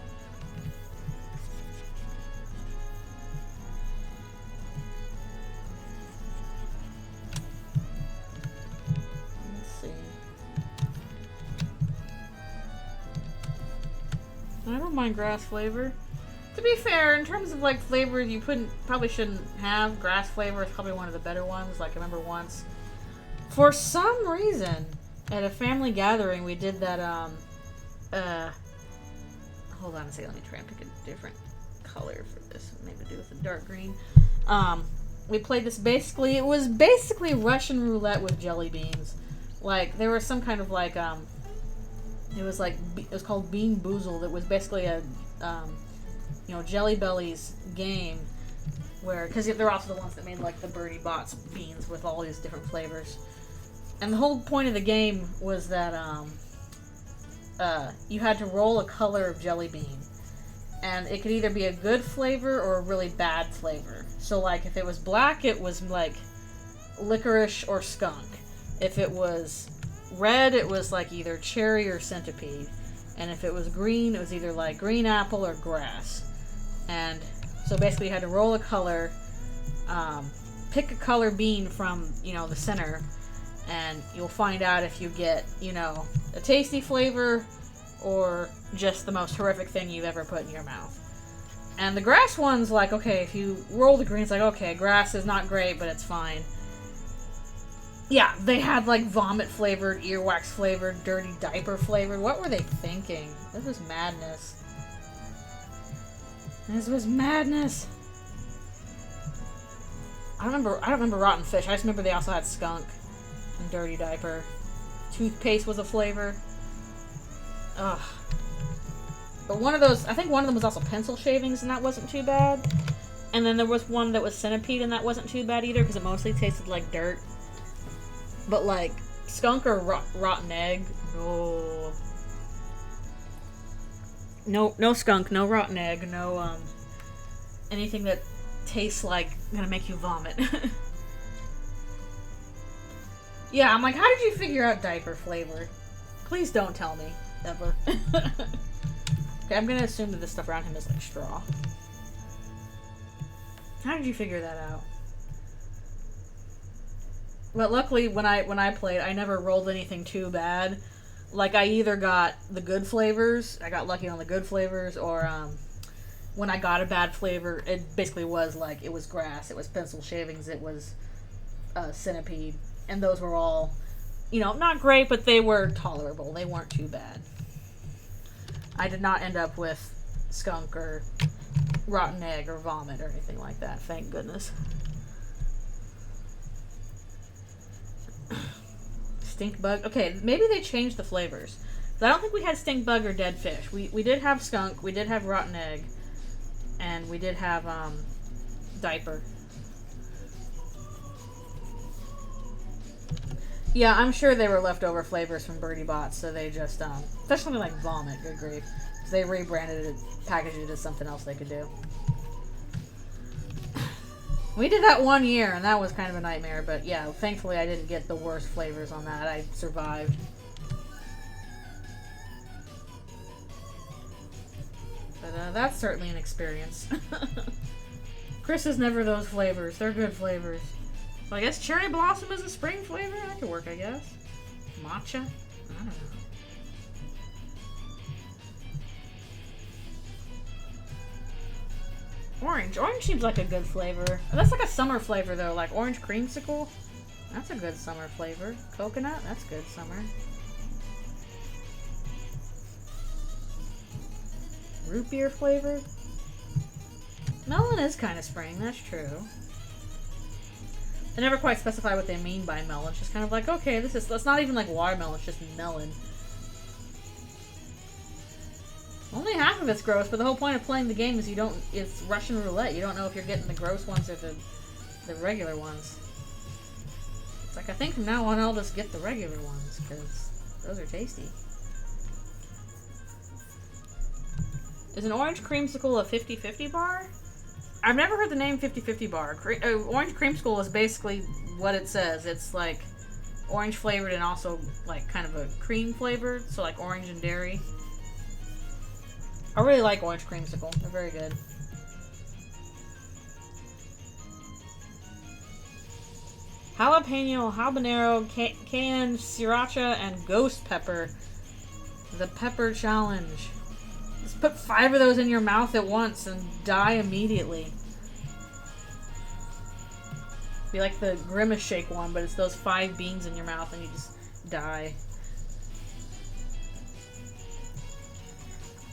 I don't mind grass flavor. To be fair, in terms of like flavors you probably shouldn't have, grass flavor is probably one of the better ones. Like I remember once, for some reason, at a family gathering, we did that, hold on a second, let me try and pick a different color for this. Maybe do with a dark green. We played this it was basically Russian roulette with jelly beans. Like, there was some kind of like, it was called Bean Boozled. It was basically a, Jelly Bellies game where, because they're also the ones that made like the Birdie Bots beans with all these different flavors. And the whole point of the game was that you had to roll a color of jelly bean. And it could either be a good flavor or a really bad flavor. So like if it was black, it was like licorice or skunk. If it was red, it was like either cherry or centipede. And if it was green, it was either like green apple or grass. And so basically you had to roll a color, pick a color bean from, the center, and you'll find out if you get, a tasty flavor or just the most horrific thing you've ever put in your mouth. And the grass one's like, okay, if you roll the green, it's like, okay, grass is not great, but it's fine. Yeah, they had like vomit flavored, earwax flavored, dirty diaper flavored. What were they thinking? This was madness. This was madness. I don't remember rotten fish. I just remember they also had skunk and dirty diaper. Toothpaste was a flavor. Ugh. But one of those, I think one of them was also pencil shavings, and that wasn't too bad. And then there was one that was centipede, and that wasn't too bad either, because it mostly tasted like dirt. But like skunk or rotten egg, oh. No skunk, no rotten egg, no anything that tastes like gonna make you vomit. Yeah, I'm like, how did you figure out diaper flavor? Please don't tell me, ever. Okay, I'm gonna assume that this stuff around him is like straw. How did you figure that out? But luckily, when I played, I never rolled anything too bad. Like, I either got the good flavors, I got lucky on the good flavors, or when I got a bad flavor, it basically was like, it was grass, it was pencil shavings, it was centipede. And those were all, you know, not great, but they were tolerable. They weren't too bad. I did not end up with skunk or rotten egg or vomit or anything like that, thank goodness. Stink bug. Okay, maybe they changed the flavors. I don't think we had stink bug or dead fish. We did have skunk, we did have rotten egg, and we did have diaper. Yeah, I'm sure they were leftover flavors from Birdie Bots, so they just, especially like vomit, good grief. So they rebranded it, packaged it as something else they could do. We did that one year, and that was kind of a nightmare, but yeah, thankfully I didn't get the worst flavors on that. I survived. But that's certainly an experience. Chris is never those flavors. They're good flavors. Well, I guess cherry blossom is a spring flavor. That could work, I guess. Matcha? I don't know. Orange. Orange seems like a good flavor. That's like a summer flavor, though. Like orange creamsicle. That's a good summer flavor. Coconut. That's good summer. Root beer flavor. Melon is kind of spring. That's true. They never quite specify what they mean by melon. It's just kind of like, okay, that's not even like watermelon. It's just melon. Only half of it's gross, but the whole point of playing the game is it's Russian roulette. You don't know if you're getting the gross ones or the regular ones. It's like, I think from now on I'll just get the regular ones, because those are tasty. Is an orange creamsicle a 50-50 bar? I've never heard the name 50-50 bar. Orange creamsicle is basically what it says. It's like orange flavored and also like kind of a cream flavored, so like orange and dairy. I really like orange creamsicle. They're very good. Jalapeno, habanero, cayenne, sriracha, and ghost pepper. The pepper challenge. Just put 5 of those in your mouth at once and die immediately. Be like the Grimace Shake one, but it's those 5 beans in your mouth and you just die.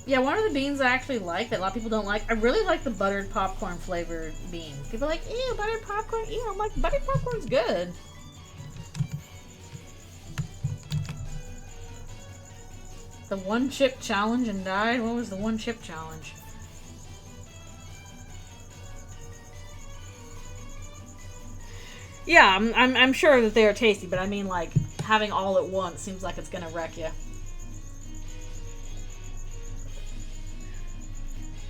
Yeah, one of the beans I actually like that a lot of people don't like, I really like the buttered popcorn flavored bean. People are like, ew, buttered popcorn, ew. I'm like, buttered popcorn's good. The 1 chip challenge and died? What was the 1 chip challenge? Yeah, I'm sure that they are tasty, but I mean, like, having all at once seems like it's gonna wreck you.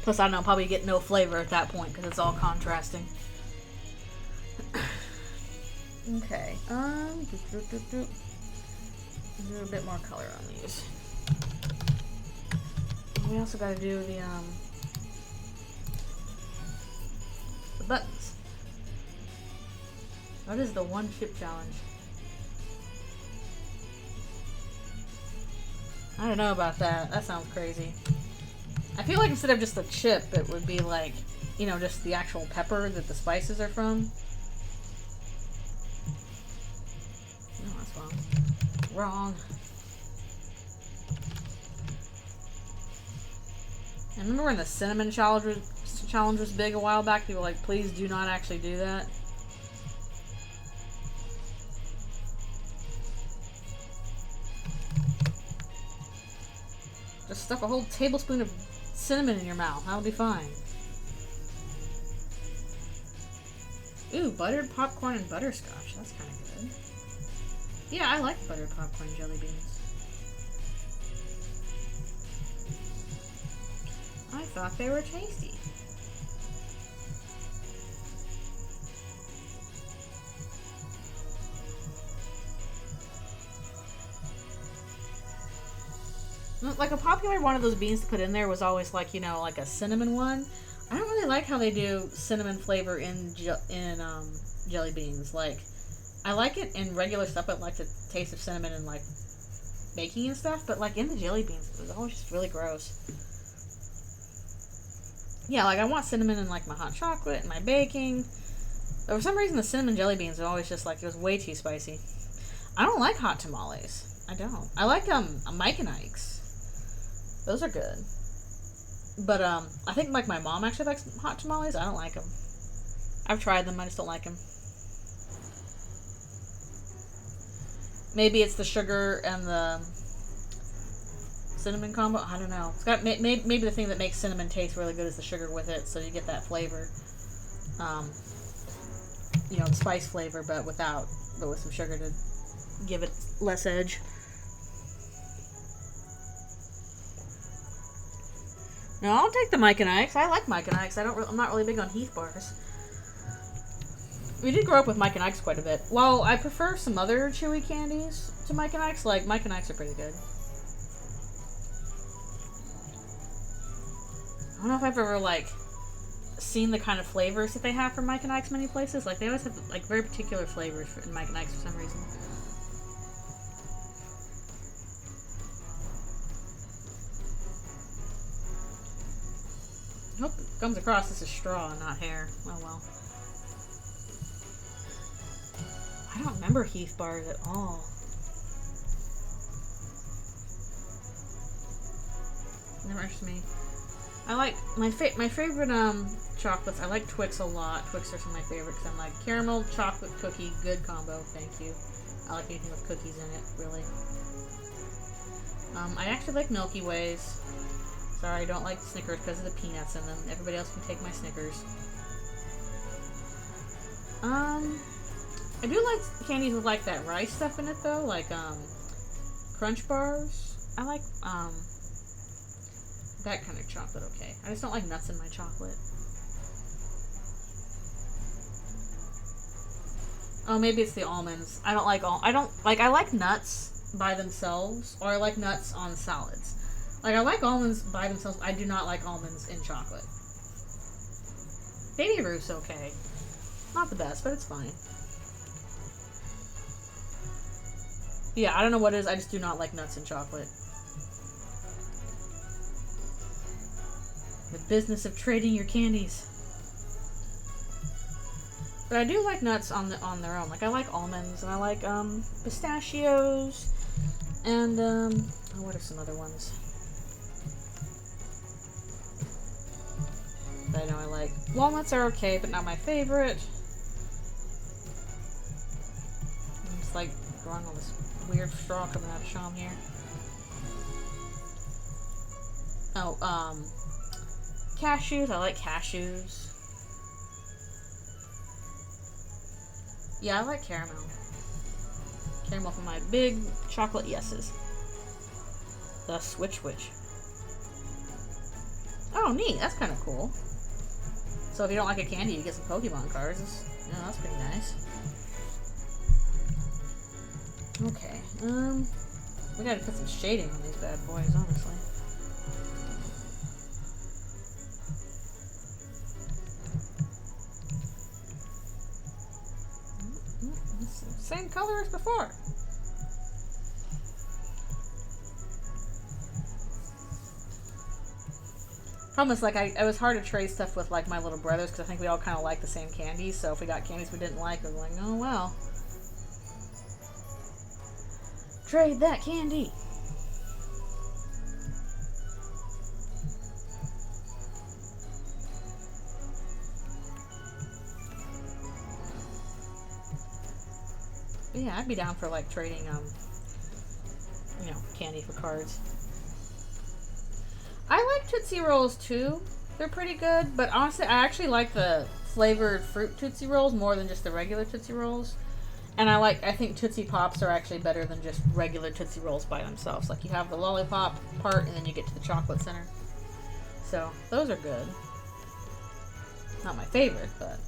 Plus, I don't know, probably get no flavor at that point because it's all contrasting. Okay, do a bit more color on these. We also gotta do the buttons. What is the 1 chip challenge? I don't know about that. That sounds crazy. I feel like instead of just a chip, it would be like, you know, just the actual pepper that the spices are from. Wrong. I remember when the cinnamon challenge was big a while back, people were like, please do not actually do that. Just stuff a whole tablespoon of cinnamon in your mouth. That'll be fine. Ooh, buttered popcorn and butterscotch. That's kind of good. Yeah, I like buttered popcorn jelly beans. I thought they were tasty. Like a popular one of those beans to put in there was always like, you know, like a cinnamon one. I don't really like how they do cinnamon flavor in jelly beans. Like, I like it in regular stuff, but like the taste of cinnamon and like baking and stuff. But like in the jelly beans, it was always just really gross. Yeah, like I want cinnamon in like my hot chocolate and my baking. But for some reason, the cinnamon jelly beans are always just like, it was way too spicy. I don't like hot tamales. I don't. I like Mike and Ike's. Those are good. But I think like my mom actually likes hot tamales. I don't like them. I've tried them. I just don't like them. Maybe it's the sugar and the cinnamon combo. I don't know. It's got maybe the thing that makes cinnamon taste really good is the sugar with it, so you get that flavor. You know, the spice flavor, but with some sugar to give it less edge. No, I'll take the Mike and Ike's. I like Mike and Ike's. I'm not really big on Heath bars. We did grow up with Mike and Ike's quite a bit. Well, I prefer some other chewy candies to Mike and Ike's. Like, Mike and Ike's are pretty good. I don't know if I've ever, like, seen the kind of flavors that they have for Mike and Ike's many places. Like, they always have, like, very particular flavors in Mike and Ike's for some reason. I hope it comes across this is straw and not hair. Oh well. I don't remember Heath bars at all. Never interested me. I like my favorite chocolates. I like Twix a lot. Twix are some of my favorites. I'm like caramel chocolate cookie, good combo. Thank you. I like anything with cookies in it, really. I actually like Milky Ways. Sorry, I don't like Snickers because of the peanuts in them. Everybody else can take my Snickers. I do like candies with like that rice stuff in it though, like Crunch Bars. I like that kind of chocolate. Okay, I just don't like nuts in my chocolate. Oh, maybe it's the almonds. I like nuts by themselves, or I like nuts on salads. Like, I like almonds by themselves. I do not like almonds in chocolate. Baby Ruth's okay. Not the best, but it's fine. Yeah, I don't know what it is. I just do not like nuts in chocolate. The business of trading your candies. But I do like nuts on their own. Like, I like almonds, and I like pistachios, and what are some other ones that I know I like? Walnuts are okay, but not my favorite. I'm just like drawing all this weird straw coming out of Sham here. Oh, cashews. I like cashews. Yeah, I like caramel. Caramel for my big chocolate yeses. The Switch Witch. Oh, neat. That's kind of cool. So if you don't like a candy, you get some Pokemon cards. Yeah, that's pretty nice. Okay. We gotta put some shading on these bad boys, honestly. Same color as before. Problem is, like, it was hard to trade stuff with, like, my little brothers, because I think we all kind of like the same candies, so if we got candies we didn't like, we were like, oh, well. Trade that candy. But yeah, I'd be down for like trading, you know, candy for cards. I like Tootsie Rolls too. They're pretty good, but honestly, I actually like the flavored fruit Tootsie Rolls more than just the regular Tootsie Rolls. And I think Tootsie Pops are actually better than just regular Tootsie Rolls by themselves. Like, you have the lollipop part, and then you get to the chocolate center. So, those are good. Not my favorite, but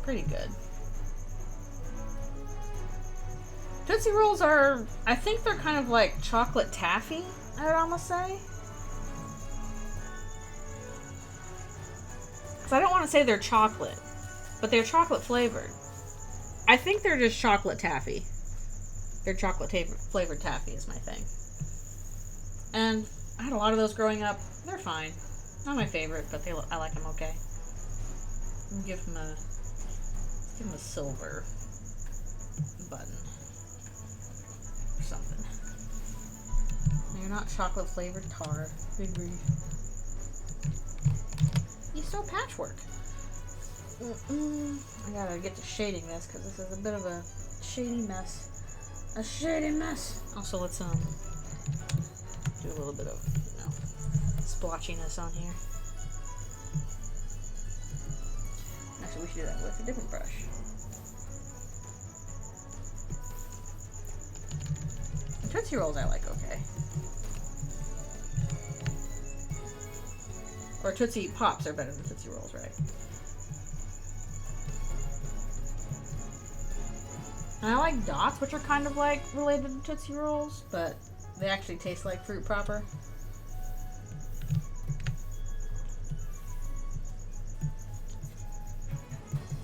pretty good. Tootsie Rolls are, I think they're kind of like chocolate taffy, I would almost say. Because I don't want to say they're chocolate, but they're chocolate flavored. I think they're just chocolate taffy. They're chocolate flavored taffy is my thing. And I had a lot of those growing up. They're fine. Not my favorite, but I like them okay. I'll give them a silver button or something. They're not chocolate flavored tar. Good grief. You sew patchwork. I gotta get to shading this because this is a bit of a shady mess. A shady mess. Also, let's do a little bit of, you know, splotchiness on here. Actually, we should do that with a different brush. The Tootsie Rolls I like okay. Or Tootsie Pops are better than Tootsie Rolls, right? And I like Dots, which are kind of like related to Tootsie Rolls, but they actually taste like fruit proper.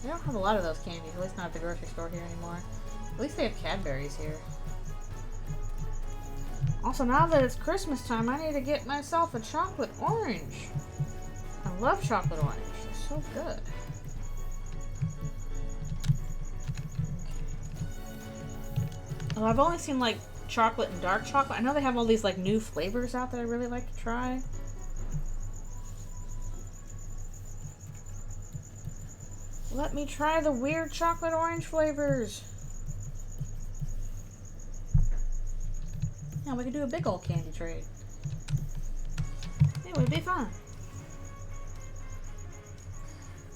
They don't have a lot of those candies, at least not at the grocery store here anymore. At least they have Cadbury's here. Also, now that it's Christmas time, I need to get myself a chocolate orange. I love chocolate orange. They're so good. Well, I've only seen like chocolate and dark chocolate. I know they have all these like new flavors out that I really like to try. Let me try the weird chocolate orange flavors. Yeah, we could do a big old candy trade. It would be fun.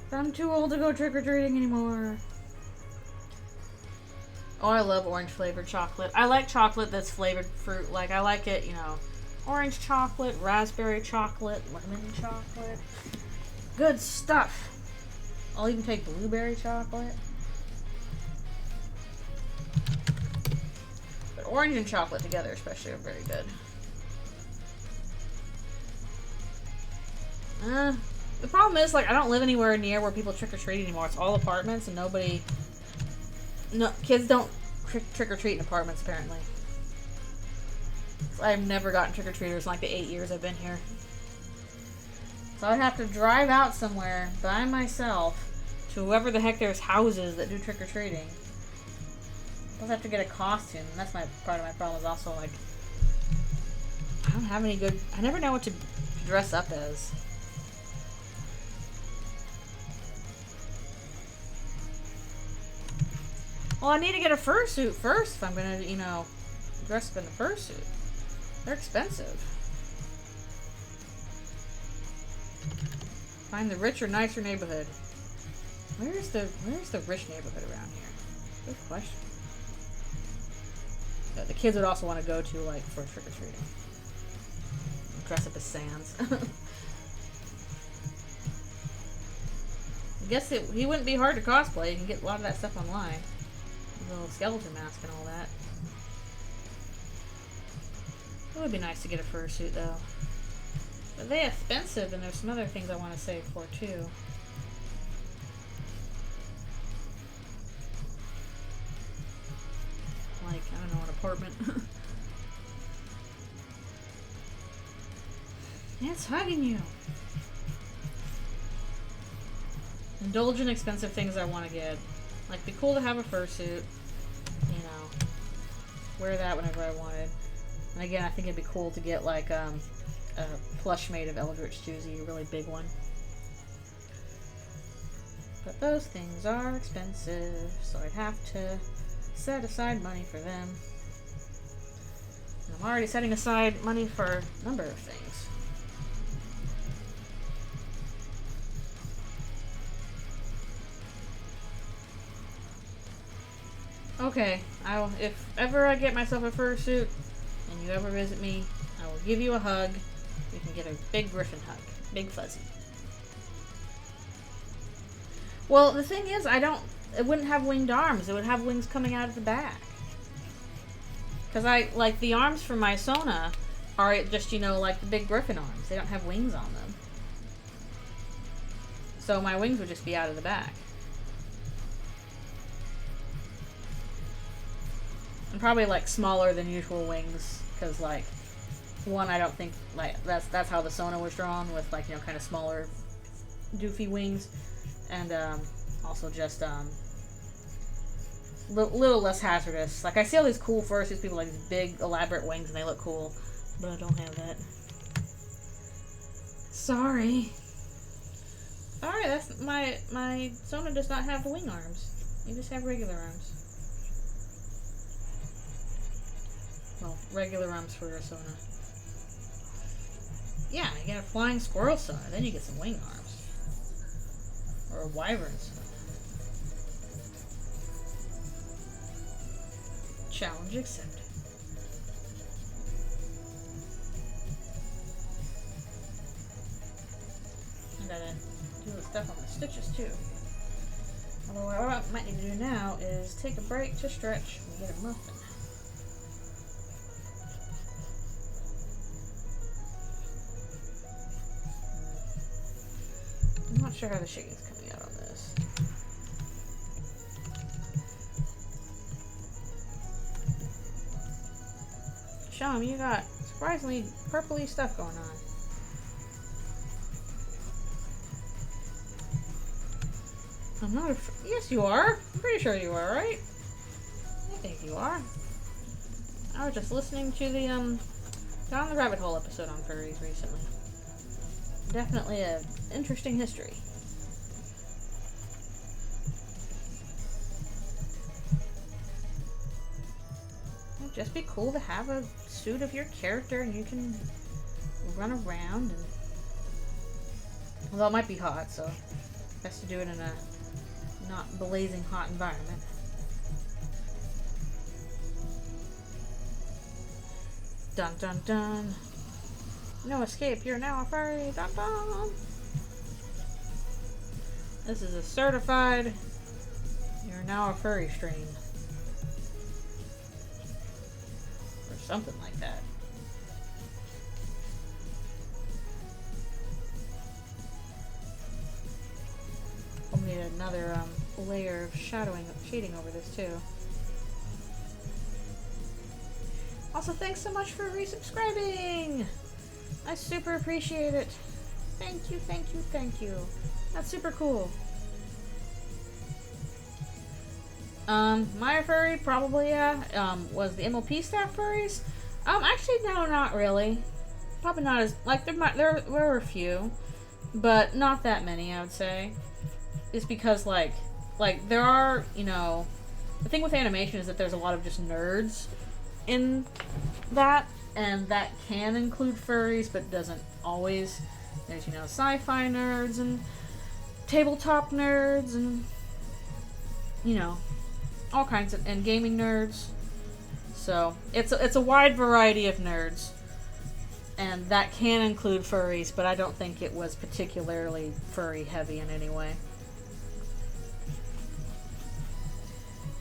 But I'm too old to go trick-or-treating anymore. Oh, I love orange flavored chocolate. I like chocolate that's flavored fruit. Like, I like it, you know, orange chocolate, raspberry chocolate, lemon chocolate. Good stuff. I'll even take blueberry chocolate. But orange and chocolate together especially are very good. The problem is, like, I don't live anywhere near where people trick-or-treat anymore. It's all apartments and nobody... No, kids don't trick-or-treat in apartments, apparently. I've never gotten trick-or-treaters in like the 8 years I've been here. So I'd have to drive out somewhere by myself to whoever the heck there's houses that do trick-or-treating. I'll have to get a costume, and that's part of my problem is also, like, I don't have any good... I never know what to dress up as. Well, I need to get a fursuit first if I'm gonna, you know, dress up in a fursuit. They're expensive. Find the richer, nicer neighborhood. Where's the rich neighborhood around here? Good question. Yeah, the kids would also want to go to, like, for trick-or-treating. Dress up as Sans. I guess he wouldn't be hard to cosplay. You can get a lot of that stuff online. Little skeleton mask and all that. It would be nice to get a fursuit though. But they're expensive and there's some other things I want to save for too. Like, I don't know, an apartment. It's hugging you. Indulgent expensive things I want to get. Like, be cool to have a fursuit. You know. wear that whenever I wanted. And again, I think it'd be cool to get like a plush made of Eldritch Juicy, a really big one. But those things are expensive, so I'd have to set aside money for them. And I'm already setting aside money for a number of things. Okay, if ever I get myself a fursuit and you ever visit me, I will give you a hug. You can get a big griffin hug. Big fuzzy. Well, the thing is, it wouldn't have winged arms. It would have wings coming out of the back. Because like, the arms for my Sona are just, you know, like the big griffin arms. They don't have wings on them. So my wings would just be out of the back. And probably like smaller than usual wings, because like, one, I don't think like that's how the Sona was drawn, with like, you know, kind of smaller doofy wings, and also just little less hazardous. Like, I see all these cool fursuits, people like these big elaborate wings and they look cool, but I don't have that. Sorry, that's my Sona does not have wing arms. You just have regular arms. Well, regular arms for your Sona. Yeah, you get a flying squirrel Sona, then you get some wing arms. Or a wyvern Sona. Challenge accepted. I gotta do the stuff on the stitches too. Although what I might need to do now is take a break to stretch and get a muffin. I'm not sure how the shading's coming out on this. Sham, you got surprisingly purpley stuff going on. I'm not yes, you are. I'm pretty sure you are, right? I think you are. I was just listening to the Down the Rabbit Hole episode on furries recently. Definitely an interesting history. It'd just be cool to have a suit of your character and you can run around. And although it might be hot, so best to do it in a not blazing hot environment. Dun dun dun. No escape, you're now a furry. Dun dun. This is a certified you're now a furry stream. Or something like that. We'll need another layer of shading over this too. Also, thanks so much for resubscribing! I super appreciate it. Thank you, thank you, thank you. That's super cool. My furry, probably, was the MLP staff furries. Actually, no, not really. Probably not as, like, there were a few, but not that many, I would say. It's because, like, there are, you know, the thing with animation is that there's a lot of just nerds in that, and that can include furries, but doesn't always. There's, you know, sci-fi nerds and tabletop nerds and, you know, all kinds of, and gaming nerds. So it's a wide variety of nerds, and that can include furries, but I don't think it was particularly furry heavy in any way.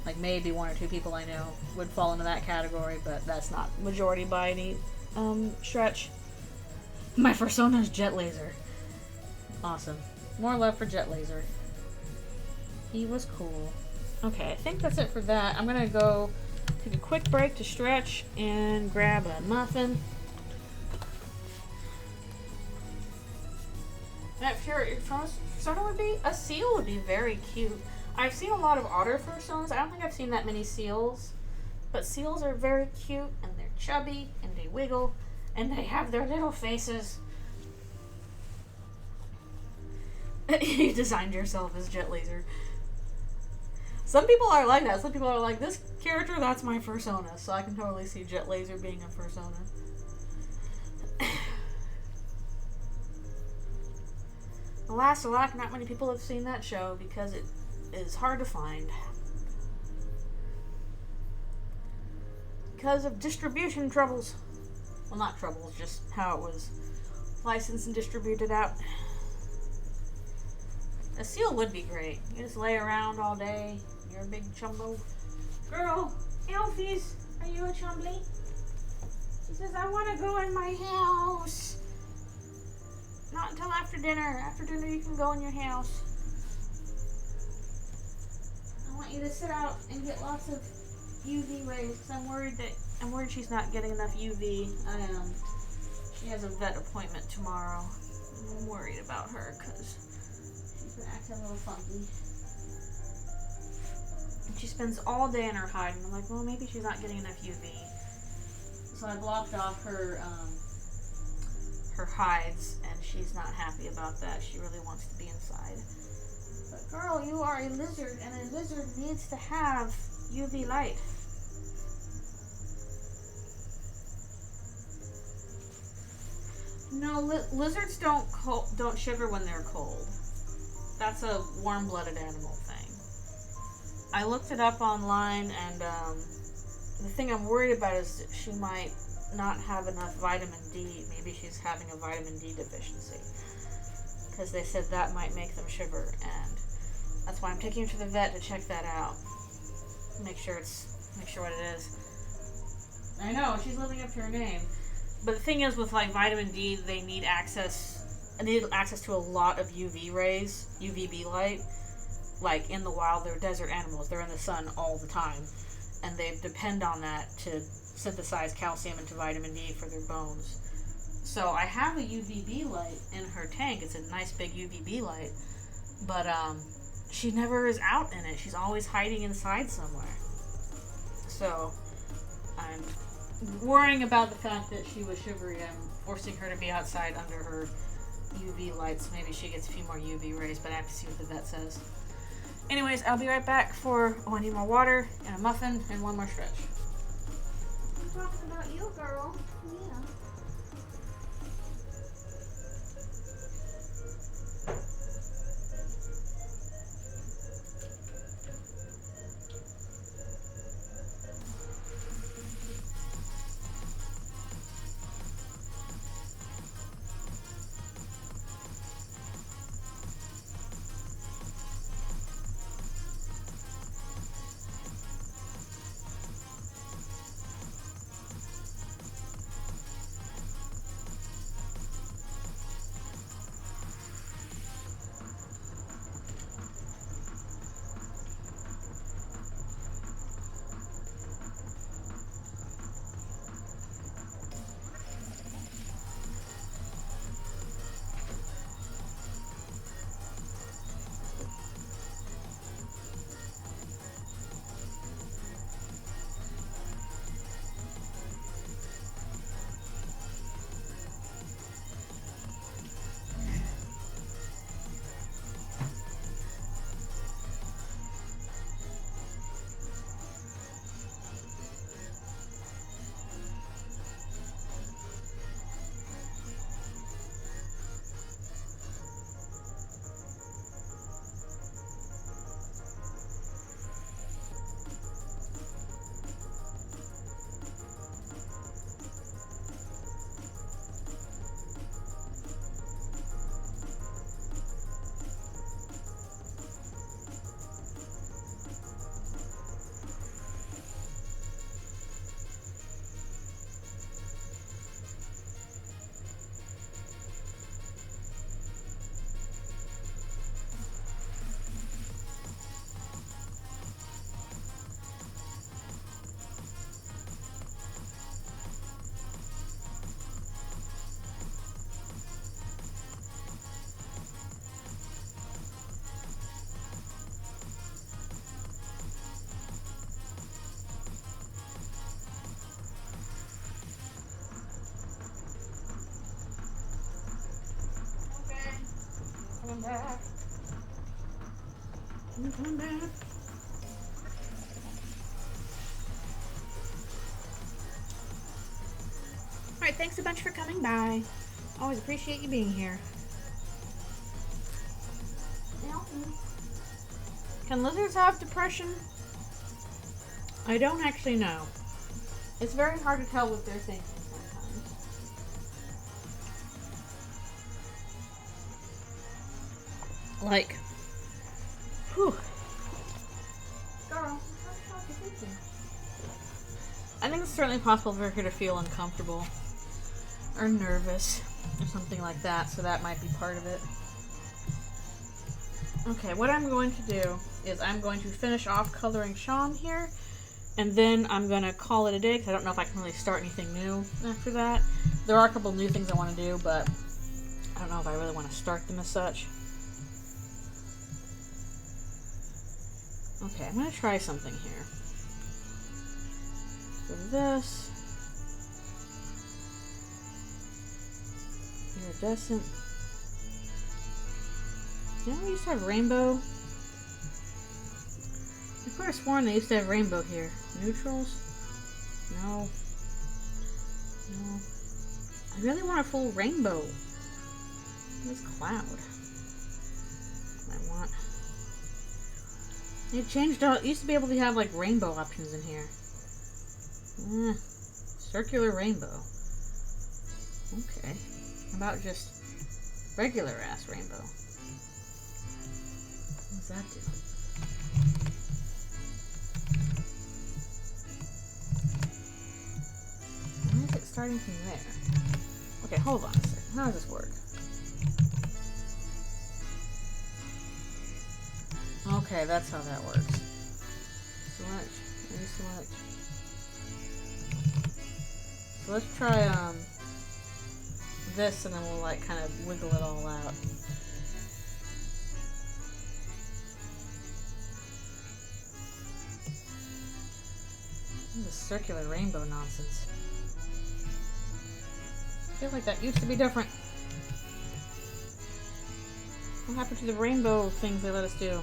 Like, maybe one or two people I know would fall into that category, but that's not majority by any stretch. My persona is Jet Laser. Awesome. More love for Jet Laser. He was cool. Okay, I think that's it for that. I'm gonna go take a quick break to stretch and grab a muffin. If your persona would be, a seal would be very cute. I've seen a lot of otter personas. I don't think I've seen that many seals, But seals are very cute, and they're chubby, and they wiggle, and they have their little faces. You designed yourself as Jet Laser. Some people are like that. Some people are like, this character, that's my persona. So I can totally see Jet Laser being a persona. Alas, alack, not many people have seen that show because it is hard to find. Because of distribution troubles. Well, not troubles, just how it was licensed and distributed out. A seal would be great. You just lay around all day. You're a big chumbo. Girl, Elfies, are you a chumbly? She says, I want to go in my house. Not until after dinner. After dinner you can go in your house. I want you to sit out and get lots of UV rays because I'm worried she's not getting enough UV. She has a vet appointment tomorrow. I'm worried about her because she's been acting a little funky. And she spends all day in her hide, and I'm like, well, maybe she's not getting enough UV. So I blocked off her hides, and she's not happy about that. She really wants to be inside. But girl, you are a lizard, and a lizard needs to have UV light. No, lizards don't shiver when they're cold. That's a warm-blooded animal thing. I looked it up online, and the thing I'm worried about is that she might not have enough vitamin D. Maybe she's having a vitamin D deficiency. Because they said that might make them shiver, and that's why I'm taking her to the vet to check that out. Make sure what it is. I know, she's living up to her name. But the thing is, with like vitamin D, they need access to a lot of UV rays, UVB light. Like in the wild, they're desert animals. They're in the sun all the time, and they depend on that to synthesize calcium into vitamin D for their bones. So I have a UVB light in her tank. It's a nice big UVB light, but she never is out in it. She's always hiding inside somewhere. So I'm worrying about the fact that she was shivery. I'm forcing her to be outside under her UV lights. Maybe she gets a few more UV rays, but I have to see what the vet says. Anyways, I'll be right back I need more water and a muffin and one more stretch. I'm talking about you, girl. Yeah. back. I'm coming back. Alright, thanks a bunch for coming by. Always appreciate you being here. Can lizards have depression? I don't actually know. It's very hard to tell what they're thinking sometimes. Like, whew. Girl, what are you thinking? I think it's certainly possible for her to feel uncomfortable or nervous or something like that, so that might be part of it. Okay, what I'm going to do is I'm going to finish off coloring Sean here, and then I'm going to call it a day, because I don't know if I can really start anything new after that. There are a couple new things I want to do, but I don't know if I really want to start them as such. Okay, I'm going to try something here. So this, iridescent. Didn't we used to have rainbow? I could have sworn they used to have rainbow here. Neutrals? No. No. I really want a full rainbow. This cloud. I want. It changed out. It used to be able to have like rainbow options in here. Circular rainbow. Okay. How about just regular ass rainbow? What does that do? Why is it starting from there? Okay, hold on a second. How does this work? Okay, that's how that works. Select. Reselect. So let's try this, and then we'll like kind of wiggle it all out. This circular rainbow nonsense. I feel like that used to be different. What happened to the rainbow things they let us do?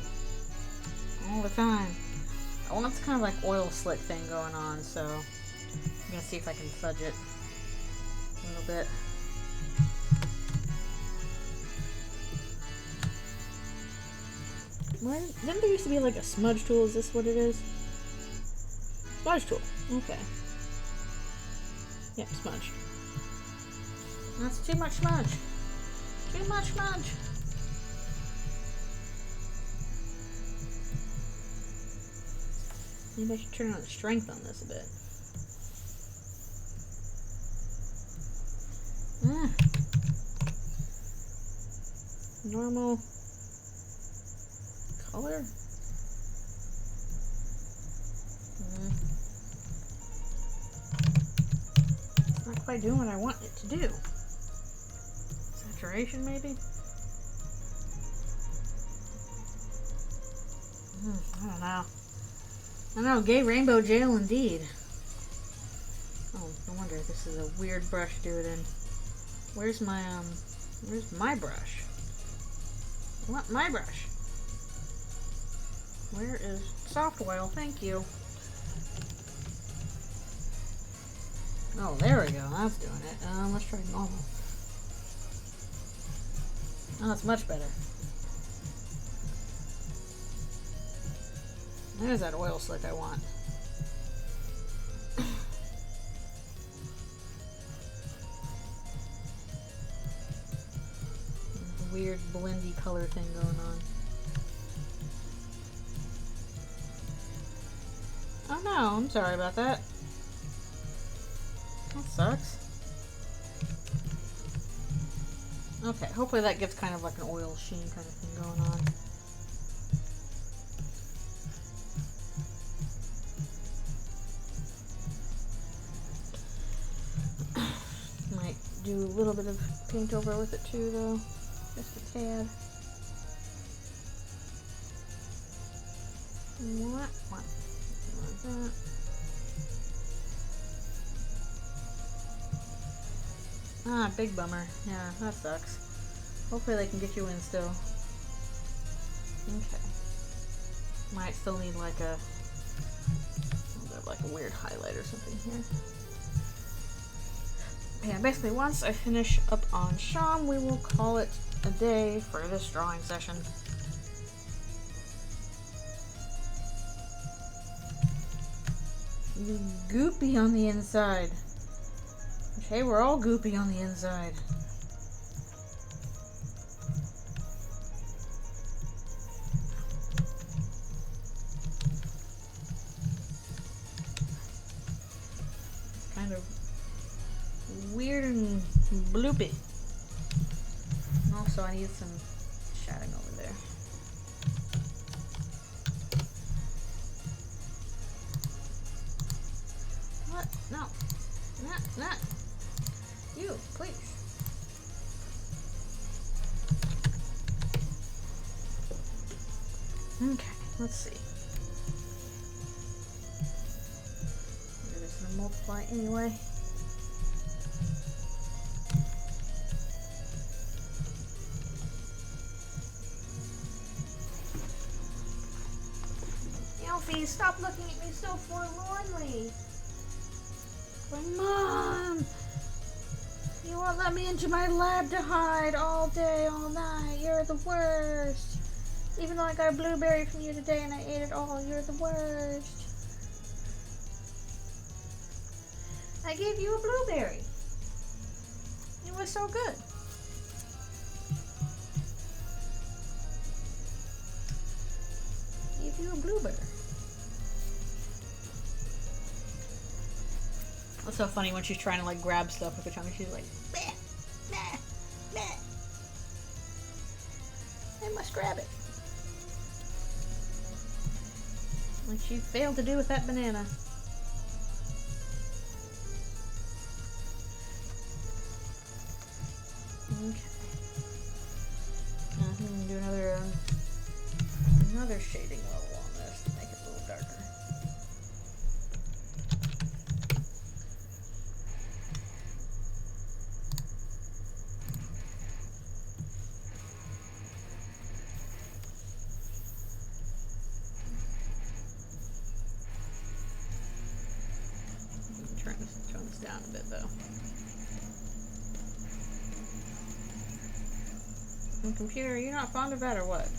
All the time. I want this kind of like oil slick thing going on, so I'm gonna see if I can fudge it a little bit. Didn't there used to be like a smudge tool? Is this what it is? Smudge tool. Okay. Yep, smudge. That's too much smudge. Too much smudge. Maybe I should turn on the strength on this a bit. Normal color. It's not quite doing what I want it to do. Saturation, maybe? I don't know. I don't know, gay rainbow jail indeed. Oh, no wonder this is a weird brush to do it in. Where's my brush? I want my brush. Where is soft oil? Thank you. Oh, there we go. That's doing it. Let's try normal. Oh, that's much better. There's that oil slick I want. Weird blendy color thing going on. Oh no, I'm sorry about that. That sucks. Okay, hopefully that gives kind of like an oil sheen kind of thing going on. Might do a little bit of paint over with it too though. Just a tad. What? Like that. Ah, big bummer. Yeah, that sucks. Hopefully they can get you in still. Okay. Might still need like a weird highlight or something here. Yeah, basically once I finish up on Sham, we will call it a day for this drawing session. Goopy on the inside. Okay, we're all goopy on the inside. Kind of weird and bloopy. Also, I need some shading over there. What? No. Not. You, please. Okay, let's see. We're just gonna multiply anyway. Elfie, stop looking at me so forlornly. Mom! You won't let me into my lab to hide all day, all night. You're the worst. Even though I got a blueberry from you today and I ate it all, you're the worst. I gave you a blueberry. It was so good. I gave you a blueberry. It's so funny when she's trying to like grab stuff with her tongue and she's like, meh, meh, meh. I must grab it. Like she failed to do with that banana. Okay. I'm gonna do another shading level on this to make it a little darker. Tone this down a bit though. And computer, are you not fond of that or what?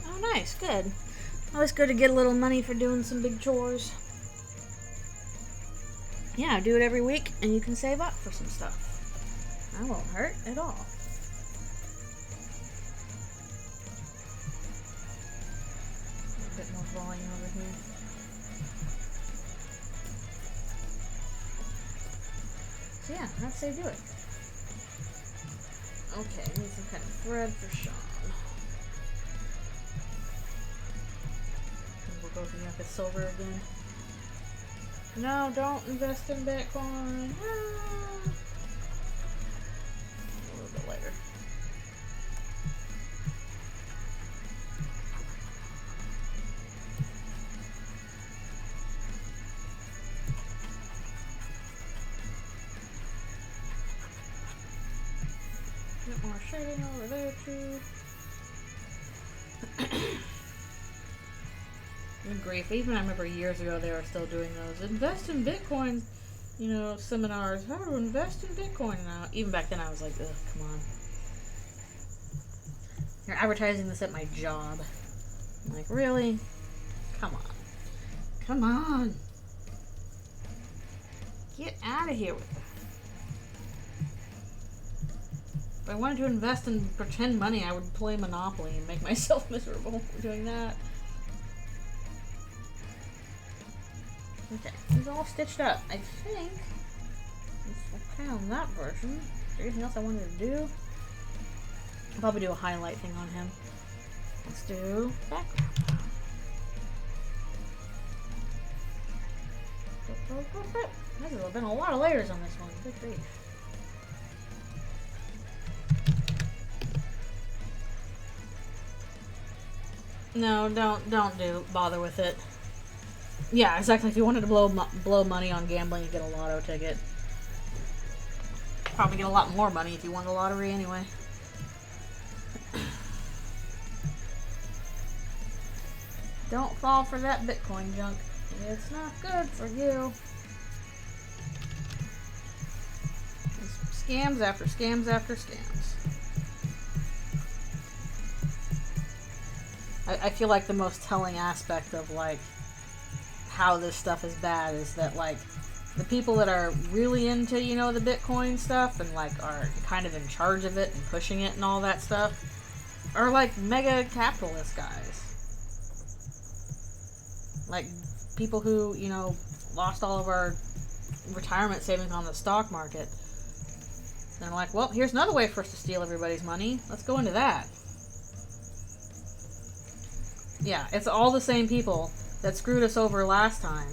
Oh nice, good. Always good to get a little money for doing some big chores. Yeah, do it every week and you can save up for some stuff. That won't hurt at all. A bit more volume over here. So yeah, that's how you do it. Okay, I need some kind of thread for Sean. And we'll go with the silver again. No, don't invest in Bitcoin. Ah. A little bit later. A bit more shading over there too. Good grief, even I remember years ago they were still doing those invest in Bitcoin, you know, seminars. How to invest in Bitcoin now. Even back then I was like, ugh, come on. You're advertising this at my job. I'm like, really? Come on. Come on. Get out of here with that. If I wanted to invest in pretend money, I would play Monopoly and make myself miserable for doing that. Okay, it's all stitched up. I think it's okay on that version. Is there anything else I wanted to do? I'll probably do a highlight thing on him. Let's do background. There's been a lot of layers on this one. Good grief. No, don't bother with it. Yeah, exactly. If you wanted to blow money on gambling, you get a lotto ticket. Probably get a lot more money if you won the lottery anyway. Don't fall for that Bitcoin junk. It's not good for you. It's scams after scams after scams. I feel like the most telling aspect of like how this stuff is bad is that like the people that are really into, you know, the Bitcoin stuff and like are kind of in charge of it and pushing it and all that stuff are like mega capitalist guys. Like people who, you know, lost all of our retirement savings on the stock market. They're like, well, here's another way for us to steal everybody's money. Let's go into that. Yeah, it's all the same people that screwed us over last time,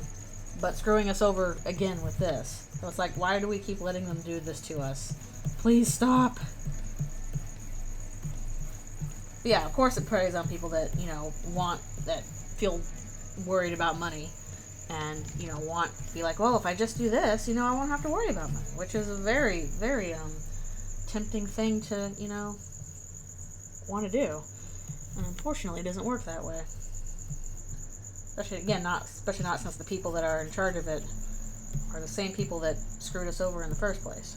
but screwing us over again with this. So it's like, why do we keep letting them do this to us? Please stop. But yeah, of course it preys on people that, you know, that feel worried about money and, you know, want to be like, well, if I just do this, you know, I won't have to worry about money, which is a very, very tempting thing to, you know, want to do. And unfortunately, it doesn't work that way. Especially not since the people that are in charge of it are the same people that screwed us over in the first place.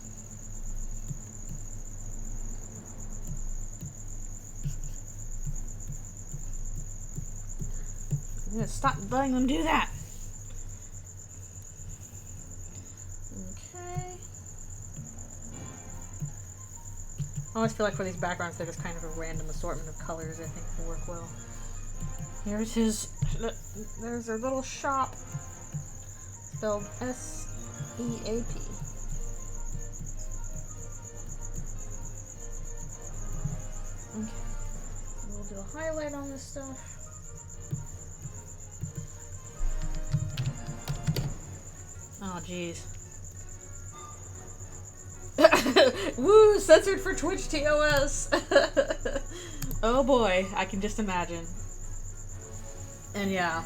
I'm gonna stop letting them do that. Okay. I always feel like for these backgrounds, they're just kind of a random assortment of colors. I think will work well. Here it is. There's a little shop spelled S-E-A-P. Okay. We'll do a highlight on this stuff. Oh, jeez. Woo! Censored for Twitch TOS! Oh boy, I can just imagine. And yeah.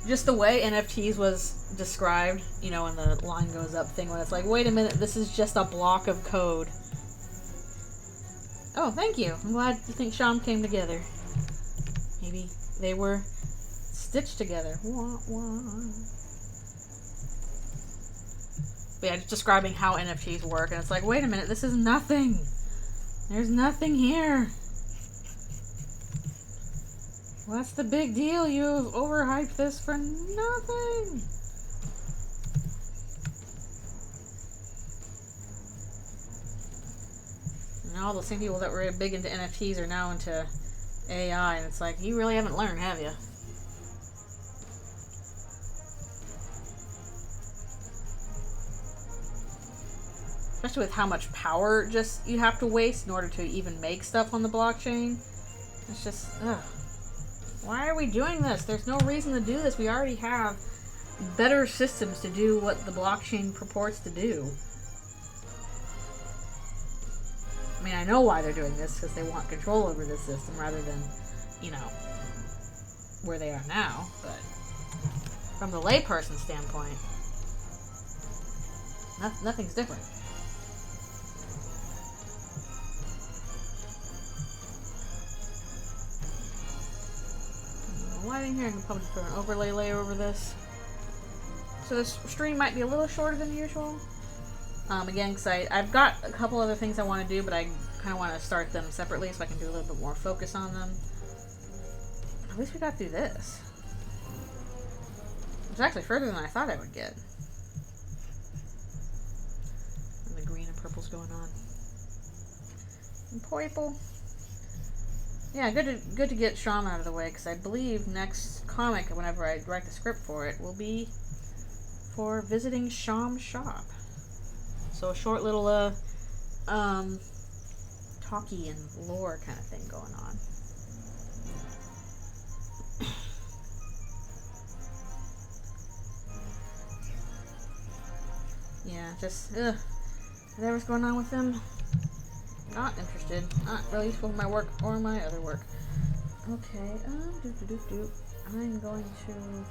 Just the way NFTs was described, you know, when the line goes up thing, when it's like, wait a minute, this is just a block of code. Oh, thank you. I'm glad you think Sham came together. Maybe they were stitched together. Wah, wah. But yeah, just describing how NFTs work, and it's like, wait a minute, this is nothing. There's nothing here. What's the big deal? You've overhyped this for nothing. And all the same people that were big into NFTs are now into AI, and it's like, you really haven't learned, have you? Especially with how much power just you have to waste in order to even make stuff on the blockchain. It's just, ugh. Why are we doing this? There's no reason to do this. We already have better systems to do what the blockchain purports to do. I mean, I know why they're doing this, because they want control over this system rather than, you know, where they are now. But from the layperson standpoint, nothing's different. Lighting here, I can probably put an overlay layer over this. So this stream might be a little shorter than usual. Again, because I've got a couple other things I want to do, but I kind of want to start them separately so I can do a little bit more focus on them. At least we got through this. It's actually further than I thought I would get. And the green and purple's going on. And purple. Yeah, good to get Sham out of the way, because I believe next comic, whenever I write the script for it, will be for visiting Sham's shop. So a short little, talkie and lore kind of thing going on. Yeah, just, whatever's going on with them. Not interested. Not really useful for my work or my other work. Okay, I'm going to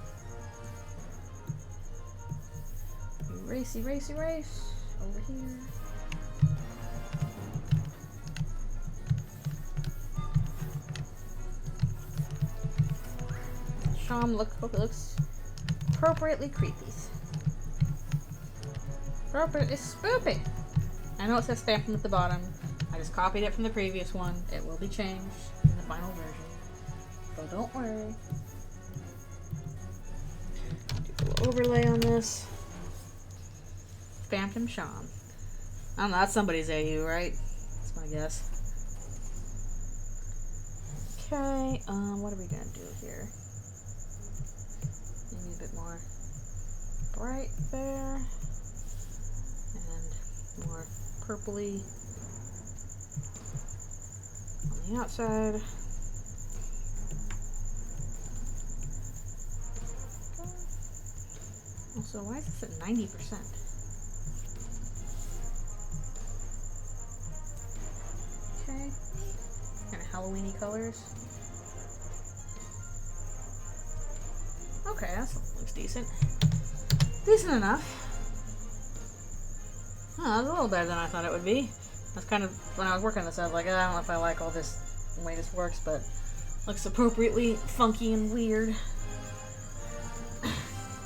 race over here. Sham looks appropriately creepy. Appropriately spoopy. I know it says spam at the bottom. I just copied it from the previous one. It will be changed in the final version. So don't worry. Do a little overlay on this. Phantom Sham. I don't know, that's somebody's AU, right? That's my guess. Okay, what are we gonna do here? Maybe a bit more bright there. And more purpley on the outside. Okay. Also, why is this at 90%? Okay. Kind of Halloween-y colors. Okay, that looks decent. Decent enough. Oh, that was a little better than I thought it would be. That's kind of, when I was working on this, I was like, I don't know if I like all this, the way this works, but looks appropriately funky and weird.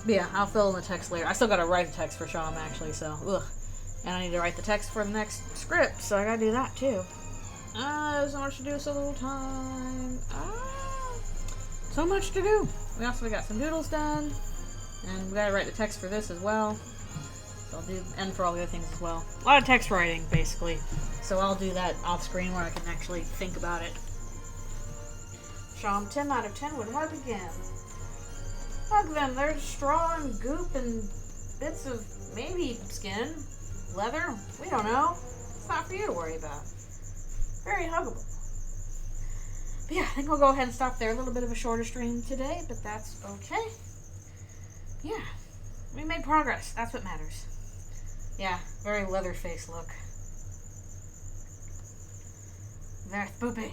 But yeah, I'll fill in the text later. I still gotta write the text for Sham, actually, so, ugh. And I need to write the text for the next script, so I gotta do that, too. There's so much to do, so little time. So much to do. We also got some doodles done, and we gotta write the text for this as well. So I'll do, and for all the other things as well. A lot of text writing, basically. So I'll do that off screen where I can actually think about it. Sham, 10 out of 10 would hug again. Hug them. They're straw and goop and bits of maybe skin, leather. We don't know. It's not for you to worry about. Very huggable. But yeah, I think we'll go ahead and stop there. A little bit of a shorter stream today, but that's okay. Yeah, we made progress. That's what matters. Yeah, very Leatherface look. Very spoopy.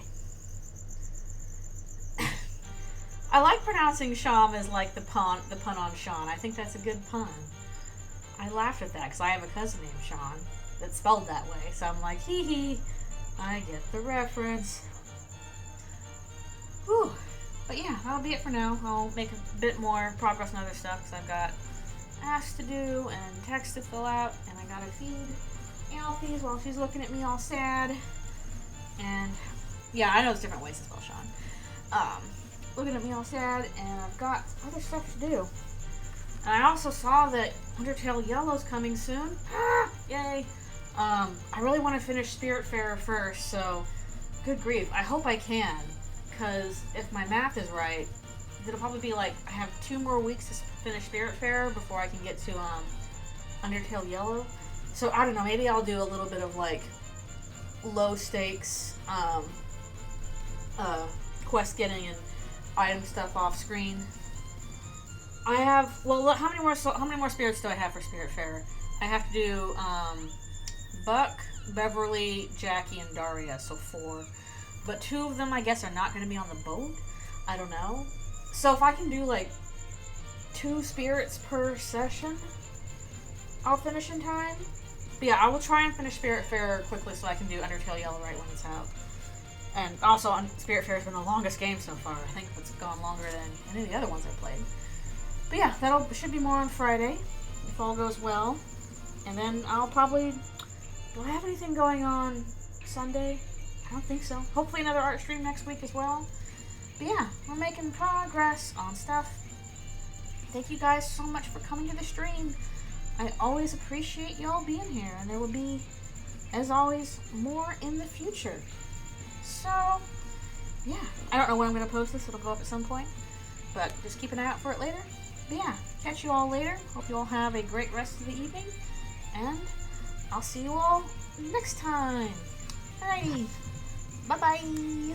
I like pronouncing Sham as like the pun on Sean. I think that's a good pun. I laughed at that because I have a cousin named Sean that's spelled that way. So I'm like, hee hee. I get the reference. Whew. But yeah, that'll be it for now. I'll make a bit more progress on other stuff because I've got asks to do and text to fill out, and I gotta feed Alfie's while she's looking at me all sad. And yeah, I know there's different ways to spell Sean. Looking at me all sad, and I've got other stuff to do. And I also saw that Undertale Yellow's coming soon. Yay! I really want to finish Spiritfarer first, so good grief. I hope I can, because if my math is right, it'll probably be like I have 2 more weeks to finish Spiritfarer before I can get to Undertale Yellow. So I don't know, maybe I'll do a little bit of like low stakes quest getting and item stuff off screen. I have, well, how many more spirits do I have for Spiritfarer? I have to do Buck, Beverly, Jackie, and Daria, so 4. But 2 of them, I guess, are not going to be on the boat. I don't know. So if I can do like 2 spirits per session, I'll finish in time. But yeah, I will try and finish Spiritfarer quickly so I can do Undertale Yellow right when it's out. And also, Spiritfarer's been the longest game so far. I think it's gone longer than any of the other ones I played. But yeah, should be more on Friday, if all goes well. And then I'll probably... Do I have anything going on Sunday? I don't think so. Hopefully another art stream next week as well. But yeah, we're making progress on stuff. Thank you guys so much for coming to the stream. I always appreciate y'all being here. And there will be, as always, more in the future. So, yeah. I don't know when I'm going to post this. It'll go up at some point. But just keep an eye out for it later. But yeah, catch you all later. Hope you all have a great rest of the evening. And I'll see you all next time. Alrighty. Bye-bye.